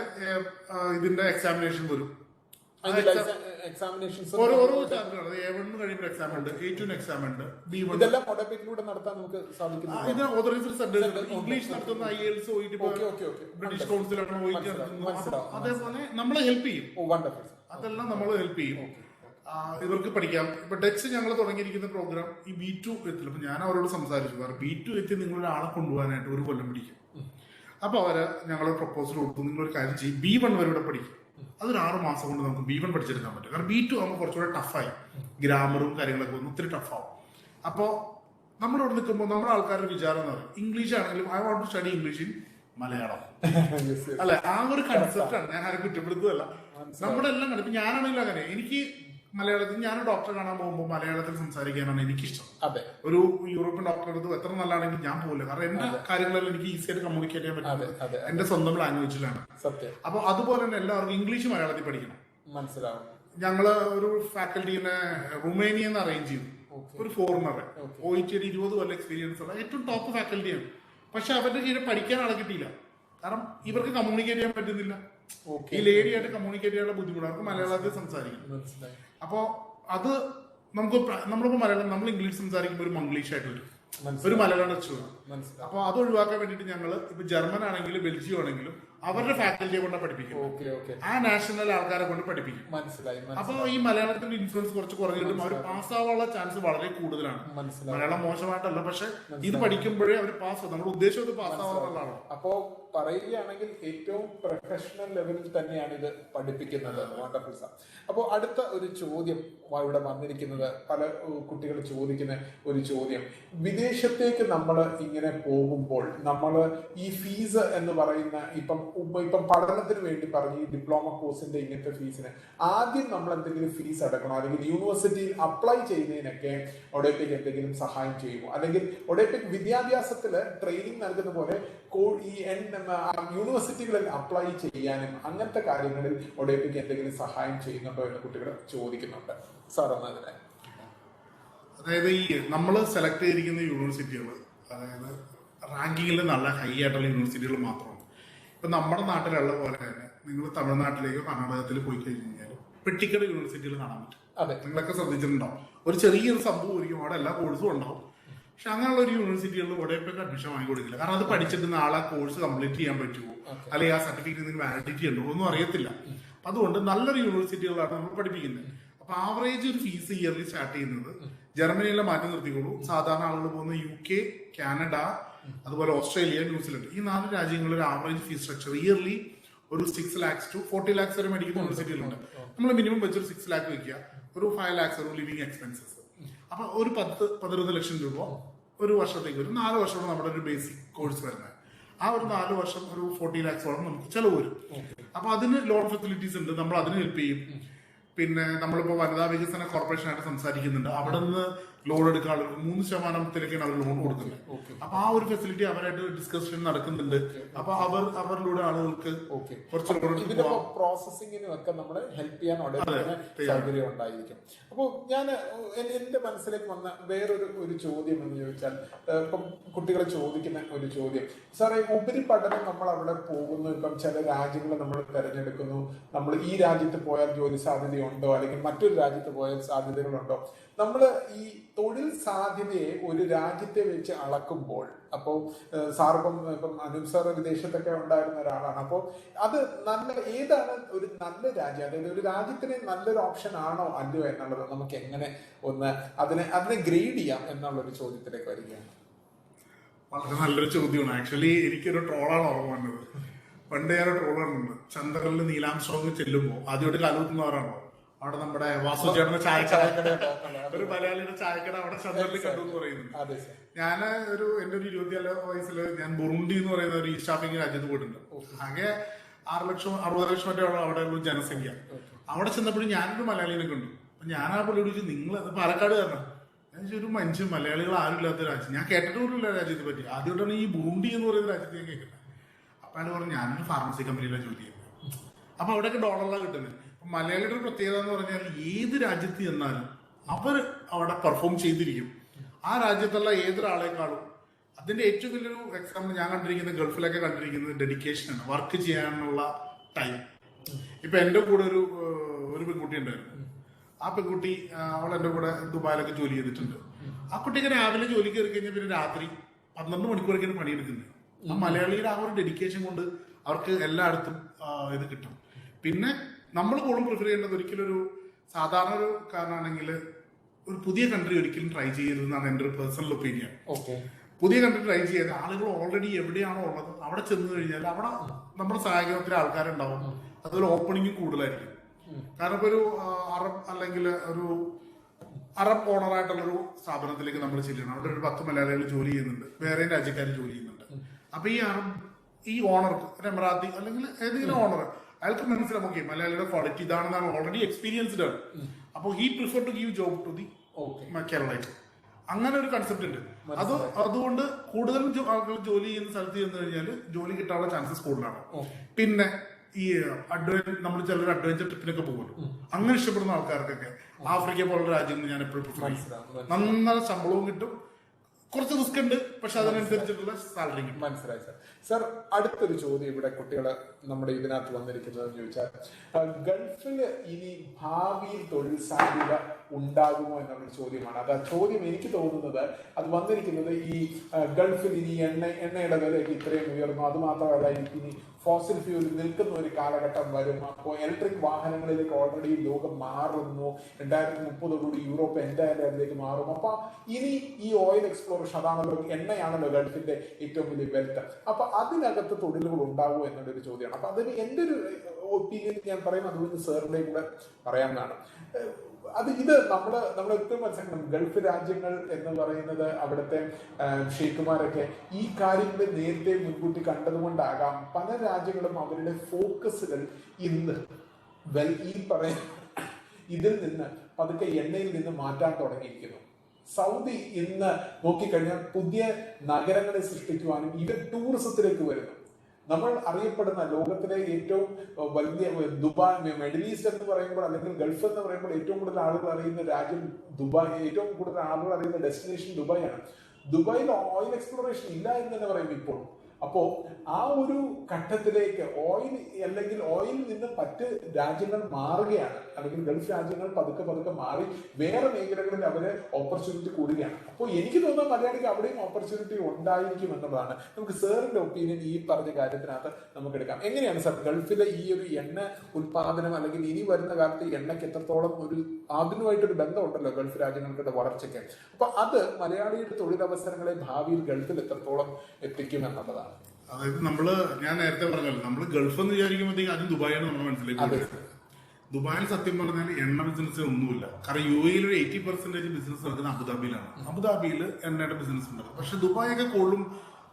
ഇതിന്റെ എക്സാമിനേഷൻ വരും. ഓരോ ചാപ്റ്ററാണ്. A1 കഴിയുമ്പോൾ എക്സാം ഉണ്ട്, A2 എക്സാം ഉണ്ട്, B1. ഇതെല്ലാം ഒഡെപെക്കിലൂടെ നടത്താൻ നമുക്ക് സാധിക്കും. ഇത് ഓതറൈസ്ഡ് സെന്റേഴ്സ്, ഇംഗ്ലീഷ് നടത്തുന്ന IELTS, OET, ബ്രിട്ടീഷ് കൗൺസിലാണ് OET നടത്തുന്നത്. അതേപോലെ നമ്മളെ ഹെൽപ്പ് ചെയ്യും. അതെല്ലാം നമ്മൾ ഹെൽപ്പ് ചെയ്യും. ഇവർക്ക് പഠിക്കാം. ഇപ്പൊ ഡച്ച് ഞങ്ങൾ തുടങ്ങിയിരിക്കുന്ന പ്രോഗ്രാം ഈ B2 എത്തില്ല. അപ്പൊ ഞാൻ അവരോട് സംസാരിച്ചു, കാരണം B2 എത്തി നിങ്ങളൊരാളെ കൊണ്ടുപോകാനായിട്ട് 1 കൊല്ലം പിടിക്കും. അപ്പൊ അവര് ഞങ്ങൾ പ്രപ്പോസൽ കൊടുത്തു, നിങ്ങളൊരു കാര്യം ചെയ്യും, B1 വരെ ഇവിടെ പഠിക്കും. അതൊരു 6 മാസം കൊണ്ട് നമുക്ക് B1 പഠിച്ചെടുക്കാൻ പറ്റും. കാരണം B2 ആകുമ്പോൾ കുറച്ചുകൂടെ ടഫായി, ഗ്രാമറും കാര്യങ്ങളൊക്കെ ഒന്ന് ഒത്തിരി ടഫാവും. അപ്പോൾ നമ്മളിവിടെ നിൽക്കുമ്പോൾ നമ്മുടെ ആൾക്കാരുടെ വിചാരം എന്ന് പറയും, ഇംഗ്ലീഷ് ആണെങ്കിലും I want to study English in Malayalam. അല്ലെ, ആ ഒരു കൺസെപ്റ്റാണ്. ഞാൻ ആരും കുറ്റപ്പെടുത്തുകയല്ല. നമ്മുടെ എല്ലാം കണ്ടു. ഇപ്പൊ ഞാനാണെങ്കിലും അങ്ങനെ, എനിക്ക് മലയാളത്തിൽ, ഞാൻ ഡോക്ടറെ കാണാൻ പോകുമ്പോൾ മലയാളത്തിൽ സംസാരിക്കാനാണ് എനിക്കിഷ്ടം. ഒരു യൂറോപ്യൻ ഡോക്ടറെ അടുത്ത് എത്ര നല്ലതാണെങ്കിൽ ഞാൻ പോകില്ല. കാരണം എന്റെ കാര്യങ്ങളെല്ലാം എനിക്ക് ഈസി ആയിട്ട് കമ്മ്യൂണിക്കേറ്റ് ചെയ്യാൻ പറ്റും എന്റെ സ്വന്തം ലാംഗ്വേജിലാണ്. അപ്പൊ അതുപോലെ തന്നെ എല്ലാവർക്കും ഇംഗ്ലീഷ് മലയാളത്തിൽ പഠിക്കണം, മനസ്സിലാവും. ഞങ്ങള് ഒരു ഫാക്കൽറ്റീനെ റുമേനിയ അറേഞ്ച് ചെയ്തു. ഒരു ഫോറിനറെ, OET 20 കൊല്ലം എക്സ്പീരിയൻസ് ഉള്ള ഏറ്റവും ടോപ്പ് ഫാക്കൽറ്റിയാണ്. പക്ഷെ അവരുടെ കീഴിൽ പഠിക്കാൻ ആളെ കിട്ടിയില്ല. കാരണം ഇവർക്ക് കമ്മ്യൂണിക്കേറ്റ് ചെയ്യാൻ പറ്റുന്നില്ല. ഈ ലേഡിയായിട്ട് കമ്മ്യൂണിക്കേറ്റ് ചെയ്യാനുള്ള ബുദ്ധിമുട്ട്, അവർക്ക് മലയാളത്തിൽ സംസാരിക്കും. അപ്പോ അത് നമ്മളിപ്പോ മലയാളം, നമ്മൾ ഇംഗ്ലീഷ് സംസാരിക്കുമ്പോൾ ഒരു മംഗ്ലീഷ് ആയിട്ട് വരും, ഒരു മലയാളം ടച്ച് വരും. അപ്പൊ അത് ഒഴിവാക്കാൻ വേണ്ടിയിട്ട് ഞങ്ങൾ ഇപ്പൊ ജർമ്മൻ ആണെങ്കിലും ബെൽജിയം ആണെങ്കിലും അവരുടെ ഫാക്കൽറ്റിയെ കൊണ്ട് പഠിപ്പിക്കും. ആ നാഷണൽ ആൾക്കാരെ കൊണ്ട് പഠിപ്പിക്കും. മനസ്സിലായി. അപ്പൊ ഈ മലയാളത്തിന്റെ ഇൻഫ്ലുവൻസ് കുറച്ച് കുറഞ്ഞിട്ടും അവർ പാസ്സാവാനുള്ള ചാൻസ് വളരെ കൂടുതലാണ്. മലയാളം മോശമായിട്ടല്ല, പക്ഷെ ഇത് പഠിക്കുമ്പോഴേ അവർ പാസ്സാവും. നമ്മുടെ ഉദ്ദേശം ഇത് പാസ്സാവാന്നുള്ളതാണ്. അപ്പോ പറയുകയാണെങ്കിൽ ഏറ്റവും പ്രൊഫഷണൽ ലെവലിൽ തന്നെയാണ് ഇത് പഠിപ്പിക്കുന്നത്. Wonderful sir. അപ്പോൾ അടുത്ത ഒരു ചോദ്യം ഇവിടെ വന്നിരിക്കുന്നത്, പല കുട്ടികൾ ചോദിക്കുന്ന ഒരു ചോദ്യം, വിദേശത്തേക്ക് നമ്മൾ ഇങ്ങനെ പോകുമ്പോൾ നമ്മൾ ഈ ഫീസ് എന്ന് പറയുന്ന ഇപ്പം പഠനത്തിന് വേണ്ടി പറഞ്ഞ് ഈ ഡിപ്ലോമ കോഴ്സിന്റെ ഇങ്ങനത്തെ ഫീസിന് ആദ്യം നമ്മൾ എന്തെങ്കിലും ഫീസ് അടക്കണോ? അല്ലെങ്കിൽ യൂണിവേഴ്സിറ്റിയിൽ അപ്ലൈ ചെയ്യുന്നതിനൊക്കെ ഒഡെപെക് എന്തെങ്കിലും സഹായം ചെയ്യുമോ? അല്ലെങ്കിൽ ഒഡെപെക് വിദ്യാഭ്യാസത്തിൽ ട്രെയിനിങ് നൽകുന്ന പോലെ ഈ യൂണിവേഴ്സിറ്റികളിൽ അപ്ലൈ ചെയ്യാനും അങ്ങനത്തെ കാര്യങ്ങളിൽ ഒഡെപെക് എന്തെങ്കിലും സഹായം ചെയ്യുന്നുണ്ടോ എന്ന് കുട്ടികൾ ചോദിക്കുന്നുണ്ട്. സാർ എന്നതിനെ, അതായത് ഈ നമ്മൾ സെലക്ട് ചെയ്തിരിക്കുന്ന യൂണിവേഴ്സിറ്റികൾ, അതായത് റാങ്കിങ്ങിൽ നല്ല ഹൈ ആയിട്ടുള്ള യൂണിവേഴ്സിറ്റികൾ മാത്രമാണ്. ഇപ്പൊ നമ്മുടെ നാട്ടിലുള്ള പോലെ തന്നെ നിങ്ങൾ തമിഴ്നാട്ടിലേക്കോ കർണാടകത്തിൽ പോയി കഴിഞ്ഞാൽ പെട്ടിക്കട യൂണിവേഴ്സിറ്റികൾ കാണാൻ പറ്റും. നിങ്ങളൊക്കെ ശ്രദ്ധിച്ചിട്ടുണ്ടാവും. ഒരു ചെറിയൊരു സംഭവം ഒരിക്കും, അവിടെ എല്ലാ കോഴ്സും ഉണ്ടാവും. പക്ഷെ അങ്ങനെയുള്ള ഒരു യൂണിവേഴ്സിറ്റികളിൽ ഒടേപ്പൊക്കെ അഡ്മിഷൻ വാങ്ങി കൊടുക്കില്ല. കാരണം അത് പഠിച്ചിട്ട് നാളെ കോഴ്സ് കംപ്ലീറ്റ് ചെയ്യാൻ പറ്റുമോ, അല്ലെങ്കിൽ ആ സർട്ടിഫിക്കറ്റ് വാലിഡിറ്റി ഉണ്ടോ ഒന്നും അറിയത്തില്ല. അതുകൊണ്ട് നല്ലൊരു യൂണിവേഴ്സിറ്റികളാണ് നമ്മൾ പഠിപ്പിക്കുന്നത്. അപ്പൊ ആവറേജ് ഒരു ഫീസ് ഇയർലി സ്റ്റാർട്ട് ചെയ്യുന്നത് ജർമ്മനിയിലെ മാറ്റി നിർത്തിക്കോളൂ. സാധാരണ ആളുകൾ പോകുന്ന UK, കാനഡ, അതുപോലെ ഓസ്ട്രേലിയ, ന്യൂസിലൻഡ്, ഈ 4 രാജ്യങ്ങളിൽ ഒരു ആവറേജ് ഫീസ് സ്ട്രക്ചർ ഇയർലി ഒരു 6 lakhs to 40 lakhs വരെ മേടിക്കുന്ന യൂണിവേഴ്സിറ്റികളുണ്ട്. നമ്മൾ മിനിമം വെച്ചൊരു 6 lakh വെക്കുക, ഒരു 5 lakhs ഒരു ലിവിങ് എക്സ്പെൻസസ്. അപ്പൊ ഒരു 10-11 ലക്ഷം രൂപ ഒരു വർഷത്തേക്ക് വരും. 4 വർഷമാണ് നമ്മുടെ ഒരു ബേസിക് കോഴ്സ് വരുന്നത്. ആ ഒരു 4 വർഷം ഒരു 40 lakhsോളം നമുക്ക് ചെലവ് വരും. അപ്പൊ അതിന് ലോൺ ഫെസിലിറ്റീസ് ഉണ്ട്, നമ്മൾ അതിന് ഹെൽപ്പ് ചെയ്യും. പിന്നെ നമ്മളിപ്പോ വനിതാ വികസന കോർപ്പറേഷനായിട്ട് സംസാരിക്കുന്നുണ്ട്. അവിടെ നിന്ന് ലോൺ എടുക്കാനുള്ള 3% അവർ ലോൺ കൊടുക്കുന്നത്. അപ്പൊ ആ ഒരു ഫെസിലിറ്റി അവരായിട്ട് ഡിസ്കഷൻ നടക്കുന്നുണ്ട്. അപ്പൊ അവരിലൂടെ ആളുകൾക്ക് ഇതിന്റെ പ്രോസസ്സിങ്ങിനും ഒക്കെ നമ്മളെ ഹെൽപ്പ് ചെയ്യാൻ സൗകര്യം ഉണ്ടായിരിക്കും. അപ്പോൾ ഞാൻ എന്റെ മനസ്സിലേക്ക് വന്ന വേറൊരു ചോദ്യം എന്ന് ചോദിച്ചാൽ, ഇപ്പം കുട്ടികൾ ചോദിക്കുന്ന ഒരു ചോദ്യം, സാറേ ഉപരിപഠനം നമ്മൾ അവിടെ പോകുന്നു, ഇപ്പം ചില രാജ്യങ്ങൾ നമ്മൾ തിരഞ്ഞെടുക്കുന്നു, നമ്മൾ ഈ രാജ്യത്ത് പോയാൽ ജോലി സാധ്യതയുണ്ടോ അല്ലെങ്കിൽ മറ്റൊരു രാജ്യത്ത് പോയാൽ സാധ്യതകളുണ്ടോ, നമ്മൾ ഈ തൊഴിൽ സാധ്യതയെ ഒരു രാജ്യത്തെ വെച്ച് അളക്കുമ്പോൾ, അപ്പോൾ ഇപ്പം അനൂപ് സാർ വിദേശത്തൊക്കെ ഉണ്ടായിരുന്ന ഒരാളാണ്, അപ്പോൾ അത് ഏതാണ് ഒരു നല്ല രാജ്യം, അതായത് ഒരു രാജ്യത്തിന് നല്ലൊരു ഓപ്ഷൻ ആണോ അല്ലയോ എന്നുള്ളത് നമുക്ക് എങ്ങനെ അതിനെ ഗ്രേഡ് ചെയ്യാം എന്നുള്ളൊരു ചോദ്യത്തിലേക്ക് വരികയാണ്. വളരെ നല്ലൊരു ചോദ്യമാണ്. ആക്ച്വലി എനിക്കൊരു ട്രോളാണ് ഓർമ്മ വന്നത്. പണ്ട് ഞാനൊരു ട്രോളുണ്ട്, ചന്ദ്രനിൽ നീലാംശോങ് ചെല്ലുമ്പോൾ ആദ്യമായിട്ട് കാലുകുത്തുന്നവരാണോ അവിടെ നമ്മുടെ വാസുചേട്ടന്റെ ചായക്കട, ഒരു മലയാളിയുടെ ചായക്കട അവിടെ ചന്ദ്രനിൽ കണ്ടു എന്ന് പറയുന്നുണ്ട്. ഞാൻ എന്റെ ഒരു 24 വയസ്സിൽ ഞാൻ ബുറുണ്ടി എന്ന് പറയുന്ന ഒരു ഈസ്റ്റ് ആഫ്രിക്കൻ രാജ്യത്ത് പോയിട്ടുണ്ട്. ആകെ 6 ലക്ഷം 60 ലക്ഷം മറ്റേ അവിടെ ഒരു ജനസംഖ്യ. അവിടെ ചെന്നപ്പോഴും ഞാനൊരു മലയാളിനെ കണ്ടു. അപ്പൊ ഞാൻ ആ പുള്ളി ചോദിച്ചു, നിങ്ങൾ പാലക്കാട് കാരണം ഒരു മനുഷ്യൻ മലയാളികൾ ആരും ഇല്ലാത്ത രാജ്യം, ഞാൻ കേട്ടിട്ട് പോലുമില്ല രാജ്യത്തെ പറ്റി, ആദ്യമായിട്ടാണ് ഈ ബുറുണ്ടി എന്ന് പറയുന്ന രാജ്യത്ത് ഞാൻ കേൾക്കുന്നത്. അപ്പൊ അയാൾ പറഞ്ഞു, ഞാനൊരു ഫാർമസി കമ്പനിയിലാണ് ജോലി ചെയ്യുന്നത്. അപ്പൊ അവിടെയൊക്കെ ഡോളറിലാണ് കിട്ടുന്നത്. മലയാളിയുടെ പ്രത്യേകത എന്ന് പറഞ്ഞാൽ ഏത് രാജ്യത്ത് ചെന്നാലും അവർ അവിടെ പെർഫോം ചെയ്തിരിക്കും. ആ രാജ്യത്തുള്ള ഏതൊരാളെക്കാളും അതിന്റെ ഏറ്റവും വലിയൊരു എക്സാമ്പിൾ ഞാൻ കണ്ടിരിക്കുന്നത്, ഗൾഫിലൊക്കെ കണ്ടിരിക്കുന്നത് ഡെഡിക്കേഷനാണ്, വർക്ക് ചെയ്യാനുള്ള ടൈം. ഇപ്പൊ എന്റെ കൂടെ ഒരു പെൺകുട്ടി ഉണ്ടായിരുന്നു. ആ പെൺകുട്ടി അവൾ എന്റെ കൂടെ ദുബായിലൊക്കെ ജോലി ചെയ്തിട്ടുണ്ട്. ആ കുട്ടിക്ക് രാവിലെ ജോലി കയറി കഴിഞ്ഞാൽ പിന്നെ രാത്രി 12 മണിക്കൂറൊക്കെയാണ് പണിയെടുക്കുന്നത്. ആ മലയാളിയുടെ ആ ഒരു ഡെഡിക്കേഷൻ കൊണ്ട് അവർക്ക് എല്ലായിടത്തും ഇത് കിട്ടും. പിന്നെ നമ്മൾ കൂടുതലും പ്രിഫർ ചെയ്യേണ്ടത് ഒരിക്കലും സാധാരണ ഒരു കാരണമാണെങ്കിൽ ഒരു പുതിയ കൺട്രി ഒരിക്കലും ട്രൈ ചെയ്യരുതെന്നാണ് എൻ്റെ ഒരു പേഴ്സണൽ ഒപ്പീനിയൻ. പുതിയ കൺട്രി ട്രൈ ചെയ്ത് ആളുകൾ ഓൾറെഡി എവിടെയാണോ ഉള്ളത് അവിടെ ചെന്ന് കഴിഞ്ഞാൽ അവിടെ നമ്മുടെ സഹായകത്തിന് ആൾക്കാരുണ്ടാവും, അതൊരു ഓപ്പണിംഗ് കൂടുതലായിരിക്കും. കാരണം ഇപ്പൊ ഒരു അറബ് അല്ലെങ്കിൽ ഒരു അറബ് ഓണറായിട്ടുള്ളൊരു സ്ഥാപനത്തിലേക്ക് നമ്മൾ ചെല്ലണം. അവിടെ ഒരു 10 മലയാളികൾ ജോലി ചെയ്യുന്നുണ്ട്, വേറെ രാജ്യക്കാർ ജോലി ചെയ്യുന്നുണ്ട്. അപ്പൊ ഈ ഓണർക്ക് ഒരു എമറാത്തി അല്ലെങ്കിൽ ഏതെങ്കിലും ഓണർ, അയാൾക്ക് മനസ്സിലാവും ഓക്കെ മലയാളിയുടെ ക്വാളിറ്റി ഇതാണെന്നാണ്, ഓൾറെഡി എക്സ്പീരിയൻസ്ഡ് ആണ്. അപ്പോൾ he prefer to give job to the Keralite. അങ്ങനെ ഒരു കൺസെപ്റ്റ് ഉണ്ട്. അതുകൊണ്ട് കൂടുതലും ആളുകൾ ജോലി ചെയ്യുന്ന സ്ഥലത്ത് ചെന്ന് കഴിഞ്ഞാൽ ജോലി കിട്ടാനുള്ള ചാൻസസ് കൂടുതലാണ്. പിന്നെ ഈ നമ്മൾ ചിലർ അഡ്വഞ്ചർ ട്രിപ്പിനൊക്കെ പോകുമല്ലോ, അങ്ങനെ ഇഷ്ടപ്പെടുന്ന ആൾക്കാർക്കൊക്കെ ആഫ്രിക്ക പോലുള്ള രാജ്യങ്ങൾ ഞാൻ എപ്പോഴും പ്രിഫർ ചെയ്യും. നന്നായി ശമ്പളവും കിട്ടും, കുറച്ച് റിസ്ക് ഉണ്ട്, പക്ഷെ അതിനനുസരിച്ചിട്ടുള്ള സാലറി കിട്ടും. മനസ്സിലായി സാർ. സാർ, അടുത്തൊരു ചോദ്യം ഇവിടെ കുട്ടികളെ നമ്മുടെ ഇതിനകത്ത് വന്നിരിക്കുന്നതെന്ന് ചോദിച്ചാൽ, ഗൾഫിൽ ഇനി ഭാവിയിൽ തൊഴിൽ സാധ്യത ഉണ്ടാകുമോ എന്നുള്ളൊരു ചോദ്യമാണ്. അത് ആ ചോദ്യം എനിക്ക് തോന്നുന്നത് അത് വന്നിരിക്കുന്നത് ഈ ഗൾഫിൽ ഇനി എണ്ണയുടെ വിലയൊക്കെ ഇത്രയും ഉയർന്നു, അത് മാത്രമല്ല ഇനി ഫോസിൽ ഫ്യൂൽ നിൽക്കുന്ന ഒരു കാലഘട്ടം വരും. അപ്പോൾ ഇലക്ട്രിക് വാഹനങ്ങളിലേക്ക് ഓൾറെഡി ലോകം മാറുന്നു. 2030 യൂറോപ്പ് എന്തായാലും അതിലേക്ക് മാറും. അപ്പൊ ഇനി ഈ ഓയിൽ എക്സ്പ്ലോറേഷൻ, അതാണല്ലോ എണ്ണയാണല്ലോ ഗൾഫിന്റെ ഏറ്റവും വലിയ വെൽത്ത്. അപ്പൊ അതിനകത്ത് തൊഴിലുകൾ ഉണ്ടാവുമോ എന്നുള്ളൊരു ചോദ്യമാണ്. അപ്പൊ അതിന് എൻ്റെ ഒരു ഒപ്പീനിയൻ ഞാൻ പറയും, അതുകൊണ്ട് സാറിന്റെയും കൂടെ പറയാവുന്നതാണ്. ഇത് നമ്മൾ എപ്പോഴും മനസ്സിലാക്കണം, ഗൾഫ് രാജ്യങ്ങൾ എന്ന് പറയുന്നത് അവിടുത്തെ ഷെയ്ഖുമാരൊക്കെ ഈ കാര്യങ്ങൾ നേരത്തെ മുൻകൂട്ടി കണ്ടതുകൊണ്ടാകാം പല രാജ്യങ്ങളും അവരുടെ ഫോക്കസുകൾ ഇന്ന് ഈ ഇതിൽ നിന്ന് പതുക്കെ എണ്ണയിൽ നിന്ന് മാറ്റാൻ തുടങ്ങിയിരിക്കുന്നു. സൗദി ഇന്ന് നോക്കിക്കഴിഞ്ഞാൽ പുതിയ നഗരങ്ങളെ സൃഷ്ടിക്കുവാനും ഇവർ ടൂറിസത്തിലേക്ക് വരുന്നു. നമ്മൾ അറിയപ്പെടുന്ന ലോകത്തിലെ ഏറ്റവും വലിയ ദുബായ്, മിഡിൽ ഈസ്റ്റ് എന്ന് പറയുമ്പോൾ അല്ലെങ്കിൽ ഗൾഫ് എന്ന് പറയുമ്പോൾ ഏറ്റവും കൂടുതൽ ആളുകൾ അറിയുന്ന രാജ്യം ദുബായ്, ഏറ്റവും കൂടുതൽ ആളുകൾ അറിയുന്ന ഡെസ്റ്റിനേഷൻ ദുബായ് ആണ്. ദുബായിൽ ഓയിൽ എക്സ്പ്ലോറേഷൻ ഇല്ല എന്ന് തന്നെ പറയും ഇപ്പോൾ. അപ്പോ ആ ഒരു ഘട്ടത്തിലേക്ക് ഓയിൽ അല്ലെങ്കിൽ ഓയിലിൽ നിന്ന് മറ്റ് രാജ്യങ്ങൾ മാറുകയാണ്, അല്ലെങ്കിൽ ഗൾഫ് രാജ്യങ്ങൾ പതുക്കെ പതുക്കെ മാറി വേറെ മേഖലകളിൽ അവര് ഓപ്പർച്യൂണിറ്റി കൂടുകയാണ്. അപ്പോൾ എനിക്ക് തോന്നുന്ന മലയാളിക്ക് അവിടെയും ഓപ്പർച്യൂണിറ്റി ഉണ്ടായിരിക്കും എന്നുള്ളതാണ്. നമുക്ക് സാറിന്റെ ഒപ്പീനിയൻ ഈ പറഞ്ഞ കാര്യത്തിനകത്ത് നമുക്ക് എടുക്കാം. എങ്ങനെയാണ് സാർ ഗൾഫിലെ ഈ ഒരു എണ്ണ ഉൽപാദനം, അല്ലെങ്കിൽ ഇനി വരുന്ന കാലത്ത് എണ്ണയ്ക്ക് എത്രത്തോളം ഒരു അതിനുമായിട്ടൊരു ബന്ധമുണ്ടല്ലോ ഗൾഫ് രാജ്യങ്ങളുടെ വളർച്ചയ്ക്ക്, അപ്പൊ അത് മലയാളിയുടെ തൊഴിലവസരങ്ങളെ ഭാവിയിൽ ഗൾഫിൽ എത്രത്തോളം എത്തിക്കും എന്നുള്ളതാണ്. അതായത് ഞാൻ നേരത്തെ പറഞ്ഞല്ലോ, നമ്മൾ ഗൾഫ് എന്ന് വിചാരിക്കുമ്പോഴത്തേക്ക് ആദ്യം ദുബായാണ് നമ്മൾ മനസ്സിലേക്ക്. ദുബായിൽ സത്യം പറഞ്ഞാൽ എണ്ണ ബിസിനസ് ഒന്നുമില്ല. കാരണം UAE ഒരു 80% ബിസിനസ് നടക്കുന്നത് അബുദാബിയിലാണ്. അബുദാബിയിൽ എണ്ണയുടെ ബിസിനസ് ഉണ്ട്. പക്ഷെ ദുബായ് ഒക്കെ കൂടുതലും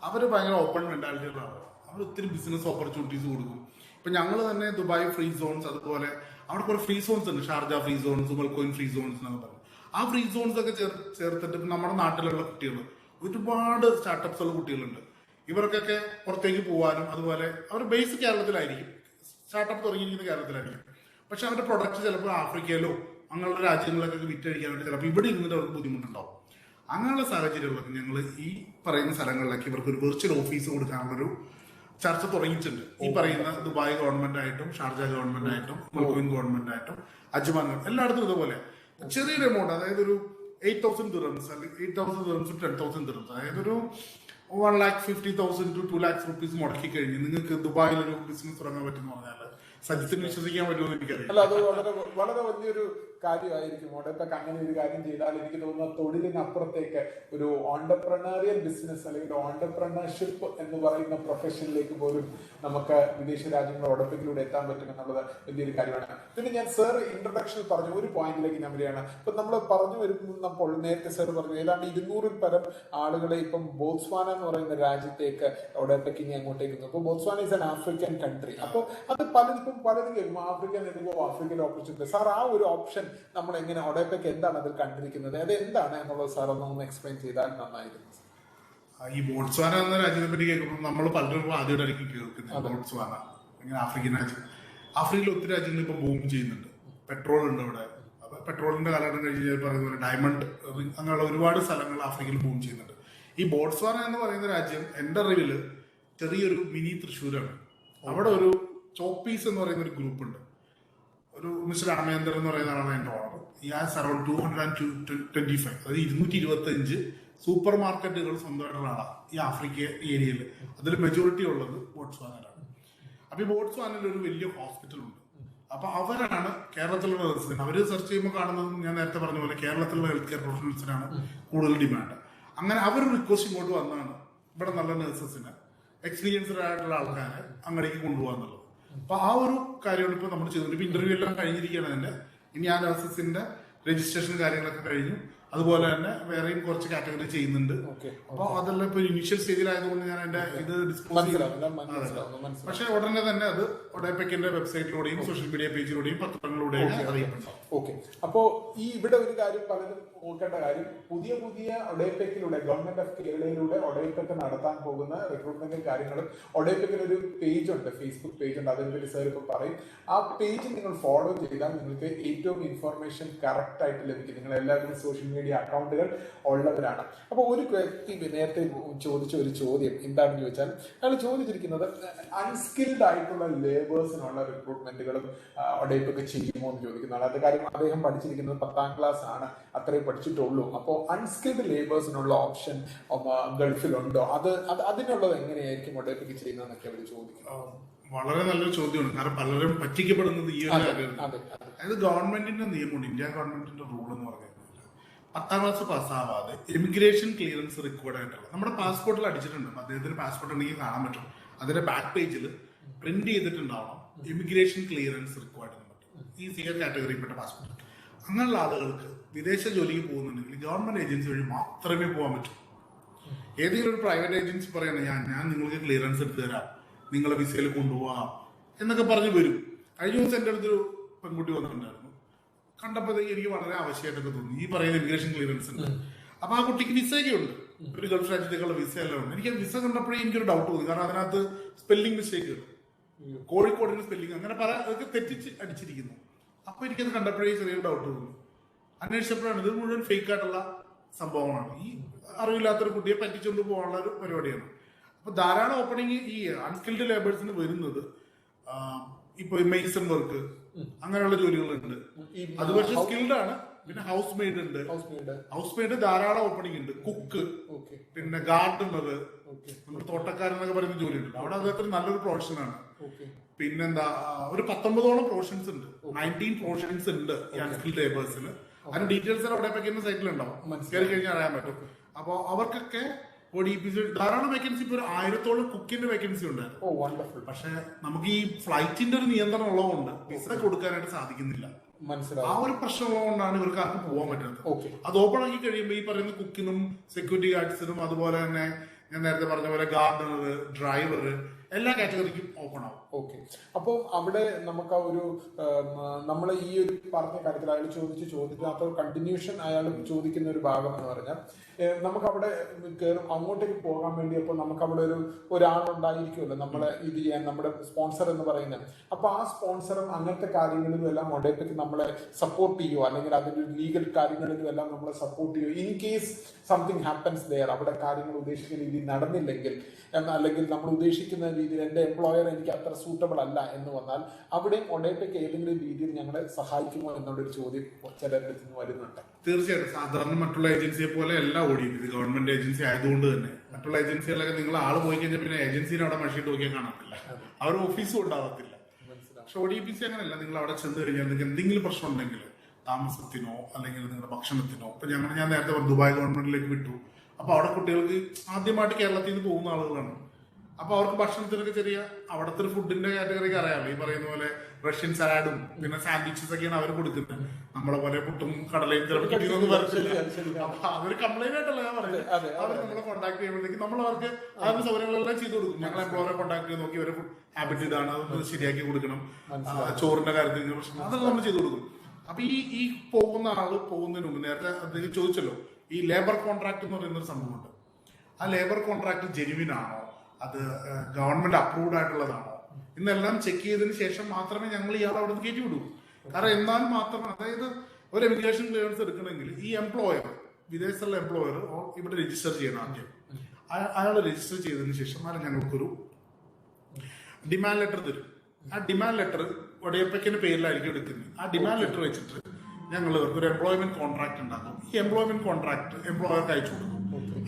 അവര് ഭയങ്കര ഓപ്പൺ മെന്റാലിറ്റികളാണ്. അവർ ഒത്തിരി ബിസിനസ് ഓപ്പർച്യൂണിറ്റീസ് കൊടുക്കും. ഇപ്പൊ ഞങ്ങൾ തന്നെ ദുബായ് ഫ്രീ സോൺസ്, അതുപോലെ അവിടെ കുറെ ഫ്രീ സോൺസ് ഉണ്ട്, ഷാർജ ഫ്രീ സോൺസ്, മൽക്കോയിൻ ഫ്രീ സോൺസ് എന്നൊക്കെ പറഞ്ഞു. ആ ഫ്രീ സോൺസ് ഒക്കെ ചേർത്തിട്ട് നമ്മുടെ നാട്ടിലുള്ള കുട്ടികൾ, ഒരുപാട് സ്റ്റാർട്ടപ്സ് ഉള്ള കുട്ടികളുണ്ട്. ഇവർക്കൊക്കെ പുറത്തേക്ക് പോകാനും, അതുപോലെ അവർ ബേസ് കേരളത്തിലായിരിക്കും, സ്റ്റാർട്ടപ്പ് തുടങ്ങിയിരിക്കുന്നത് കേരളത്തിലായിരിക്കും. പക്ഷെ അവരുടെ പ്രൊഡക്റ്റ് ചിലപ്പോൾ ആഫ്രിക്കയിലോ അങ്ങനെയുള്ള രാജ്യങ്ങളിലൊക്കെ വിറ്റഴിക്കാൻ വേണ്ടി ചിലപ്പോൾ ഇവിടെ ഇരുന്നിട്ട് അവർക്ക് ബുദ്ധിമുട്ടുണ്ടാവും. അങ്ങനെയുള്ള സാഹചര്യങ്ങളൊക്കെ ഞങ്ങൾ ഈ പറയുന്ന സ്ഥലങ്ങളിലേക്ക് ഇവർക്ക് ഒരു വെർച്വൽ ഓഫീസ് കൊടുക്കാനുള്ളൊരു ചർച്ച തുടങ്ങിയിട്ടുണ്ട്. ഈ പറയുന്ന ദുബായ് ഗവൺമെന്റ് ആയിട്ടും, ഷാർജ ഗവൺമെന്റ് ആയിട്ടും, മൽക്കോയിൻ ഗവൺമെന്റ് ആയിട്ടും, അജ്മാൻ എല്ലായിടത്തും ഇതുപോലെ ചെറിയൊരു എമൗണ്ട്, അതായത് ഒരു 8,000 dirhams അല്ലെങ്കിൽ 8,000 dirhams to 10,000 dirhams, അതായത് ഒരു 1,50,000 to 2,00,000 rupees മുടക്കി കഴിഞ്ഞ് നിങ്ങൾക്ക് ദുബായിൽ ഒരു ബിസിനസ് തുടങ്ങാൻ പറ്റുമെന്ന് പറഞ്ഞാൽ സജിത്തിന് വിശ്വസിക്കാൻ പറ്റുമെന്ന് എനിക്കറിയാം. അല്ല, അത് വളരെ വളരെ വലിയൊരു കാര്യമായിരിക്കും. ഒടേപ്പൊക്കെ അങ്ങനെ ഒരു കാര്യം ചെയ്താൽ എനിക്ക് തോന്നുന്നു തൊഴിലിനപ്പുറത്തേക്ക് ഒരു ഓണ്ടർപ്രണറിയൽ ബിസിനസ് അല്ലെങ്കിൽ ഓണ്ടർപ്രണർഷിപ്പ് എന്ന് പറയുന്ന പ്രൊഫഷനിലേക്ക് പോലും നമുക്ക് വിദേശ രാജ്യങ്ങളോടൊപ്പത്തിലൂടെ എത്താൻ പറ്റും എന്നുള്ളത് വലിയൊരു കാര്യമാണ്. പിന്നെ ഞാൻ സാർ ഇൻട്രൊഡക്ഷനിൽ പറഞ്ഞു ഒരു പോയിന്റിലേക്ക് ഞാൻ വരികയാണ്. ഇപ്പൊ നമ്മൾ പറഞ്ഞു വരുമ്പോൾ നേരത്തെ സാർ പറഞ്ഞു ഏതാണ്ട് 200-ൽ പരം ആളുകളെ ഇപ്പം ബോട്സ്വാന എന്ന് പറയുന്ന രാജ്യത്തേക്ക് ഒടേപ്പൊക്കെ ഇനി അങ്ങോട്ടേക്ക്. അപ്പോൾ Botswana is an African country. അപ്പോൾ അത് പലരും കേൾക്കും ആഫ്രിക്ക നേടുമ്പോൾ ആഫ്രിക്കൻ ഓപ്പർച്യൂണിറ്റി. സാർ ആ ഒരു ഓപ്ഷൻ നമ്മൾ എങ്ങനെ ഒടേപ്പൊക്കെ എന്താണ് അതിൽ കണ്ടിരിക്കുന്നത്, അത് എന്താണ് എന്നുള്ളത് സാർ ഒന്ന് എക്സ്പ്ലെയിൻ ചെയ്താൽ നന്നായിരുന്നു. ഈ ബോട്സ്വാന എന്ന രാജ്യത്തെ പറ്റി കേൾക്കുമ്പോൾ നമ്മൾ പലരും ആദ്യമായിട്ടായിരിക്കും കേൾക്കുന്നത്. ബോട്സ്വാന ഇങ്ങനെ ആഫ്രിക്കൻ രാജ്യം. ആഫ്രിക്കയിൽ ഒത്തിരി രാജ്യങ്ങൾ ഇപ്പൊ ബൂം ചെയ്യുന്നുണ്ട്. പെട്രോൾ ഉണ്ട് ഇവിടെ. അപ്പൊ പെട്രോളിന്റെ കാലഘട്ടം കഴിഞ്ഞ് പറയുന്ന പോലെ ഡയമണ്ട് അങ്ങനെയുള്ള ഒരുപാട് സ്ഥലങ്ങൾ ആഫ്രിക്കയിൽ ബൂം ചെയ്യുന്നുണ്ട്. ഈ ബോട്സ്വാന എന്ന് പറയുന്ന രാജ്യം എൻ്റെ അറിവില് ചെറിയൊരു മിനി തൃശ്ശൂരാണ്. അവിടെ ഒരു ചോപ്പീസ് എന്ന് പറയുന്ന ഒരു ഗ്രൂപ്പ് ഉണ്ട്. ഒരു മിസ്റ്റർ രാമേന്ദ്രൻ എന്ന് പറയുന്ന ആളാണ് എൻ്റെ ഓണർ. ഈ ഹാസ് അറൌണ്ട് 225, അതായത് 225 സൂപ്പർ മാർക്കറ്റുകൾ സ്വന്തമായിട്ടുള്ള ആളാണ് ഈ ആഫ്രിക്ക ഏരിയയിൽ. അതിൽ മെജോറിറ്റി ഉള്ളത് ബോട്സ്വാനയിലാണ്. അപ്പൊ ഈ ബോട്സ്വാനയിൽ ഒരു വലിയ ഹോസ്പിറ്റൽ ഉണ്ട്. അപ്പൊ അവരാണ് കേരളത്തിലുള്ള റെസിഡന്റ്. അവര് സെർച്ച് ചെയ്യുമ്പോൾ കാണുന്നത് ഞാൻ നേരത്തെ പറഞ്ഞ പോലെ കേരളത്തിലുള്ള ഹെൽത്ത് കെയർ പ്രൊഫഷണൽസിനാണ് കൂടുതൽ ഡിമാൻഡ്. അങ്ങനെ അവർ റിക്വസ്റ്റ് ഇങ്ങോട്ട് വന്നാണ് ഇവിടെ നല്ല നഴ്സസിന്, എക്സ്പീരിയൻസ്ഡ് ആയിട്ടുള്ള ആൾക്കാരെ അങ്ങടേക്ക് കൊണ്ടുപോകാന്നുള്ളത്. അപ്പൊ ആ ഒരു കാര്യമാണ് ഇപ്പൊ നമ്മൾ ചെയ്തത്. ഇപ്പൊ ഇന്റർവ്യൂ എല്ലാം കഴിഞ്ഞിരിക്കുകയാണ് അതിന്റെ. ഇനി ആ നഴ്സസിന്റെ രജിസ്ട്രേഷൻ കാര്യങ്ങളൊക്കെ കഴിഞ്ഞു. അതുപോലെ തന്നെ വേറെയും കുറച്ച് കാറ്റഗറി ചെയ്യുന്നുണ്ട്. അപ്പൊ അതെല്ലാം ഇപ്പൊ ഇനീഷ്യൽ സ്റ്റേജിലായതുകൊണ്ട് ഞാൻ എന്റെ ഇത് ഡിസ്പോസ് ചെയ്തു. പക്ഷെ ഉടനെ തന്നെ അത് ഒടേപ്പൊക്കിന്റെ വെബ്സൈറ്റിലൂടെയും സോഷ്യൽ മീഡിയ പേജിലൂടെയും പത്രങ്ങളിലൂടെയും അറിയപ്പെടും. ഓക്കെ. അപ്പോ ഈ ഇവിടെ ഒരു കാര്യം പലരും ഓർക്കേണ്ട കാര്യം, പുതിയ ഒടേപ്പൊക്കിലൂടെ ഗവൺമെന്റ് ഓഫ് കേരളയിലൂടെ ഒടേപ്പൊക്കെ നടത്താൻ പോകുന്ന റിക്രൂട്ട്മെന്റും കാര്യങ്ങളും ഒടേപ്പൊക്കിൽ ഒരു പേജ് ഉണ്ട്, ഫേസ്ബുക്ക് പേജ് ഉണ്ട്. അതിനെപ്പറ്റി സാർ ഇപ്പൊ പറയും. ആ പേജ് നിങ്ങൾ ഫോളോ ചെയ്താൽ നിങ്ങൾക്ക് ഏറ്റവും ഇൻഫർമേഷൻ കറക്റ്റ് ആയിട്ട് ലഭിക്കും. നിങ്ങൾ എല്ലാവരും സോഷ്യൽ മീഡിയ അക്കൗണ്ടുകൾ ഉള്ളവരാണ്. അപ്പോൾ ഒരു വ്യക്തി നേരത്തെ ചോദിച്ച ഒരു ചോദ്യം എന്താണെന്ന് ചോദിച്ചാൽ, അയാൾ ചോദിച്ചിരിക്കുന്നത് അൺസ്കിൽഡ് ആയിട്ടുള്ള ലേബേഴ്സിനുള്ള റിക്രൂട്ട്മെന്റുകളും ഒടേപ്പൊക്കെ ചെയ്യുമോ എന്ന് ചോദിക്കുന്നതാണ്. അത് കാര്യം അദ്ദേഹം പഠിച്ചിരിക്കുന്നത് 10ാം ക്ലാസ് ആണ്, അത്രയും പഠിച്ചിട്ടുള്ളൂ. അപ്പോൾ അൺസ്കിൽഡ് ലേബേഴ്സിനുള്ള ഓപ്ഷൻ ഗൾഫിലുണ്ടോ, അതിനുള്ളത് എങ്ങനെയായിരിക്കും ഒടേപ്പൊക്കെ ചെയ്യുന്നതെന്നൊക്കെ അവർ ചോദിക്കുന്നത്. വളരെ നല്ലൊരു ചോദ്യമാണ്. കാരണം പലരും പറ്റിക്കപ്പെടുന്നത് ഈ ഒരു കാര്യമാണ്. അതായത് ഗവൺമെന്റിന്റെ നിയമമുണ്ട്, ഇന്ത്യ ഗവൺമെന്റിന്റെ റൂൾ എന്ന് പറയുന്നത് 10ാം ക്ലാസ് പാസ്സാവാതെ ഇമിഗ്രേഷൻ ക്ലിയറൻസ് റിക്വയർഡ് ആയിട്ടുള്ള നമ്മുടെ പാസ്പോർട്ടിൽ അടിച്ചിട്ടുണ്ട്. അദ്ദേഹത്തിന് പാസ്പോർട്ട് ഉണ്ടെങ്കിൽ കാണാൻ പറ്റും. അതിന്റെ ബാക്ക് പേജിൽ പ്രിന്റ് ചെയ്തിട്ടുണ്ടാവണം ഇമിഗ്രേഷൻ ക്ലിയറൻസ് റിക്വയർഡ് എന്ന് പറ്റും. ഈ സിയർ കാറ്റഗറിയിൽപ്പെട്ട പാസ്പോർട്ട്. അങ്ങനെയുള്ള ആളുകൾക്ക് വിദേശ ജോലിക്ക് പോകുന്നുണ്ടെങ്കിൽ ഗവൺമെന്റ് ഏജൻസി വഴി മാത്രമേ പോകാൻ പറ്റൂ. ഏതെങ്കിലും ഒരു പ്രൈവറ്റ് ഏജൻസി പറയണ ഞാൻ നിങ്ങൾക്ക് ക്ലിയറൻസ് എടുത്തു തരാം, നിങ്ങളെ വിസയിൽ കൊണ്ടുപോകാം എന്നൊക്കെ പറഞ്ഞു വരും. കഴിഞ്ഞ ദിവസം എൻ്റെ അടുത്തൊരു പെൺകുട്ടി വന്നിട്ടുണ്ടായിരുന്നു. കണ്ടപ്പോഴത്തേക്ക് എനിക്ക് വളരെ ആവശ്യമായിട്ടൊക്കെ തോന്നി. ഈ പറയുന്ന ഇമിഗ്രേഷൻ ക്ലിയറൻസ് ഉണ്ട്. അപ്പൊ ആ കുട്ടിക്ക് വിസയൊക്കെ ഉണ്ട്, ഒരു ഗൾഫ് രാജ്യത്തേക്കുള്ള വിസ എല്ലാം ഉണ്ട്. എനിക്ക് വിസ കണ്ടപ്പോഴേ എനിക്കൊരു ഡൗട്ട് തോന്നി. കാരണം അതിനകത്ത് സ്പെല്ലിംഗ് മിസ്റ്റേക്ക്, കോഴിക്കോടിന്റെ സ്പെല്ലിംഗ് അങ്ങനെ പല അതൊക്കെ തെറ്റിച്ച് അടിച്ചിരിക്കുന്നു. അപ്പൊ എനിക്കത് കണ്ടപ്പോഴേ ചെറിയൊരു ഡൗട്ട് തോന്നി. അന്വേഷിച്ചപ്പോഴാണ് ഇത് മുഴുവൻ ഫേക്ക് ആയിട്ടുള്ള സംഭവമാണ്. ഈ അറിവില്ലാത്തൊരു കുട്ടിയെ പറ്റിച്ചുകൊണ്ട് പോകാനുള്ള ഒരു പരിപാടിയാണ്. അപ്പൊ ധാരാളം ഓപ്പണിംഗ് ഈ അൺസ്കിൽഡ് ലേബേഴ്സിന് വരുന്നത് ഇപ്പൊ മെയ്സൺ വർക്ക് അങ്ങനെയുള്ള ജോലികളുണ്ട്. അത് പക്ഷെ സ്കിൽഡ് ആണ്. പിന്നെ ഹൗസ് മെയ്ഡ് ഉണ്ട്. ഹൗസ് മെയ്ഡ് ധാരാളം ഓപ്പണിംഗ് ഉണ്ട്. കുക്ക്, പിന്നെ ഗാർഡനർ, നമ്മുടെ തോട്ടക്കാരൻ എന്നൊക്കെ പറയുന്ന ജോലി ഉണ്ട്. അവിടെ അതൊക്കെ നല്ലൊരു പ്രൊഫഷനാണ്. പിന്നെന്താ, ഒരു 19ഓളം പ്രൊഫഷൻസ് ഉണ്ട്. 19 പ്രൊഫഷൻസ് ഉണ്ട് ഈ അൺസ്കിൽഡ് ലേബേഴ്സിന്. അതിന് ഡീറ്റെയിൽസ് അവിടെ പറ്റുന്ന സൈറ്റിലുണ്ടാവും, കയറി കഴിഞ്ഞാൽ അറിയാൻ പറ്റും. അപ്പോൾ അവർക്കൊക്കെ ധാരാളം വേക്കൻസി, ഇപ്പൊ 1000ഓളം കുക്കിന്റെ വേക്കൻസി ഉണ്ട്. പക്ഷെ നമുക്ക് ഈ ഫ്ലൈറ്റിന്റെ ഒരു നിയന്ത്രണം ഉള്ളതുകൊണ്ട് വിസ കൊടുക്കാനായിട്ട് സാധിക്കുന്നില്ല. ആ ഒരു പ്രശ്നം ഉള്ളതുകൊണ്ടാണ് ഇവർക്ക് ആർക്കും പോകാൻ പറ്റുന്നത്. അത് ഓപ്പൺ ആക്കി കഴിയുമ്പോൾ ഈ പറയുന്ന കുക്കിനും സെക്യൂരിറ്റി ഗാർഡ്സിനും അതുപോലെ തന്നെ ഞാൻ നേരത്തെ പറഞ്ഞ പോലെ ഗാർഡനർ, ഡ്രൈവർ, എല്ലാ കാറ്റഗറിക്കും ഓപ്പൺ ആവും. ഓക്കെ. അപ്പോൾ അവിടെ നമുക്ക് ആ ഒരു നമ്മൾ ഈ ഒരു പറഞ്ഞ കാര്യത്തിൽ അയാൾ ചോദിക്കുന്നതിനകത്ത് കണ്ടിന്യൂഷൻ അയാൾ ചോദിക്കുന്ന ഒരു ഭാഗം എന്ന് പറഞ്ഞാൽ നമുക്ക് അവിടെ കയറും അങ്ങോട്ടേക്ക് പോകാൻ വേണ്ടി. അപ്പോൾ നമുക്ക് അവിടെ ഒരാളുണ്ടായിരിക്കുമല്ലോ നമ്മളെ ഇത് ചെയ്യാൻ, നമ്മുടെ സ്പോൺസർ എന്ന് പറയുന്നത്. അപ്പോൾ ആ സ്പോൺസറും അങ്ങനത്തെ കാര്യങ്ങളിലും എല്ലാം ഒഡേപെക്ക് നമ്മളെ സപ്പോർട്ട് ചെയ്യുമോ, അല്ലെങ്കിൽ അതിൻ്റെ ലീഗൽ കാര്യങ്ങളിലും എല്ലാം നമ്മളെ സപ്പോർട്ട് ചെയ്യുമോ? In case something happens there, അവിടെ കാര്യങ്ങൾ ഉദ്ദേശിക്കുന്ന രീതിയിൽ നടന്നില്ലെങ്കിൽ, അല്ലെങ്കിൽ നമ്മൾ ഉദ്ദേശിക്കുന്ന രീതിയിൽ എൻ്റെ എംപ്ലോയർ എനിക്ക് അത്ര സൂട്ടബിൾ അല്ല എന്ന് വന്നാൽ അവിടെയും ഒഡേപെക്ക് ഏതെങ്കിലും രീതിയിൽ ഞങ്ങളെ സഹായിക്കുമോ എന്നുള്ളൊരു ചോദ്യം ചിലരുടെ അടുത്ത് നിന്ന് വരുന്നുണ്ട്. തീർച്ചയായിട്ടും. സാധാരണ മറ്റുള്ള ഏജൻസിയെ പോലെ അല്ല ഓടിയത്. ഇത് ഗവൺമെന്റ് ഏജൻസി ആയതുകൊണ്ട് തന്നെ മറ്റുള്ള ഏജൻസികളൊക്കെ നിങ്ങൾ ആള് പോയി കഴിഞ്ഞാൽ പിന്നെ ഏജൻസിനെ അവിടെ മഷിയിട്ട് നോക്കിയാൽ കാണത്തില്ല, അവർ ഓഫീസും ഉണ്ടാകത്തില്ല. പക്ഷെ ODPC അങ്ങനെയല്ല. നിങ്ങൾ അവിടെ ചെന്ന് കഴിഞ്ഞാൽ നിങ്ങൾക്ക് എന്തെങ്കിലും പ്രശ്നം ഉണ്ടെങ്കിൽ താമസത്തിനോ അല്ലെങ്കിൽ നിങ്ങളുടെ ഭക്ഷണത്തിനോ, ഇപ്പൊ ഞാൻ നേരത്തെ ദുബായ് ഗവൺമെന്റിലേക്ക് വിട്ടു. അപ്പൊ അവിടെ കുട്ടികൾക്ക് ആദ്യമായിട്ട് കേരളത്തിൽ നിന്ന് പോകുന്ന ആളുകളാണ്. അപ്പൊ അവർക്ക് ഭക്ഷണത്തിനൊക്കെ ചെറിയ അവിടുത്തെ ഒരു ഫുഡിന്റെ കാറ്റഗറിക്ക് അറിയാമല്ലോ. ഈ പറയുന്ന പോലെ റഷ്യൻ സലാഡും പിന്നെ സാൻഡ്വിച്ചസ് ഒക്കെയാണ് അവർ കൊടുക്കുന്നത്. നമ്മളെ പോലെ പുട്ടും കടലയും ചിലപ്പോൾ കിട്ടിയൊന്നും വരത്തില്ല. അപ്പൊ അതൊരു കംപ്ലൈന്റ് ആയിട്ടല്ല ഞാൻ പറയുന്നത്. അവർ നമ്മളെ കോൺടാക്ട് ചെയ്യുമ്പോഴത്തേക്ക് നമ്മൾ അവർക്ക് അതിന്റെ സൗകര്യങ്ങളെല്ലാം ചെയ്തു കൊടുക്കും. ഞങ്ങൾ എംപ്ലോയറെ കോൺടാക്ട് ചെയ്ത് നോക്കി ഇവരെ ഹാബിറ്റ് ഇതാണ്, അതൊന്ന് ശരിയാക്കി കൊടുക്കണം, ചോറിന്റെ കാര്യത്തിൽ പ്രശ്നം അതെല്ലാം നമ്മൾ ചെയ്തു കൊടുക്കും. അപ്പൊ ഈ പോകുന്ന ആള് പോകുന്നതിന് മുമ്പ് നേരത്തെ അദ്ദേഹം ചോദിച്ചല്ലോ, ഈ ലേബർ കോൺട്രാക്ട് എന്ന് പറയുന്ന ഒരു സംഭവമുണ്ട്. ആ ലേബർ കോൺട്രാക്ട് ജെനുവിൻ ആണോ, അത് ഗവൺമെന്റ് അപ്രൂവ്ഡ് ആയിട്ടുള്ളതാണോ എന്നെല്ലാം ചെക്ക് ചെയ്തതിന് ശേഷം മാത്രമേ ഞങ്ങൾ ഇയാൾ അവിടെ നിന്ന് കയറ്റി വിടൂ. കാരണം എന്നാൽ മാത്രം, അതായത് ഒരു എമിഗ്രേഷൻ ക്ലിയറൻസ് എടുക്കണമെങ്കിൽ ഈ എംപ്ലോയർ, വിദേശത്തുള്ള എംപ്ലോയർ ഇവിടെ രജിസ്റ്റർ ചെയ്യണം ആദ്യം. അയാൾ രജിസ്റ്റർ ചെയ്തതിന് ശേഷം അയാൾ ഞങ്ങൾക്കൊരു ഡിമാൻഡ് ലെറ്റർ തരും. ആ ഡിമാൻഡ് ലെറ്റർ ഒഡേപെക്കിന്റെ പേരിലായിരിക്കും എടുക്കുന്നത്. ആ ഡിമാൻഡ് ലെറ്റർ വെച്ചിട്ട് ഞങ്ങൾ ഒരു എംപ്ലോയ്മെന്റ് കോൺട്രാക്ട് ഉണ്ടാക്കും. ഈ എംപ്ലോയ്മെന്റ് കോൺട്രാക്ട് എംപ്ലോയർക്ക് അയച്ചു കൊടുക്കും.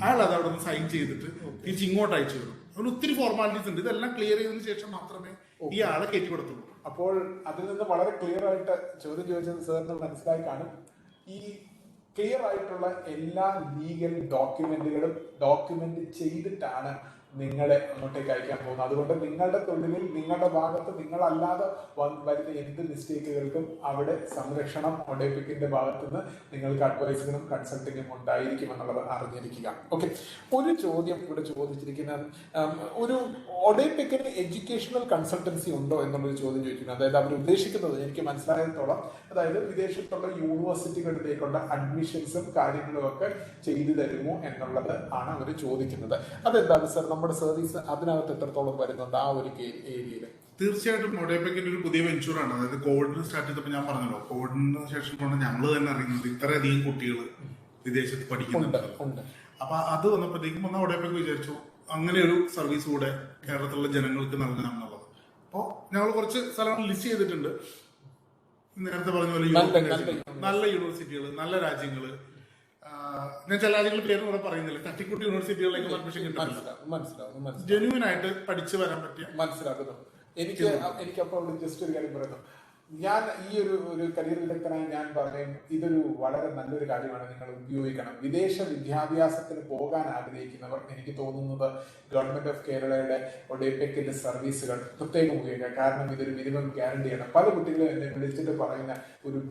അയാൾ അത് അവിടെ നിന്ന് സൈൻ ചെയ്തിട്ട് തിരിച്ച് ഇങ്ങോട്ട് അയച്ചു തരും. അതിന് ഒത്തിരി ഫോർമാലിറ്റീസ് ഉണ്ട്. ഇതെല്ലാം ക്ലിയർ ചെയ്തതിനു ശേഷം മാത്രമേ ഈ ആളെ കയറ്റി കൊടുത്തുള്ളൂ. അപ്പോൾ അതിൽ നിന്ന് വളരെ ക്ലിയർ ആയിട്ട് ചോദ്യം ചോദിച്ചത് സാറിന് മനസ്സിലായി കാണും. ഈ ക്ലിയർ ആയിട്ടുള്ള എല്ലാ ലീഗൽ ഡോക്യുമെന്റ് ചെയ്തിട്ടാണ് നിങ്ങളെ അങ്ങോട്ടേക്ക് അയക്കാൻ പോകുന്നത്. അതുകൊണ്ട് നിങ്ങളുടെ തൊഴിലിൽ നിങ്ങളുടെ ഭാഗത്ത് നിങ്ങളല്ലാതെ വരുന്ന എന്ത് മിസ്റ്റേക്കുകൾക്കും അവിടെ സംരക്ഷണം ഒഡേപെക്കിന്റെ ഭാഗത്ത് നിന്ന് നിങ്ങൾക്ക് അഡ്വൈസിങ്ങും കൺസൾട്ടിങ്ങും ഉണ്ടായിരിക്കും എന്നുള്ളത് അറിഞ്ഞിരിക്കുക. ഓക്കെ. ഒരു ചോദ്യം ഇവിടെ ചോദിച്ചിരിക്കുന്ന, ഒരു ഒഡേപെക്കിന് എഡ്യൂക്കേഷണൽ കൺസൾട്ടൻസി ഉണ്ടോ എന്നുള്ളൊരു ചോദ്യം ചോദിക്കുന്നത്. അതായത് അവർ ഉദ്ദേശിക്കുന്നത് എനിക്ക് മനസ്സിലായത്തോളം അതായത് വിദേശത്തുള്ള യൂണിവേഴ്സിറ്റികളിലേക്കുള്ള അഡ്മിഷൻസും കാര്യങ്ങളും ഒക്കെ ചെയ്തു തരുമോ എന്നുള്ളത് ആണ് അവർ ചോദിക്കുന്നത്. അതെന്താണ് സാർ, നമ്മുടെ സർവീസ് അതിനകത്ത് എത്രത്തോളം വരുന്നുണ്ട് ആ ഒരു ഏരിയയിൽ? തീർച്ചയായിട്ടും ഒഡേപെക്കിന്റെ ഒരു പുതിയ വെഞ്ചൂറാണ്. അതായത് കോവിഡിന് സ്റ്റാർട്ട് ചെയ്തപ്പോൾ ഞാൻ പറഞ്ഞല്ലോ, കോവിഡിന് ശേഷമാണ് ഞങ്ങൾ തന്നെ അറിയുന്നത് ഇത്രയധികം കുട്ടികൾ വിദേശത്ത് പഠിക്കുന്നുണ്ട്. അപ്പൊ അത് വന്നപ്പോഴത്തേക്കും ഒഡേപെക്ക് വിചാരിച്ചു അങ്ങനെ ഒരു സർവീസ് കൂടെ കേരളത്തിലുള്ള ജനങ്ങൾക്ക് നൽകാമെന്നുള്ളത്. അപ്പോൾ ഞങ്ങൾ കുറച്ച് സ്ഥലങ്ങൾ ലിസ്റ്റ് ചെയ്തിട്ടുണ്ട്. നേരത്തെ പറഞ്ഞ പോലെ നല്ല യൂണിവേഴ്സിറ്റികൾ, നല്ല രാജ്യങ്ങൾ. ഞാൻ ചില രാജ്യങ്ങൾ പേര് കൂടെ പറയുന്നില്ല. തട്ടിക്കുട്ടി യൂണിവേഴ്സിറ്റികളിലേക്ക് അഡ്മിഷൻ കിട്ടുന്നില്ല. ജെന്യൂൻ ആയിട്ട് പഠിച്ചു വരാൻ പറ്റിയ മനസ്സിലാക്കുന്നു. എനിക്കപ്പോൾ ജസ്റ്റ് ഒരു കാര്യം പറയുന്നു. ഞാൻ ഈ ഒരു കരിയർ വിദഗ്ധനായി ഞാൻ പറയും, ഇതൊരു വളരെ നല്ലൊരു കാര്യമാണ്, നിങ്ങൾ ഉപയോഗിക്കണം. വിദേശ വിദ്യാഭ്യാസത്തിന് പോകാൻ ആഗ്രഹിക്കുന്നവർ, എനിക്ക് തോന്നുന്നത് ഗവൺമെന്റ് ഓഫ് കേരളയുടെ ഒഡേപെക്കിന്റെ സർവീസുകൾ പ്രത്യേകം ഉപയോഗിക്കാം. കാരണം ഇതൊരു മിനിമം ഗ്യാരണ്ടിയാണ്. പല കുട്ടികളും എന്നെ വിളിച്ചിട്ട് പറയുന്ന ഒരു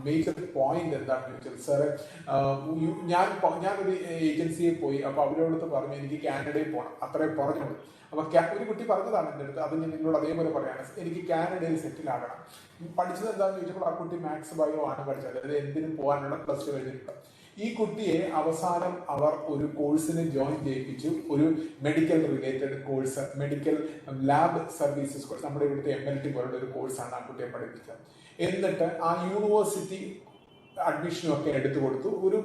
മേജർ പോയിന്റ് എന്താണെന്ന് ചോദിച്ചാൽ, സാറ് ഞാനൊരു ഏജൻസിയിൽ പോയി, അപ്പൊ അവരോടത്ത് പറഞ്ഞു എനിക്ക് കാനഡയിൽ പോകണം, അത്രേ പറഞ്ഞുള്ളൂ. അപ്പൊ ഒരു കുട്ടി പറഞ്ഞതാണ് എൻ്റെ അടുത്ത്, അത് ഞാൻ നിങ്ങളോട് അതേപോലെ പറയാണ്, എനിക്ക് കാനഡയിൽ സെറ്റിൽ ആകണം. പഠിച്ചത് എന്താണെന്ന് ചോദിച്ചപ്പോൾ ആ കുട്ടി മാത്സ് ബയോ ആണ് പഠിച്ചത്, അതായത് എന്തിനും പോകാനുള്ള +2 കഴിഞ്ഞിട്ടുണ്ട്. ഈ കുട്ടിയെ അവസാനം അവർ ഒരു കോഴ്സിന് ജോയിൻ ചെയ്യിപ്പിച്ചു, ഒരു medical related course, medical lab services course, നമ്മുടെ ഇവിടുത്തെ MLT പോലുള്ള ഒരു കോഴ്സാണ് ആ കുട്ടിയെ പഠിപ്പിച്ചത്. എന്നിട്ട് ആ യൂണിവേഴ്സിറ്റി അഡ്മിഷനും ഒക്കെ എടുത്തു കൊടുത്തു. ഒരു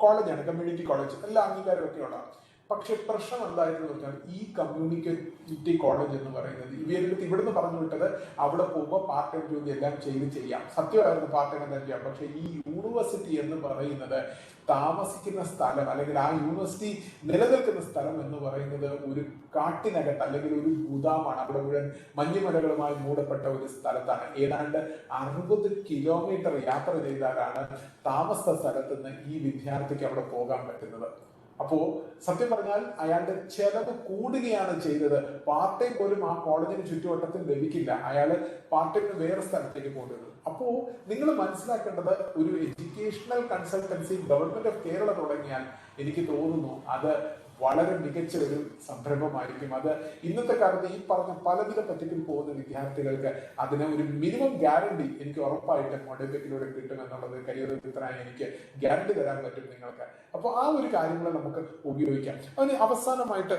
കോളേജാണ്, കമ്മ്യൂണിറ്റി കോളേജ്, എല്ലാ അംഗീകാരമൊക്കെ ഉള്ളതാണ്. പക്ഷെ പ്രശ്നം എന്തായെന്ന് പറഞ്ഞാൽ ഈ കമ്മ്യൂണിറ്റി കോളേജ് എന്ന് പറയുന്നത് ഇവിടുന്ന് പറഞ്ഞു വിട്ടത് അവിടെ പോകുമ്പോൾ പാർട്ട് ടൈം ജോലി എല്ലാം ചെയ്യാം, സത്യമായിരുന്നു പാർട്ട് ടൈം എല്ലാം ചെയ്യാം. പക്ഷെ ഈ യൂണിവേഴ്സിറ്റി എന്ന് പറയുന്നത് താമസിക്കുന്ന സ്ഥലം അല്ലെങ്കിൽ ആ യൂണിവേഴ്സിറ്റി നിലനിൽക്കുന്ന സ്ഥലം എന്ന് പറയുന്നത് ഒരു കാട്ടിനകത്ത് അല്ലെങ്കിൽ ഒരു ഗുദാമാണ്. അവിടെ മുഴുവൻ മഞ്ഞുമലകളുമായി മൂടപ്പെട്ട ഒരു സ്ഥലത്താണ്. ഏതാണ്ട് 60 കിലോമീറ്റർ യാത്ര ചെയ്താലാണ് താമസ സ്ഥലത്ത് നിന്ന് ഈ വിദ്യാർത്ഥിക്ക് അവിടെ പോകാൻ പറ്റുന്നത്. അപ്പോ സത്യം പറഞ്ഞാൽ അയാളുടെ ചെലവ് കൂടുകയാണ് ചെയ്തത്. പാർട്ട് ടൈം പോലും ആ കോളേജിന് ചുറ്റുവട്ടത്തിൽ ലഭിക്കില്ല. അയാള് പാർട്ട് ടൈമിന് വേറെ സ്ഥലത്തേക്ക് പോകുന്നത്. അപ്പോ നിങ്ങൾ മനസ്സിലാക്കേണ്ടത് ഒരു educational consultancy government of Kerala തുടങ്ങിയാൽ എനിക്ക് തോന്നുന്നു അത് വളരെ മികച്ച ഒരു സംരംഭമായിരിക്കും. അത് ഇന്നത്തെ കാലത്ത് ഈ പറഞ്ഞ പലവിധ പറ്റിപ്പിൽ പോകുന്ന വിദ്യാർത്ഥികൾക്ക് അതിന് ഒരു മിനിമം ഗ്യാരണ്ടി എനിക്ക് ഉറപ്പായിട്ടും ഒഡെപിക്കിലൂടെ കിട്ടുമെന്നുള്ളത് കരിയർ വിദഗ്ധനായി എനിക്ക് ഗ്യാരണ്ടി തരാൻ പറ്റും നിങ്ങൾക്ക്. അപ്പോൾ ആ ഒരു കാര്യങ്ങൾ നമുക്ക് ഉപയോഗിക്കാം. അതിന് അവസാനമായിട്ട്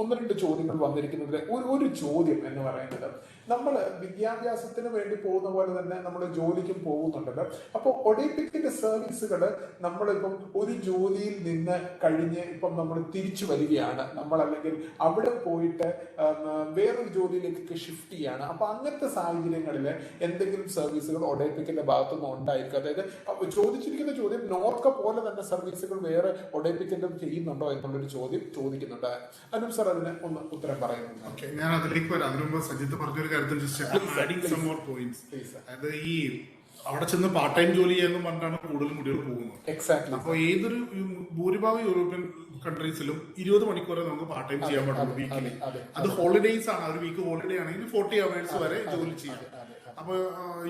ഒന്ന് രണ്ട് ചോദ്യങ്ങൾ വന്നിരിക്കുന്നതിൽ ഒരു ചോദ്യം എന്ന് പറയുന്നത്, നമ്മൾ വിദ്യാഭ്യാസത്തിന് വേണ്ടി പോകുന്ന പോലെ തന്നെ നമ്മൾ ജോലിക്കും പോകുന്നുണ്ടല്ലോ. അപ്പോൾ ഒഡെപിക്കിന്റെ സർവീസുകൾ നമ്മളിപ്പം ഒരു ജോലിയിൽ നിന്ന് കഴിഞ്ഞ് ഇപ്പം നമ്മൾ തിരിച്ചു വരികയാണ്, നമ്മൾ അല്ലെങ്കിൽ അവിടെ പോയിട്ട് വേറൊരു ജോലിയിലേക്ക് ഷിഫ്റ്റ് ചെയ്യാണ്. അപ്പൊ അങ്ങനത്തെ സാഹചര്യങ്ങളിൽ എന്തെങ്കിലും സർവീസുകൾ ഒഡെപിക്കിന്റെ ഭാഗത്തുനിന്ന് ഉണ്ടായിരിക്കും? അതായത് ചോദിച്ചിരിക്കുന്ന ചോദ്യം നോർക്ക പോലെ തന്നെ സർവീസുകൾ വേറെ ഒഡെപിക്കിന്റെ ചെയ്യുന്നുണ്ടോ എന്നുള്ളൊരു ചോദ്യം ചോദിക്കുന്നുണ്ട്. അനു സാർ അതിന് ഒന്ന് ഉത്തരം പറയുന്നുണ്ട്. ഞാൻ അതിലേക്ക് വരാം. അതിനു മുമ്പ് സജിത്ത് പറഞ്ഞൊരു കാര്യത്തിൽ അതായത് ഈ അവിടെ ചെന്ന് പാർട്ട് ടൈം ജോലി ചെയ്യാന്ന് പറഞ്ഞിട്ടാണ് കൂടുതലും കുട്ടികൾ പോകുന്നത്. എക്സാക്ട്ലി. അപ്പൊ ഏതൊരു ഭൂരിഭാഗം യൂറോപ്യൻ കൺട്രീസിലും 20 മണിക്കൂർ നമുക്ക് പാർട്ട് ടൈം ചെയ്യാൻ പറ്റുള്ളൂ വീക്കിലി. അത് ഹോളിഡേയ്സ് ആണ്. ഒരു വീക്ക് ഹോളിഡേ ആണെങ്കിൽ 40 hours വരെ ജോലി ചെയ്യാം. അപ്പൊ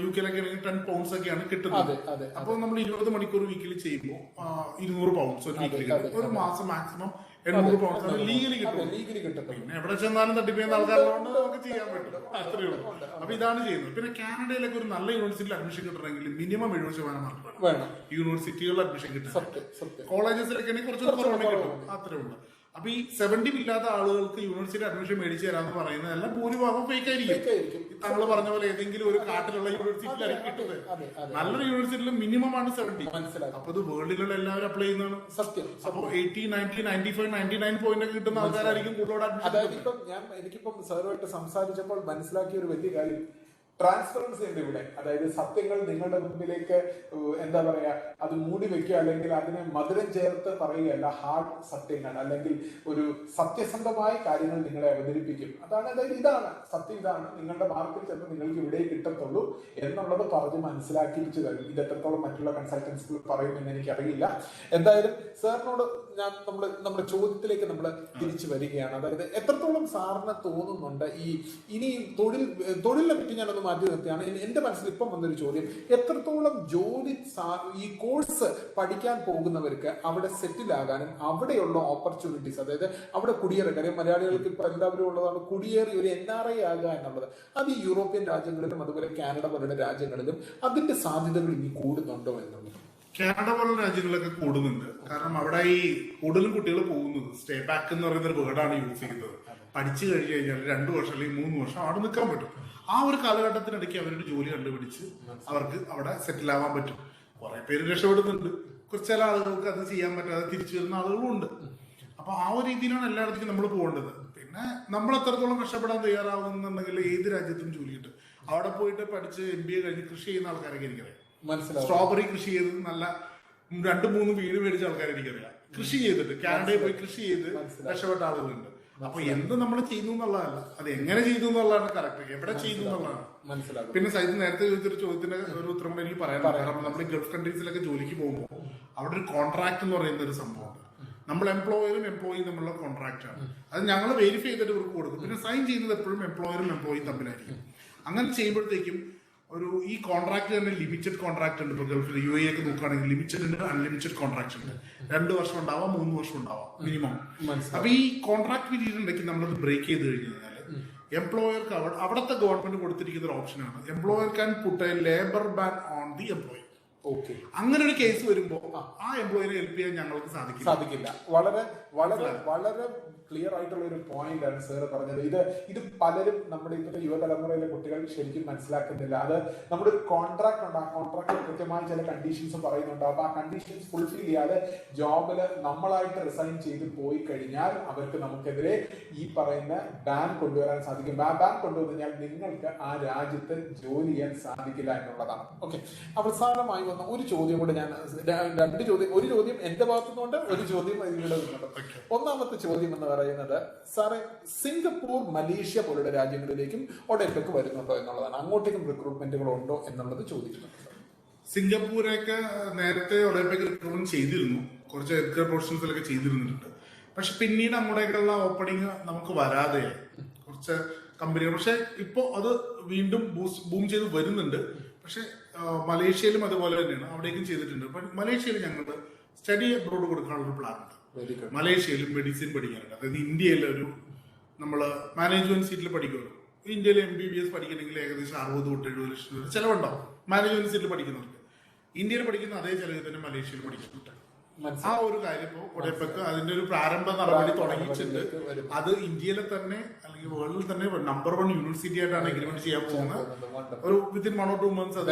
യു കെയിലൊക്കെ ആണെങ്കിൽ 10 pounds ഒക്കെയാണ് കിട്ടുന്നത്. അപ്പൊ നമ്മൾ 20 മണിക്കൂർ വീക്കിൽ ചെയ്യുമ്പോൾ 200 pounds ഒരു വീക്കിൽ കിട്ടും. ഒരു മാസം മാക്സിമം 800 pounds ആണ് ലീഗലി കിട്ടും. പിന്നെ എവിടെ ചെന്നാലും തട്ടിപ്പിക്കുന്ന ആൾക്കാരുകൊണ്ട് നമുക്ക് ചെയ്യാൻ പറ്റും. അത്രയേ ഉള്ളൂ. അപ്പൊ ഇതാണ് ചെയ്യുന്നത്. പിന്നെ കാനഡയിലൊക്കെ ഒരു നല്ല യൂണിവേഴ്സിറ്റിയിൽ അഡ്മിഷൻ കിട്ടണമെങ്കിൽ മിനിമം 70% മാർക്ക് വേണം യൂണിവേഴ്സിറ്റികളിൽ അഡ്മിഷൻ കിട്ടും. കോളേജസിലൊക്കെ ആണെങ്കിൽ കുറച്ചുകൂടെ കുറവുണ്ടെങ്കിൽ കിട്ടും. അത്രേ ഉള്ളൂ. അപ്പൊ ഈ 70 ഇല്ലാത്ത ആളുകൾക്ക് യൂണിവേഴ്സിറ്റി അഡ്മിഷൻ മേടിച്ചു തരാന്ന് പറയുന്നത് എല്ലാം ഭൂരിഭാഗം ഫേക്ക് ആയിരിക്കും. താങ്കൾ പറഞ്ഞ പോലെ ഏതെങ്കിലും ഒരു കാട്ടിലുള്ള യൂണിവേഴ്സിറ്റിയിലായിരിക്കും കിട്ടുന്നത്. നല്ലൊരു യൂണിവേഴ്സിറ്റിയിൽ മിനിമം ആണ് 70. അപ്പൊ ഇത് വേൾഡിലുള്ള എല്ലാവരും അപ്ലൈ ചെയ്യുന്നതാണ് സത്യം. അപ്പൊ 80, 90, 95, 99 പോയിന്റ് കിട്ടുന്ന ആൾക്കാരായിരിക്കും കൂടുതൽ അഡ്മിഷൻ. അതായത് ഇപ്പം എനിക്കിപ്പം സാറുമായിട്ട് സംസാരിച്ചപ്പോൾ മനസ്സിലാക്കിയ ഒരു വലിയ കാര്യം ട്രാൻസ്പെറൻസി ഉണ്ട് ഇവിടെ. അതായത് സത്യങ്ങൾ നിങ്ങളുടെ മുമ്പിലേക്ക് എന്താ പറയാ അത് മൂടി വെക്കുക അല്ലെങ്കിൽ അതിനെ മധുരം ചേർത്ത് പറയുകയല്ല, ഹാർഡ് സത്യങ്ങൾ അല്ലെങ്കിൽ ഒരു സത്യസന്ധമായ കാര്യങ്ങൾ നിങ്ങളെ അവതരിപ്പിക്കും. അതായത് ഇതാണ് സത്യം, ഇതാണ് നിങ്ങളുടെ മാർക്കിൽ ചെന്ന് നിങ്ങൾക്ക് ഇവിടെ കിട്ടത്തുള്ളൂ എന്നുള്ളത് പറഞ്ഞ് മനസ്സിലാക്കിച്ചു തരും. ഇത് എത്രത്തോളം മറ്റുള്ള കൺസൾട്ടൻസികൾ പറയുമെന്ന് എനിക്കറിയില്ല. എന്തായാലും സാറിനോട് ഞാൻ നമ്മുടെ ചോദ്യത്തിലേക്ക് നമ്മൾ തിരിച്ചു വരികയാണ്. അതായത് എത്രത്തോളം സാറിന് തോന്നുന്നുണ്ട് ഇനി തൊഴിലിനെ പറ്റി ഞാനൊന്ന് മാറ്റി നിർത്തിയാണ് എന്റെ മനസ്സിൽ ഇപ്പം വന്നൊരു ചോദ്യം, എത്രത്തോളം ജോലി ഈ കോഴ്സ് പഠിക്കാൻ പോകുന്നവർക്ക് അവിടെ സെറ്റിൽ ആകാനും അവിടെയുള്ള ഓപ്പർച്യൂണിറ്റീസ്, അതായത് അവിടെ കുടിയേറി മലയാളികൾക്ക് ഇപ്പൊ എല്ലാവരും ഉള്ളതാണ് കുടിയേറി ഒരു NRI ആകുക എന്നുള്ളത്, അത് ഈ യൂറോപ്യൻ രാജ്യങ്ങളിലും അതുപോലെ കാനഡ പോലുള്ള രാജ്യങ്ങളിലും അതിന്റെ സാധ്യതകൾ ഇനി കൂടുന്നുണ്ടോ എന്നുള്ളത്? കാനഡ പോലുള്ള രാജ്യങ്ങളിലൊക്കെ കൂടുന്നുണ്ട്. കാരണം അവിടെ ഈ കൂടുതലും കുട്ടികൾ പോകുന്നത് സ്റ്റേ ബാക്ക് എന്ന് പറയുന്ന ഒരു വേർഡാണ് യൂസ് ചെയ്യുന്നത്. പഠിച്ചു കഴിഞ്ഞു കഴിഞ്ഞാൽ 2 വർഷം അല്ലെങ്കിൽ 3 വർഷം അവിടെ നിൽക്കാൻ പറ്റും. ആ ഒരു കാലഘട്ടത്തിനിടയ്ക്ക് അവരുടെ ജോലി കണ്ടുപിടിച്ച് അവർക്ക് അവിടെ സെറ്റിൽ ആവാൻ പറ്റും. കുറെ പേര് രക്ഷപ്പെടുന്നുണ്ട്. ചില ആളുകൾക്ക് അത് ചെയ്യാൻ പറ്റാതെ തിരിച്ചു വരുന്ന ആളുകളും ഉണ്ട്. അപ്പൊ ആ ഒരു രീതിയിലാണ് എല്ലായിടത്തേക്കും നമ്മൾ പോകേണ്ടത്. പിന്നെ നമ്മൾ എത്രത്തോളം കഷ്ടപ്പെടാൻ തയ്യാറാവുന്നുണ്ടെങ്കിൽ ഏത് രാജ്യത്തും ജോലി കിട്ടും. അവിടെ പോയിട്ട് പഠിച്ച് MBA കഴിഞ്ഞ് കൃഷി ചെയ്യുന്ന ആൾക്കാരൊക്കെ എനിക്കറിയാം. സ്ട്രോബെറി കൃഷി ചെയ്ത് നല്ല 2-3 വീട് മേടിച്ച ആൾക്കാരെ എനിക്കറിയാം. കൃഷി ചെയ്തിട്ട് കാനഡയിൽ പോയി കൃഷി ചെയ്ത് രക്ഷപ്പെട്ട ആളുകളുണ്ട്. അപ്പൊ എന്ത് നമ്മൾ ചെയ്യുന്നു എന്നുള്ളതല്ല, അത് എങ്ങനെ ചെയ്തു എന്നുള്ളതാണ് കറക്റ്റ്, എവിടെ ചെയ്യുന്നു എന്നുള്ളതാണ് മനസ്സിലാക്കും. പിന്നെ സൈഡ് നേരത്തെ ചോദിച്ചൊരു ചോദ്യത്തിന്റെ ഒരു ഉത്തരം കൂടെ എനിക്ക് പറയാൻ കാരണം നമ്മൾ ഗൾഫ് കൺട്രീസിലൊക്കെ ജോലിക്ക് പോകുമ്പോൾ അവിടെ ഒരു കോൺട്രാക്ട് എന്ന് പറയുന്ന ഒരു സംഭവമുണ്ട്. നമ്മൾ എംപ്ലോയറും എംപ്ലോയിയും തമ്മിലുള്ള കോൺട്രാക്ട് ആണ്. അത് ഞങ്ങൾ വെരിഫൈ ചെയ്തിട്ട് ഇവർക്ക് കൊടുക്കും. പിന്നെ സൈൻ ചെയ്യുന്നത് എപ്പോഴും എംപ്ലോയറും എംപ്ലോയിയും തമ്മിലായിരിക്കും. അങ്ങനെ ചെയ്യുമ്പോഴത്തേക്കും ഈ കോൺട്രാക്ട് തന്നെ ലിമിറ്റഡ് കോൺട്രാക്ട് ഉണ്ട്. ഇപ്പൊ ഗൾഫിൽ UAE ഒക്കെ നോക്കുകയാണെങ്കിൽ ലിമിറ്റഡ് ഉണ്ട്, അൺലിമിറ്റഡ് കോൺട്രാക്ട് ഉണ്ട്. 2 വർഷം ഉണ്ടാവാം, 3 വർഷം ഉണ്ടാവാം മിനിമം. അപ്പൊ ഈ കോൺട്രാക്ട് പീരീഡ് ഉണ്ടെങ്കിൽ നമ്മളത് ബ്രേക്ക് ചെയ്ത് കഴിഞ്ഞു കഴിഞ്ഞാൽ എംപ്ലോയർക്ക് അവിടുത്തെ ഗവൺമെന്റ് കൊടുത്തിരിക്കുന്ന ഒരു ഓപ്ഷനാണ് employer can put a labour ban on the employee. Okay, അങ്ങനെ ഒരു കേസ് വരുമ്പോൾ ആ എംപ്ലോയിനെ ഹെൽപ്പ് ചെയ്യാൻ ഞങ്ങൾക്ക് സാധിക്കില്ല. വളരെ വളരെ വളരെ ക്ലിയർ ആയിട്ടുള്ള ഒരു പോയിന്റ് ആണ് സാർ പറഞ്ഞത്. ഇത് പലരും നമ്മുടെ ഇപ്പോഴത്തെ യുവതലമുറയിലെ കുട്ടികൾ ശരിക്കും മനസ്സിലാക്കുന്നില്ല. അത് നമ്മുടെ ഒരു കോൺട്രാക്ട് ഉണ്ട്, ആ കോൺട്രാക്റ്റിൽ കൃത്യമായ ചില കണ്ടീഷൻസ് പറയുന്നുണ്ട്. അപ്പൊ ആ കണ്ടീഷൻസ് ഫുൾഫിൽ ചെയ്യാതെ ജോബിൽ നമ്മളായിട്ട് റിസൈൻ ചെയ്ത് പോയി കഴിഞ്ഞാൽ അവർക്ക് നമുക്കെതിരെ ഈ പറയുന്ന ബാൻ കൊണ്ടുവരാൻ സാധിക്കും. ബാൻ കൊണ്ടുവന്നു കഴിഞ്ഞാൽ നിങ്ങൾക്ക് ആ രാജ്യത്ത് ജോലി ചെയ്യാൻ സാധിക്കില്ല എന്നുള്ളതാണ്. ഓക്കെ, അവസാനമായി വന്ന ഒരു ചോദ്യം കൂടെ ഞാൻ ഒരു ചോദ്യം എന്റെ ഭാഗത്തുനിന്നുണ്ട്, ഒരു ചോദ്യം ഇവിടെ വരുന്നുണ്ട്. ഒന്നാമത്തെ ചോദ്യം എന്ന് പറയുന്നത്, സാറേ, സിംഗപ്പൂർ, മലേഷ്യ പോലുള്ള രാജ്യങ്ങളിലേക്കും ഒഡെപെക് വരുന്നുണ്ടോ എന്നുള്ളതാണ്. അങ്ങോട്ടേക്കും റിക്രൂട്ട്മെന്റുകൾ ഉണ്ടോ എന്നുള്ളത് ചോദിക്കുന്നുണ്ട്. സിംഗപ്പൂരൊക്കെ നേരത്തെ ഒഡെപെക് റിക്രൂട്ട്മെന്റ് ചെയ്തിരുന്നു, കുറച്ച് ഹെൽത്ത് പ്രൊഫഷണൽസിലൊക്കെ ചെയ്തിരുന്നുണ്ട്. പക്ഷെ പിന്നീട് അങ്ങോട്ടേക്കുള്ള ഓപ്പണിങ് നമുക്ക് വരാതെ കുറച്ച് കമ്പനികൾ. പക്ഷെ ഇപ്പോൾ അത് വീണ്ടും ബൂം ചെയ്ത് വരുന്നുണ്ട്. പക്ഷെ മലേഷ്യയിലും അതുപോലെ തന്നെയാണ്, അവിടേക്കും ചെയ്തിട്ടുണ്ട്. മലേഷ്യയിൽ ഞങ്ങൾ സ്റ്റഡി അബ്രോഡ് കൊടുക്കാനുള്ള പ്ലാൻ ഉണ്ട്. മലേഷ്യയിൽ മെഡിസിൻ പഠിക്കാനുണ്ട്. അതായത് ഇന്ത്യയിൽ നമ്മൾ മാനേജ്മെന്റ് സീറ്റിൽ പഠിക്കുമല്ലോ. ഇന്ത്യയിൽ MBBS പഠിക്കണമെങ്കിൽ ഏകദേശം 60 തൊട്ട് 70 ലക്ഷം രൂപ ചിലവുണ്ടാവും മാനേജ്മെന്റ് സീറ്റിൽ പഠിക്കുന്നവർക്ക്. ഇന്ത്യയിൽ പഠിക്കുന്ന അതേ ചിലവ് തന്നെ മലേഷ്യയിൽ പഠിക്കുന്നുണ്ട്. ആ ഒരു കാര്യം ഇപ്പോൾ ഒഡെപെക് അതിന്റെ ഒരു പ്രാരംഭ നടപടി തുടങ്ങിയിട്ടുണ്ട്. അത് ഇന്ത്യയിലെ തന്നെ അല്ലെങ്കിൽ വേൾഡിൽ തന്നെ നമ്പർ 1 യൂണിവേഴ്സിറ്റി ആയിട്ടാണ് എഗ്രിമെന്റ് ചെയ്യാൻ പോകുന്നത്. ഒരു വിത്തിൻ 1 or 2 months അത്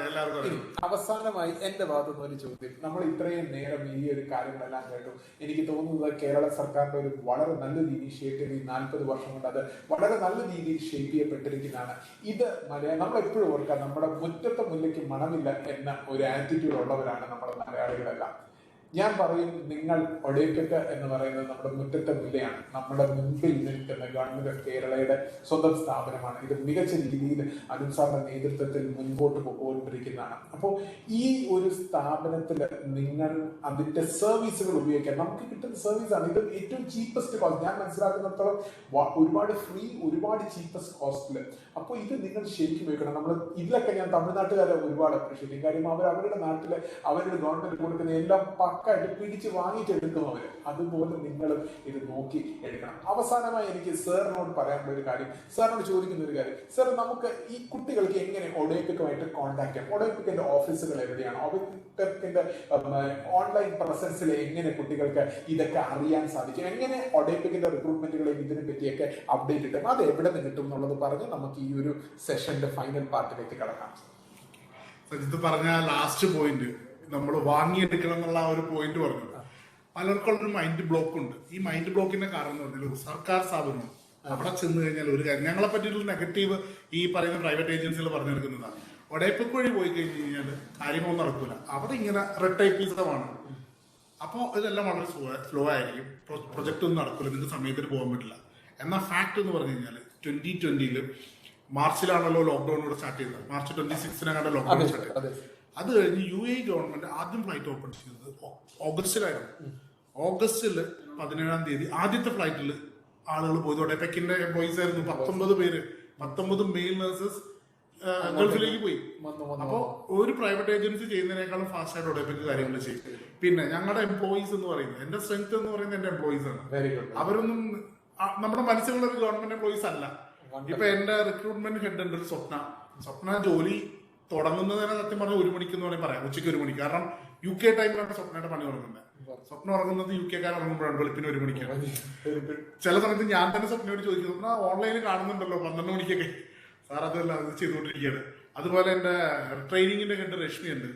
എല്ലാവർക്കും. അവസാനമായി എന്റെ ഭാഗത്തുനിന്ന് ഒരു ചോദ്യം. നമ്മൾ ഇത്രയും നേരം ഈ ഒരു കാര്യങ്ങളെല്ലാം കേട്ടു. എനിക്ക് തോന്നുന്നത് കേരള സർക്കാരിന്റെ ഒരു വളരെ നല്ലൊരു ഇനീഷ്യേറ്റീവ് ഈ 40 വർഷം കൊണ്ട് അത് വളരെ നല്ല രീതിയിൽ ഷേപ്പ് ചെയ്യപ്പെട്ടിരിക്കുന്നതാണ്. ഇത് നമ്മൾ എപ്പോഴും ഓർക്കാം, നമ്മുടെ മുറ്റത്തെ മുല്ലയ്ക്ക് മണമില്ല എന്ന ഒരു ആറ്റിറ്റ്യൂഡ് ഉള്ളവരാണ് നമ്മുടെ മലയാളികൾ. ഞാൻ പറയും, നിങ്ങൾ ഒഡെപെക് എന്ന് പറയുന്നത് നമ്മുടെ മുറ്റത്തെ മുല്ലയാണ്. നമ്മുടെ മുൻപിൽ നിൽക്കുന്ന ഗവൺമെന്റ് ഓഫ് കേരളയുടെ സ്വന്തം സ്ഥാപനമാണ്. ഇത് മികച്ച രീതിയിൽ അരുൺ സാറിന്റെ നേതൃത്വത്തിൽ മുൻപോട്ട് പോയിക്കൊണ്ടിരിക്കുന്നതാണ്. അപ്പോൾ ഈ ഒരു സ്ഥാപനത്തിൽ നിങ്ങൾ അതിന്റെ സർവീസുകൾ ഉപയോഗിക്കാൻ നമുക്ക് കിട്ടുന്ന സർവീസാണ്. ഇത് ഏറ്റവും ചീപ്പസ്റ്റ് കോസ്റ്റ് ഞാൻ മനസ്സിലാക്കുന്നിടത്തോളം. ഒരുപാട് ഫ്രീ, ഒരുപാട് ചീപ്പസ്റ്റ് കോസ്റ്റില്. അപ്പോൾ ഇത് നിങ്ങൾ ശരിക്കും ഉപയോഗിക്കണം. നമ്മൾ ഇതിലൊക്കെ ഞാൻ തമിഴ്നാട്ടുകാരെ ഒരുപാട് അപ്രീഷിയേറ്റ് ചെയ്യും. കാര്യം അവരുടെ നാട്ടില് അവരുടെ ഗവൺമെന്റ് കൊടുക്കുന്ന എല്ലാം പക്കായിട്ട് പിടിച്ച് വാങ്ങിച്ചെടുക്കുന്നവര്. അതുപോലെ നിങ്ങളും ഇത് നോക്കി എടുക്കണം. അവസാനമായി എനിക്ക് സാറിനോട് പറയാനുള്ള ഒരു കാര്യം, സാറിനോട് ചോദിക്കുന്ന ഒരു കാര്യം, സാർ, നമുക്ക് ഈ കുട്ടികൾക്ക് എങ്ങനെ ഒഡെപെക്കുമായിട്ട് കോൺടാക്ട് ചെയ്യാം? ഒഡെപെക്കിന്റെ ഓഫീസുകൾ എവിടെയാണ്? ഒഡെപെക്കിന്റെ ഓൺലൈൻ പ്രസൻസിൽ എങ്ങനെ കുട്ടികൾക്ക് ഇതൊക്കെ അറിയാൻ സാധിക്കും? എങ്ങനെ ഒഡെപെക്കിന്റെ റിക്രൂട്ട്മെന്റുകളെയും ഇതിനെ പറ്റിയൊക്കെ അപ്ഡേറ്റ് കിട്ടും? അത് എവിടെ നിന്ന് കിട്ടും എന്നുള്ളത് പറഞ്ഞ് നമുക്ക് ഈ ഒരു സെഷന്റെ ഫൈനൽ പാർട്ടിലേക്ക് കടക്കാം. സജിത്ത് പറഞ്ഞ ലാസ്റ്റ് പോയിന്റ്, നമ്മൾ വാങ്ങിയെടുക്കണം എന്നുള്ള ആ ഒരു പോയിന്റ് പറഞ്ഞു. പലർക്കുള്ളൊരു മൈൻഡ് ബ്ലോക്ക് ഉണ്ട്. ഈ മൈൻഡ് ബ്ലോക്കിന്റെ കാരണം എന്ന് പറഞ്ഞാൽ സർക്കാർ സ്ഥാപനം അവിടെ ചെന്ന് കഴിഞ്ഞാൽ ഒരു കാര്യം, ഞങ്ങളെ പറ്റിയിട്ടുള്ള നെഗറ്റീവ് ഈ പറയുന്ന പ്രൈവറ്റ് ഏജൻസികൾ പറഞ്ഞെടുക്കുന്നതാണ്. ഒഡെപെക് വഴി പോയി കഴിഞ്ഞ് കഴിഞ്ഞാൽ കാര്യങ്ങളൊന്നും നടക്കൂല. അവിടെ ഇങ്ങനെ റെഡ് ടൈപ്പിസമാണ്. അപ്പോൾ ഇതെല്ലാം വളരെ സ്ലോ ആയിരിക്കും. പ്രൊജക്റ്റ് ഒന്നും നടക്കില്ല, നിങ്ങൾക്ക് സമയത്തിന് പോകാൻ പറ്റില്ല. എന്നാൽ ഫാക്ട് എന്ന് പറഞ്ഞു കഴിഞ്ഞാൽ 2020 മാർച്ചിലാണല്ലോ ലോക്ക്ഡൌൺ ഇവിടെ സ്റ്റാർട്ട് ചെയ്തത്. മാർച്ച് 26 ലോക്ക്ഡൌൺ സ്റ്റാർട്ട് ചെയ്തത്. അത് കഴിഞ്ഞ് UAE ഗവൺമെന്റ് ആദ്യം ഫ്ലൈറ്റ് ഓപ്പൺ ചെയ്തത് ഓഗസ്റ്റിലായിരുന്നു. ഓഗസ്റ്റിൽ 17-ാം തീയതി ആദ്യത്തെ ഫ്ലൈറ്റിൽ ആളുകൾ പോയത് ഒഡെപെക്കിന്റെ എംപ്ലോയീസ് ആയിരുന്നു. 19 പേര്, 19 മെയിൽ നഴ്സസ് ഗൾഫിലേക്ക് പോയി. അപ്പോൾ ഒരു പ്രൈവറ്റ് ഏജൻസി ചെയ്യുന്നതിനേക്കാളും ഫാസ്റ്റ് ആയിട്ട് ഒഡെപെക്ക് കാര്യങ്ങൾ ചെയ്യും. പിന്നെ ഞങ്ങളുടെ എംപ്ലോയീസ് എന്ന് പറയുന്നത്, എന്റെ സ്ട്രെങ്ത് എന്ന് പറയുന്നത് എന്റെ എംപ്ലോയീസ് ആണ്. അവരൊന്നും നമ്മുടെ മനസ്സിലുള്ള ഒരു ഗവൺമെന്റ് എംപ്ലോയീസ് അല്ല. ഇപ്പൊ എന്റെ റിക്രൂട്ട്മെന്റ് ഹെഡ് ഉണ്ട്, ഒരു സ്വപ്ന ജോലി തുടങ്ങുന്നതിനെ സത്യം പറഞ്ഞാൽ 1 മണിക്ക് എന്ന് വേണമെങ്കിൽ പറയാം, ഉച്ചയ്ക്ക് 1 മണിക്ക്. കാരണം UK ടൈമിലാണ് സ്വപ്നയുടെ പണി തുടങ്ങുന്നത്. സ്വപ്നം ഉറങ്ങുന്നത് UK ഇറങ്ങുമ്പോഴാണ്, വെളുപ്പിന് 1 മണിക്കാണ്. ചില സമയത്ത് ഞാൻ തന്നെ സ്വപ്നയോട് ചോദിക്കും, സ്വപ്ന ഓൺലൈനിൽ കാണുന്നുണ്ടല്ലോ 12 മണിക്കൊക്കെ. സാർ അതല്ല, അത് ചെയ്തുകൊണ്ടിരിക്കുകയാണ്. അതുപോലെ എന്റെ ട്രെയിനിങ്ങിന്റെ ഹെഡ് രശ്മി ഉണ്ട്.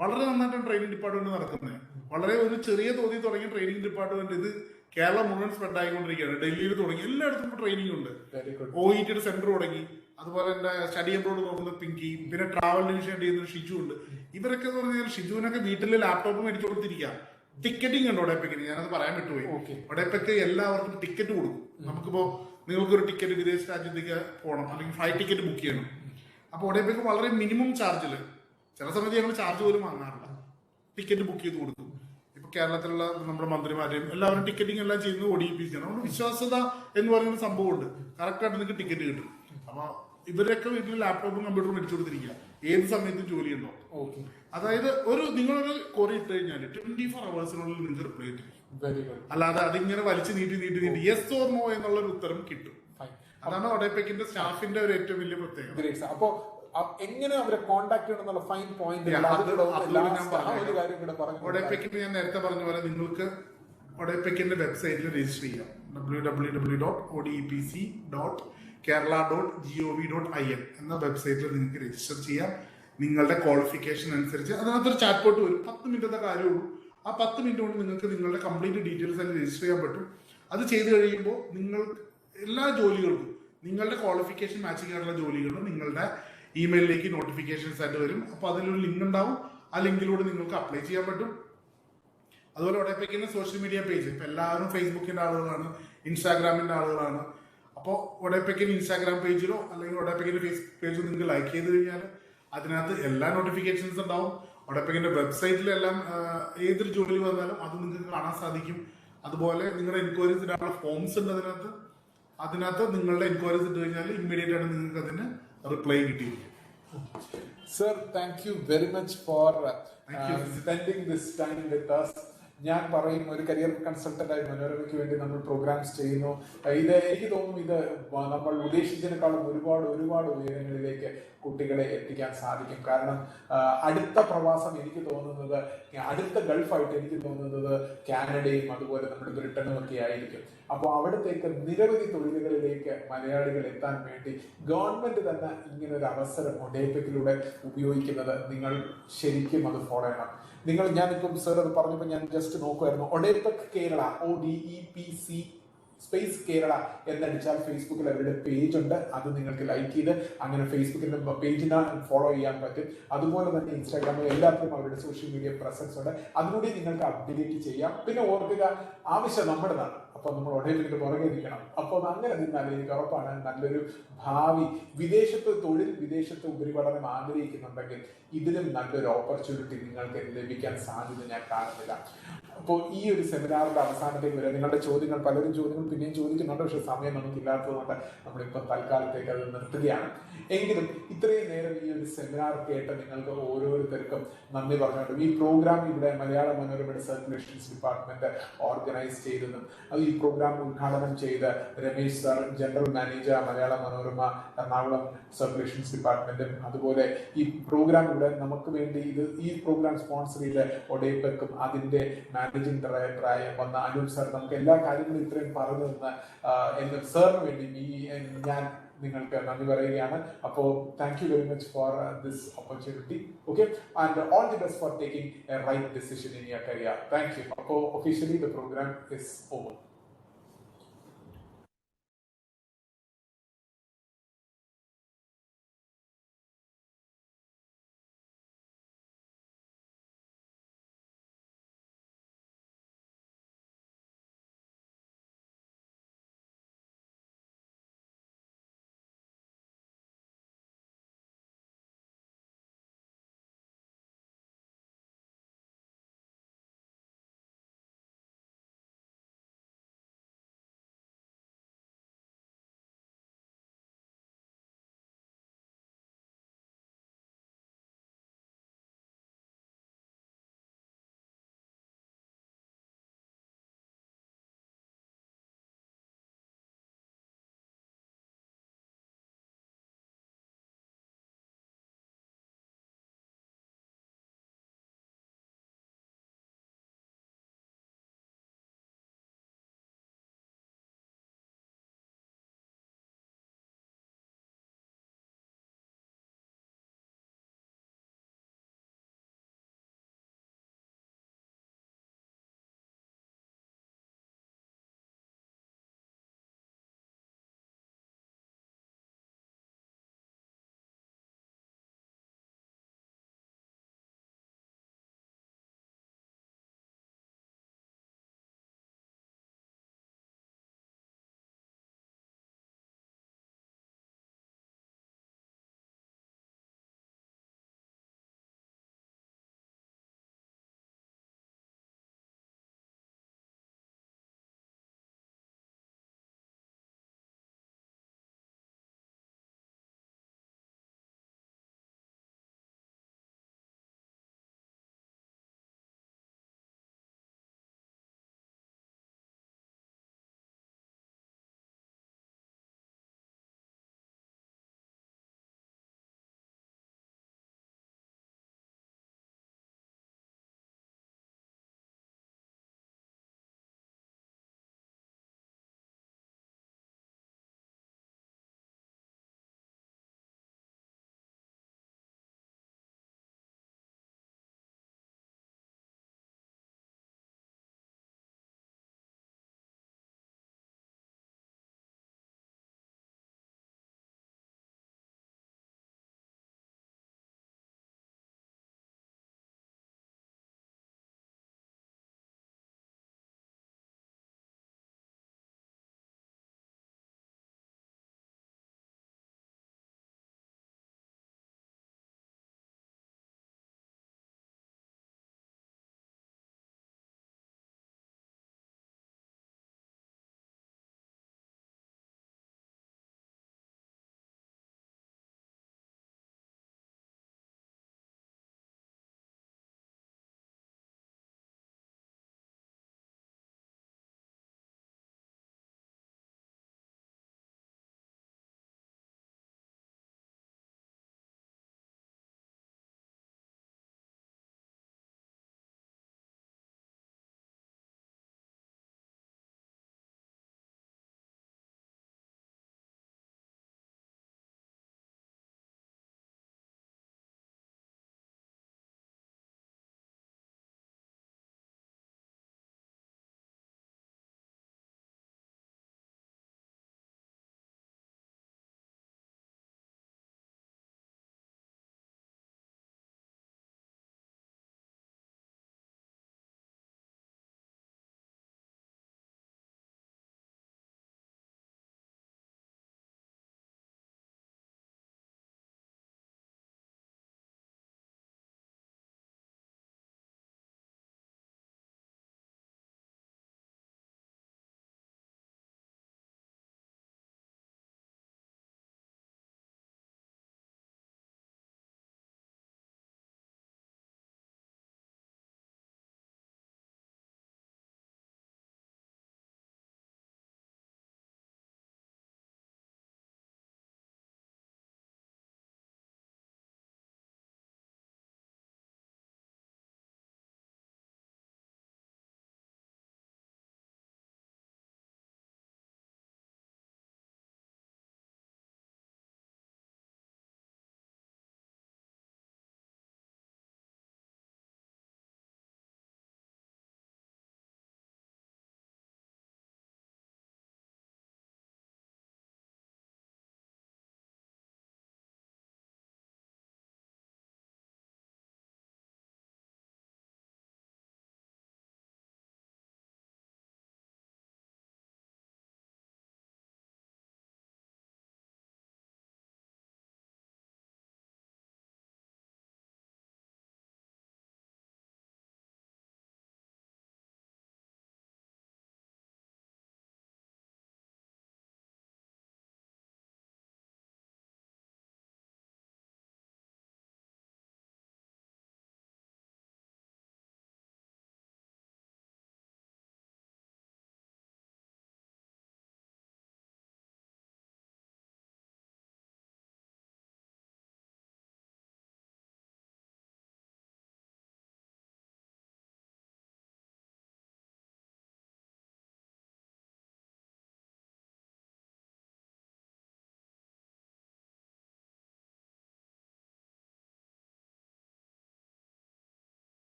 വളരെ നന്നായിട്ടാണ് ട്രെയിനിങ് ഡിപ്പാർട്ട്മെന്റ് നടക്കുന്നത്. വളരെ ഒരു ചെറിയ തോതിൽ തുടങ്ങിയ ട്രെയിനിങ് ഡിപ്പാർട്ട്മെന്റ് ഇത് കേരളം മുഴുവൻ സ്പ്രെഡ് ആയിക്കൊണ്ടിരിക്കുകയാണ്. ഡൽഹിയിൽ തുടങ്ങി, എല്ലായിടത്തും ഇപ്പോൾ ട്രെയിനിങ് ഉണ്ട്. OET സെന്റർ തുടങ്ങി. അതുപോലെ തന്നെ സ്റ്റഡി അബ്രോഡ് നോക്കുന്ന പിങ്കി, പിന്നെ ട്രാവൽ ഡിവിഷൻ ചെയ്യുന്ന ഷിജു ഉണ്ട്. ഇവരൊക്കെ എന്ന് പറഞ്ഞാൽ ഷിജുവിനൊക്കെ വീട്ടിൽ ലാപ്ടോപ്പ് മേടിച്ചു കൊടുത്തിരിക്കുക. ടിക്കറ്റിംഗ് ഉണ്ട് ഒഡെപെക്കിന്, ഞാനത് പറയാൻ വിട്ടുപോയി. ഒഡെപെക്ക് എല്ലാവർക്കും ടിക്കറ്റ് കൊടുക്കും. നമുക്കിപ്പോ നിങ്ങൾക്കൊരു ടിക്കറ്റ് വിദേശ രാജ്യത്തേക്ക് പോകണം, അല്ലെങ്കിൽ ഫ്ലൈറ്റ് ടിക്കറ്റ് ബുക്ക് ചെയ്യണം. അപ്പോൾ ഒഡെപെക്ക് വളരെ മിനിമം ചാർജിൽ, ചില സമയത്ത് ഞങ്ങൾ ചാർജ് പോലും വാങ്ങാറില്ല, ടിക്കറ്റ് ബുക്ക് ചെയ്ത് കൊടുക്കും. ഇപ്പൊ കേരളത്തിലുള്ള നമ്മുടെ മന്ത്രിമാരെയും എല്ലാവരും ടിക്കറ്റിംഗ് എല്ലാം ചെയ്യുന്നത് ODPC ആണ്. അതുകൊണ്ട് വിശ്വാസ്യത എന്ന് പറയുന്ന സംഭവമുണ്ട്. കറക്റ്റായിട്ട് നിങ്ങൾക്ക് ടിക്കറ്റ് കിട്ടും. അപ്പൊ ഇവരൊക്കെ വീട്ടിൽ ലാപ്ടോപ്പും കമ്പ്യൂട്ടറും മേടിച്ചു കൊടുത്തിരിക്കുക, ഏത് സമയത്തും ജോലി ഉണ്ടോ. അതായത് നിങ്ങളൊരു കൊറി ഇട്ട് കഴിഞ്ഞാൽ 24 hours നിങ്ങൾക്ക് റിപ്ലൈ കിട്ടും. അല്ലാതെ അതിങ്ങനെ വലിച്ചു നീട്ടി യെസ് ഓർ നോ എന്നുള്ളൊരു ഉത്തരം കിട്ടും. അതാണ് ഒഡെപെക്കിന്റെ സ്റ്റാഫിന്റെ ഒരു ഏറ്റവും വലിയ പ്രത്യേകത. അപ്പോ എങ്ങനെ അവരെ കോൺടാക്ട് ചെയ്യണം എന്നുള്ള ഫൈൻ പോയിന്റ് Yeah, അത് ഞാൻ ഒരു കാര്യം കൂടെ പറഞ്ഞു. ഒഡേപെക്കിന് ഞാൻ നേരത്തെ പറഞ്ഞ പോലെ നിങ്ങൾക്ക് ഒഡേപെക്കിന്റെ വെബ്സൈറ്റിൽ രജിസ്റ്റർ ചെയ്യാം. www.odepc.kerala.gov.in എന്ന വെബ്സൈറ്റിൽ നിങ്ങൾക്ക് രജിസ്റ്റർ ചെയ്യാം. നിങ്ങളുടെ ക്വാളിഫിക്കേഷൻ അനുസരിച്ച് അതിനകത്തൊരു ചാറ്റ് ബോട്ട് വരും. 10 മിനിറ്റത്തെ കാര്യമുള്ളൂ. ആ 10 മിനിറ്റ് കൊണ്ട് നിങ്ങൾക്ക് നിങ്ങളുടെ കംപ്ലീറ്റ് ഡീറ്റെയിൽസ് അതിൽ രജിസ്റ്റർ ചെയ്യാൻ പറ്റും. അത് ചെയ്ത് കഴിയുമ്പോൾ നിങ്ങൾ എല്ലാ ജോലികൾക്കും നിങ്ങളുടെ ക്വാളിഫിക്കേഷൻ മാച്ചിങ് ആയിട്ടുള്ള ജോലികളും നിങ്ങളുടെ ഇമെയിലിലേക്ക് നോട്ടിഫിക്കേഷൻസ് ആയിട്ട് വരും. അപ്പോൾ അതിലൊരു ലിങ്ക് ഉണ്ടാവും. ആ ലിങ്കിലൂടെ നിങ്ങൾക്ക് അപ്ലൈ ചെയ്യാൻ പറ്റും. അതുപോലെ ഒഡേപെക്കിന്റെ സോഷ്യൽ മീഡിയ പേജ്, ഇപ്പം എല്ലാവരും ഫേസ്ബുക്കിന്റെ ആളുകളാണ്, ഇൻസ്റ്റാഗ്രാമിന്റെ ആളുകളാണ്. അപ്പോൾ ഒഡേപെക്കിന്റെ ഇൻസ്റ്റാഗ്രാം പേജിലോ അല്ലെങ്കിൽ ഒഡേപെക്കിന്റെ ഫേസ്ബുക്ക് പേജിലോ നിങ്ങൾക്ക് ലൈക്ക് ചെയ്ത് കഴിഞ്ഞാൽ അതിനകത്ത് എല്ലാ നോട്ടിഫിക്കേഷൻസ് ഉണ്ടാവും. ഒഡേപെക്കിന്റെ വെബ്സൈറ്റിലെല്ലാം ഏതൊരു ജോലി വന്നാലും അത് നിങ്ങൾക്ക് കാണാൻ സാധിക്കും. അതുപോലെ നിങ്ങളുടെ എൻക്വയറീസ് ഇടാനുള്ള ഫോംസ് ഉണ്ട് അതിനകത്ത് നിങ്ങളുടെ എൻക്വയറീസ് ഇട്ട് കഴിഞ്ഞാൽ ഇമ്മീഡിയറ്റ് ആയിട്ട് നിങ്ങൾക്ക് അതിന് reply കിട്ടിയിരിക്കും. Sir, thank you very much for spending this time with us. ഞാൻ പറയും, ഒരു കരിയർ കൺസൾട്ടന്റായി മനോരമയ്ക്ക് വേണ്ടി നമ്മൾ പ്രോഗ്രാംസ് ചെയ്യുന്നു. ഇത് എനിക്ക് തോന്നുന്നു ഇത് നമ്മൾ ഉദ്ദേശിച്ചതിനേക്കാളും ഒരുപാട് ഉയരങ്ങളിലേക്ക് കുട്ടികളെ എത്തിക്കാൻ സാധിക്കും. കാരണം അടുത്ത പ്രവാസം എനിക്ക് തോന്നുന്നത്, അടുത്ത ഗൾഫായിട്ട് എനിക്ക് തോന്നുന്നത് കാനഡയും അതുപോലെ നമ്മുടെ ബ്രിട്ടനും ഒക്കെ ആയിരിക്കും. അപ്പോൾ അവിടത്തേക്ക് നിരവധി തൊഴിലുകളിലേക്ക് മലയാളികൾ എത്താൻ വേണ്ടി ഗവൺമെന്റ് തന്നെ ഇങ്ങനെ ഒരു അവസരം ഒഡേപെക്കിലൂടെ ഉപയോഗിക്കുന്നത് നിങ്ങൾ ശരിക്കും അത് ഫോളോ ചെയ്യണം. ഞാനിപ്പം സാർ അത് പറഞ്ഞപ്പോൾ ഞാൻ ജസ്റ്റ് നോക്കുമായിരുന്നു. ഒഡേപെക് കേരള, ODEPC സ്പേസ് കേരള എന്നടിച്ചാൽ ഫേസ്ബുക്കിൽ അവരുടെ പേജ് ഉണ്ട്. അത് നിങ്ങൾക്ക് ലൈക്ക് ചെയ്ത് അങ്ങനെ ഫേസ്ബുക്കിന്റെ പേജിനെ ഫോളോ ചെയ്യാൻ പറ്റും. അതുപോലെ തന്നെ ഇൻസ്റ്റാഗ്രാമിൽ എല്ലാത്തിലും അവരുടെ സോഷ്യൽ മീഡിയ പ്രസൻസ് ഉണ്ട്. അതിലൂടെ നിങ്ങൾക്ക് അപ്ഡേറ്റ് ചെയ്യാം. പിന്നെ ഓർക്കുക, ആവശ്യം നമ്മുടേതാണ്. അപ്പോൾ നമ്മൾ ഒഡേപെക്കിന്റെ പുറകെ നിൽക്കണം. അപ്പോൾ അങ്ങനെ നിന്നാൽ എനിക്ക് ഉറപ്പാണ് നല്ലൊരു ഭാവി. വിദേശത്ത് ഉപരിപഠനം ആഗ്രഹിക്കുന്നുണ്ടെങ്കിൽ ഇതിലും നല്ലൊരു ഓപ്പർച്യൂണിറ്റി നിങ്ങൾക്ക് ലഭിക്കാൻ സാധ്യത ഞാൻ കാണുന്നില്ല. അപ്പോൾ ഈ ഒരു സെമിനാറിന്റെ അവസാനത്തേക്ക് വരെ നിങ്ങളുടെ ചോദ്യങ്ങൾ, പലരും ചോദ്യങ്ങൾ പിന്നെയും ചോദിക്കുന്നുണ്ട്. പക്ഷെ സമയം നമുക്കില്ലാത്തതുകൊണ്ട് നമ്മളിപ്പോൾ തൽക്കാലത്തേക്ക് അത് നിർത്തുകയാണ്. എങ്കിലും ഇത്രയും നേരം ഈ ഒരു സെമിനാർ കേട്ട് നിങ്ങൾക്ക് ഓരോരുത്തർക്കും നന്ദി പറഞ്ഞുകൊണ്ട് ഈ പ്രോഗ്രാം ഇവിടെ മലയാള മനോരമയുടെ സർക്കുലേഷൻസ് ഡിപ്പാർട്ട്മെന്റ് ഓർഗനൈസ് ചെയ്തതും അത് ഈ പ്രോഗ്രാം ഉദ്ഘാടനം ചെയ്ത Ramesh sir, general manager Malayala Manorama Ernakulam circulations ഡിപ്പാർട്ട്മെന്റും, അതുപോലെ ഈ പ്രോഗ്രാം ഇവിടെ നമുക്ക് വേണ്ടി ഈ പ്രോഗ്രാം സ്പോൺസർ ചെയ്ത ഒഡേപെക്കും അതിന്റെ മാനേജിംഗ് ഡയറക്ടറായ വന്ന അനൂപ് സാർ, നമുക്ക് എല്ലാ കാര്യങ്ങളും ഇത്രയും പറഞ്ഞു തന്ന എന്റെ സാറിന് വേണ്ടി ഞാൻ നിങ്ങൾക്ക് നന്ദി പറയുകയാണ്. അപ്പോൾ thank you very much for this opportunity. Okay, and all the best for taking a right decision in your career. Thank you. അപ്പോൾ officially the programme is over.